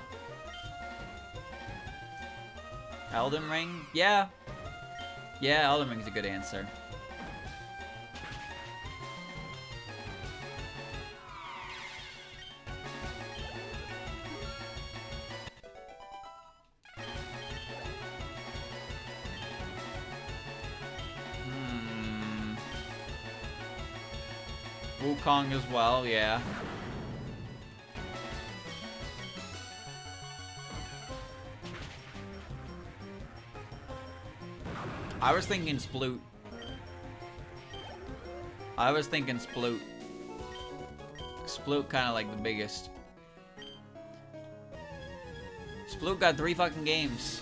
Elden Ring? Yeah. Yeah, Elden Ring's a good answer. Wukong as well, yeah. I was thinking Sploot. Sploot kind of like the biggest. Sploot got 3 fucking games.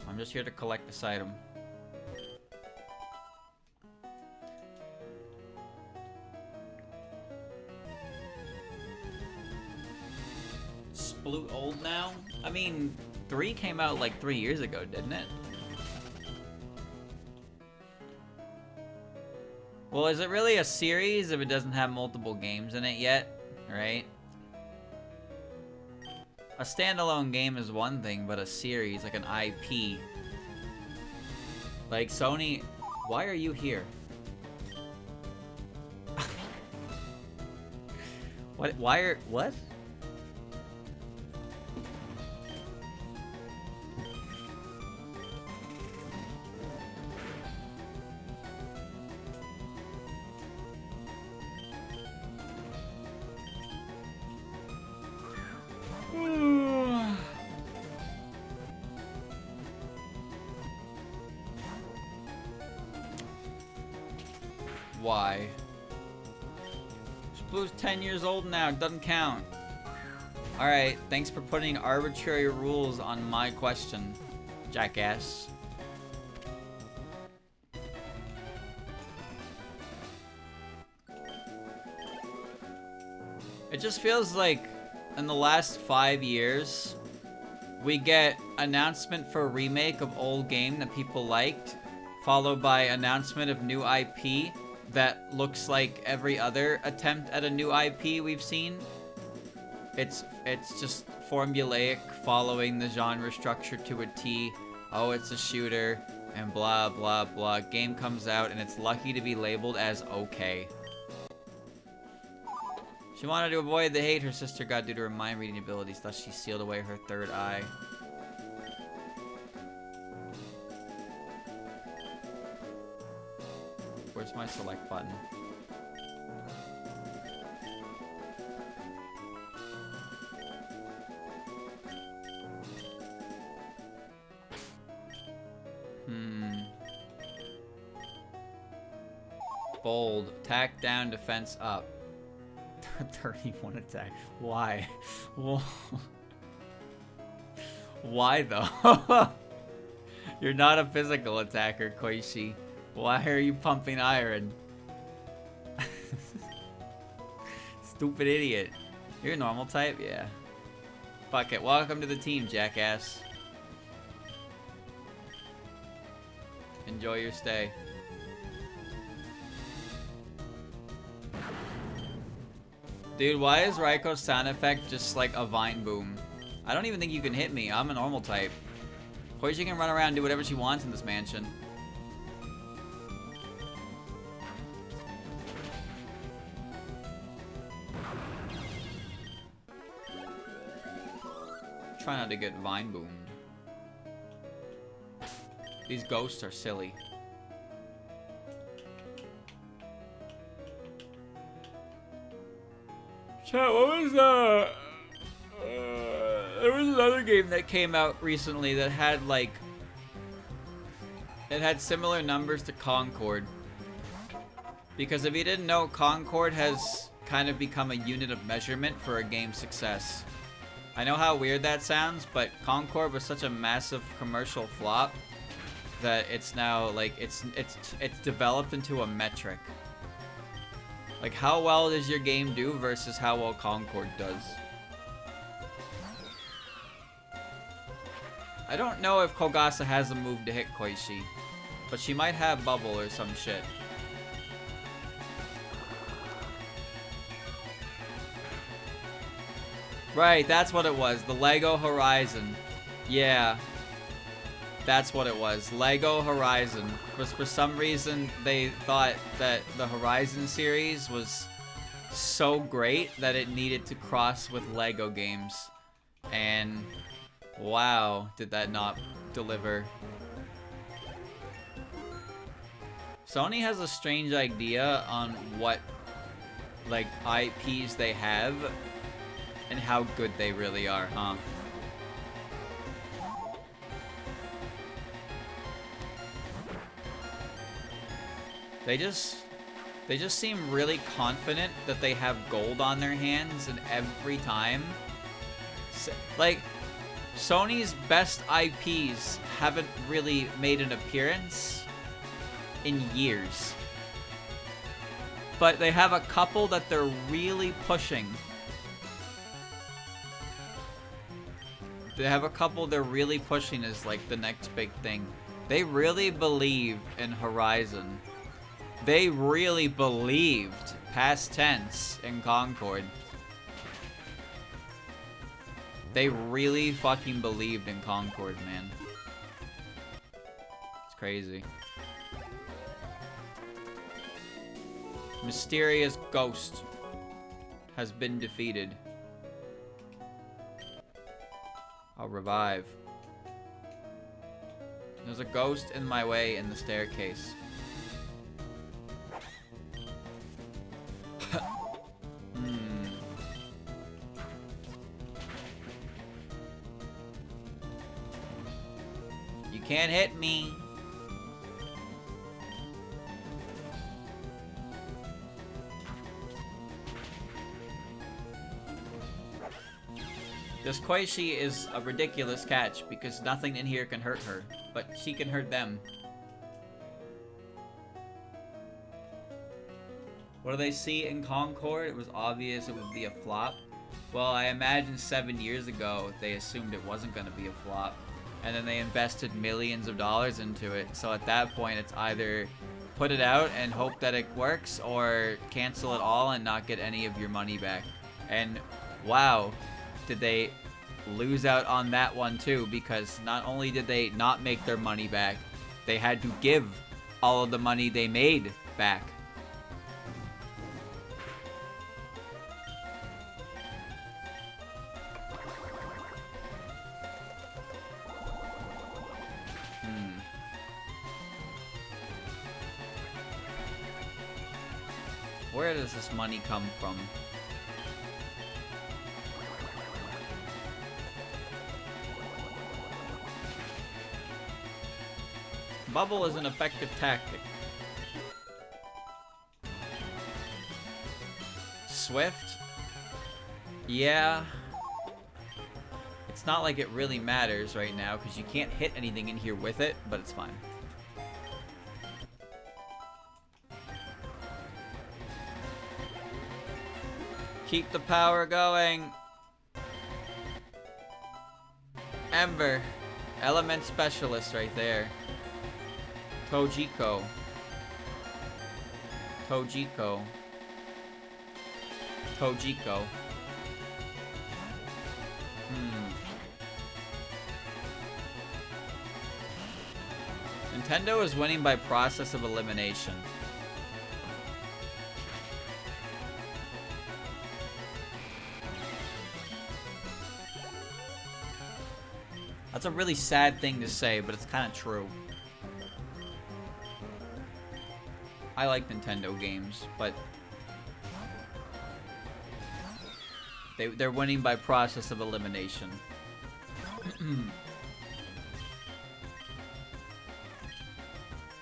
I'm just here to collect this item. Sploot old now? I mean, 3 came out like 3 years ago, didn't it? Well, is it really a series if it doesn't have multiple games in it yet? Right? A standalone game is one thing, but a series, like an IP. Like Sony, why are you here? What? What? Why? Sploot's 10 years old now, doesn't count. Alright, thanks for putting arbitrary rules on my question, jackass. It just feels like in the last 5 years, we get announcement for a remake of old game that people liked, followed by announcement of new IP that looks like every other attempt at a new IP we've seen. It's just formulaic, following the genre structure to a T. Oh, it's a shooter, and blah, blah, blah. Game comes out, and it's lucky to be labeled as okay. She wanted to avoid the hate her sister got due to her mind-reading abilities, thus she sealed away her third eye. Where's my select button? Bold. Attack down, defense up. 31 attack. Why? Why though? You're not a physical attacker, Koishi. Why are you pumping iron? Stupid idiot. You're a normal type? Yeah. Fuck it. Welcome to the team, jackass. Enjoy your stay. Dude, why is Raiko's sound effect just like a vine boom? I don't even think you can hit me. I'm a normal type. Koichi can run around and do whatever she wants in this mansion. Try not to get vine boomed. These ghosts are silly. Chat, what was there was another game that came out recently that had like, it had similar numbers to Concord. Because if you didn't know, Concord has kind of become a unit of measurement for a game's success. I know how weird that sounds, but Concord was such a massive commercial flop that it's now like it's developed into a metric. Like how well does your game do versus how well Concord does. I don't know if Kogasa has a move to hit Koishi, but she might have bubble or some shit. Right, that's what it was. The Lego Horizon. Yeah. That's what it was. Lego Horizon. Was for some reason they thought that the Horizon series was so great that it needed to cross with Lego games. And wow, did that not deliver. Sony has a strange idea on what like IPs they have and how good they really are, huh? They just seem really confident that they have gold on their hands, and every time, like, Sony's best IPs haven't really made an appearance in years. But they have a couple that they're really pushing. They have a couple they're really pushing as like the next big thing. They really believe in Horizon. They really believed, past tense, in Concord. They really fucking believed in Concord, man. It's crazy. Mysterious ghost has been defeated. I'll revive. There's a ghost in my way in the staircase. You can't hit me. This Koishi is a ridiculous catch because nothing in here can hurt her, but she can hurt them. What do they see in Concord? It was obvious it would be a flop. Well, I imagine 7 years ago they assumed it wasn't going to be a flop, and then they invested millions of dollars into it. So at that point, it's either put it out and hope that it works, or cancel it all and not get any of your money back. And wow, did they lose out on that one too, because not only did they not make their money back, they had to give all of the money they made back. Where does this money come from? Bubble is an effective tactic. Swift? Yeah. It's not like it really matters right now because you can't hit anything in here with it, but it's fine. Keep the power going. Ember. Element specialist right there. Tojiko. Tojiko. Tojiko. Nintendo is winning by process of elimination. That's a really sad thing to say, but it's kind of true. I like Nintendo games, but they're winning by process of elimination.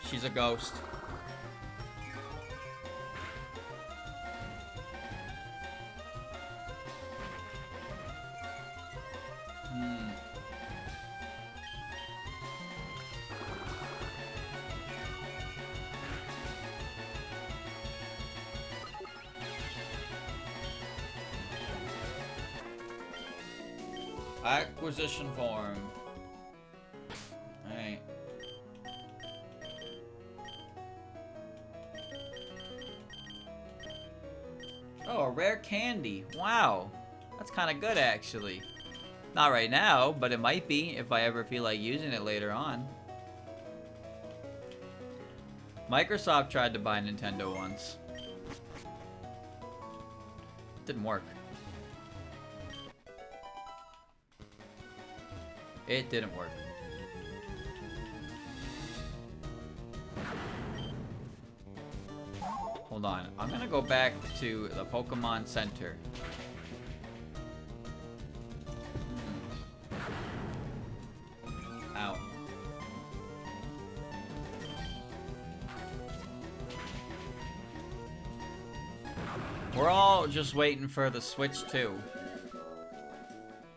She's a ghost. Acquisition form. Alright. Oh, a rare candy. Wow. That's kind of good, actually. Not right now, but it might be if I ever feel like using it later on. Microsoft tried to buy Nintendo once. Didn't work. It didn't work. Hold on. I'm gonna go back to the Pokemon Center. Ow. We're all just waiting for the Switch 2.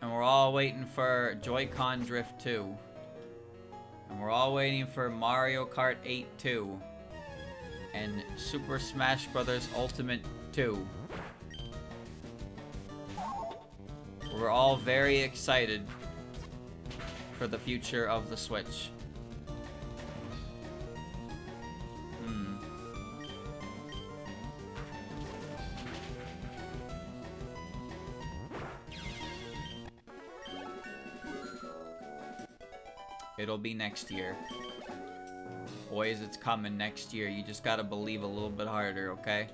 And we're all waiting for Joy-Con Drift 2. And we're all waiting for Mario Kart 8 2. And Super Smash Bros. Ultimate 2. We're all very excited for the future of the Switch. It'll be next year. Boys, it's coming next year. You just gotta believe a little bit harder, okay?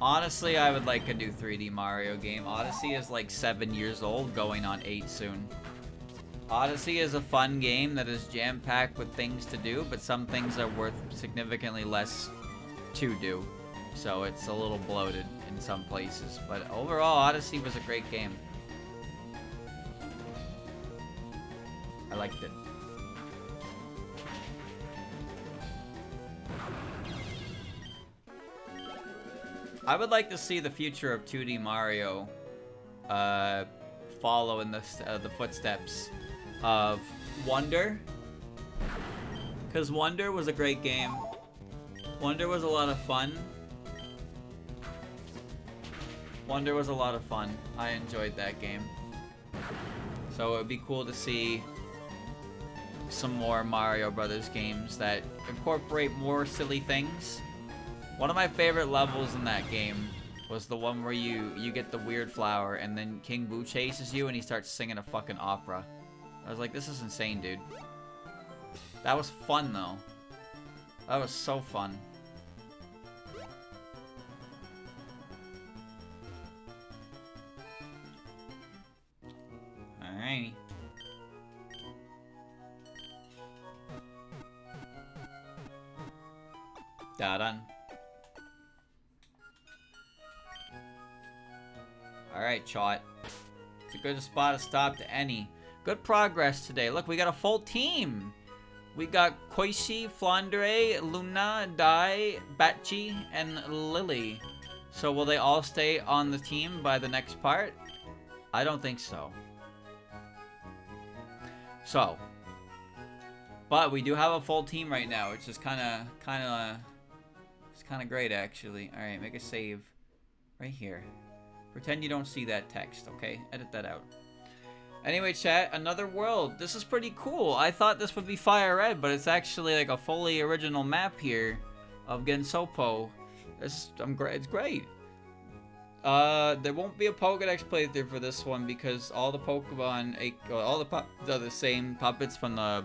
Honestly, I would like a new 3D Mario game. Odyssey is like 7 years old, going on 8 soon. Odyssey is a fun game that is jam-packed with things to do, but some things are worth significantly less to do. So it's a little bloated in some places. But overall, Odyssey was a great game. I liked it. I would like to see the future of 2D Mario follow in the footsteps of Wonder. Because Wonder was a great game. Wonder was a lot of fun. Wonder was a lot of fun. I enjoyed that game. So it would be cool to see some more Mario Brothers games that incorporate more silly things. One of my favorite levels in that game was the one where you get the weird flower and then King Boo chases you and he starts singing a fucking opera. I was like, this is insane, dude. That was fun, though. That was so fun. Alrighty. Done. Alright, Chot. It's a good spot to stop to any. Good progress today. Look, we got a full team. We got Koishi, Flandre, Luna, Dai, Batchi, and Lily. So will they all stay on the team by the next part? I don't think so. So. But we do have a full team right now, which is kind of great, actually. All right, make a save right here. Pretend you don't see that text, okay? Edit that out. Anyway, chat, another world. This is pretty cool. I thought this would be Fire Red, but it's actually like a fully original map here of Gensopo. It's great. There won't be a Pokédex playthrough for this one because all the Pokemon, all the are the same puppets from the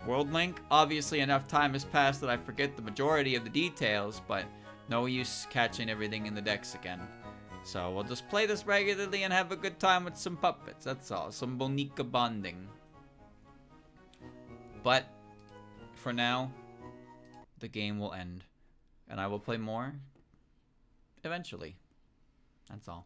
World Link. Obviously, enough time has passed that I forget the majority of the details, but no use catching everything in the decks again. So we'll just play this regularly and have a good time with some puppets. That's all. Some Boneka bonding. But for now, the game will end. And I will play more eventually. That's all.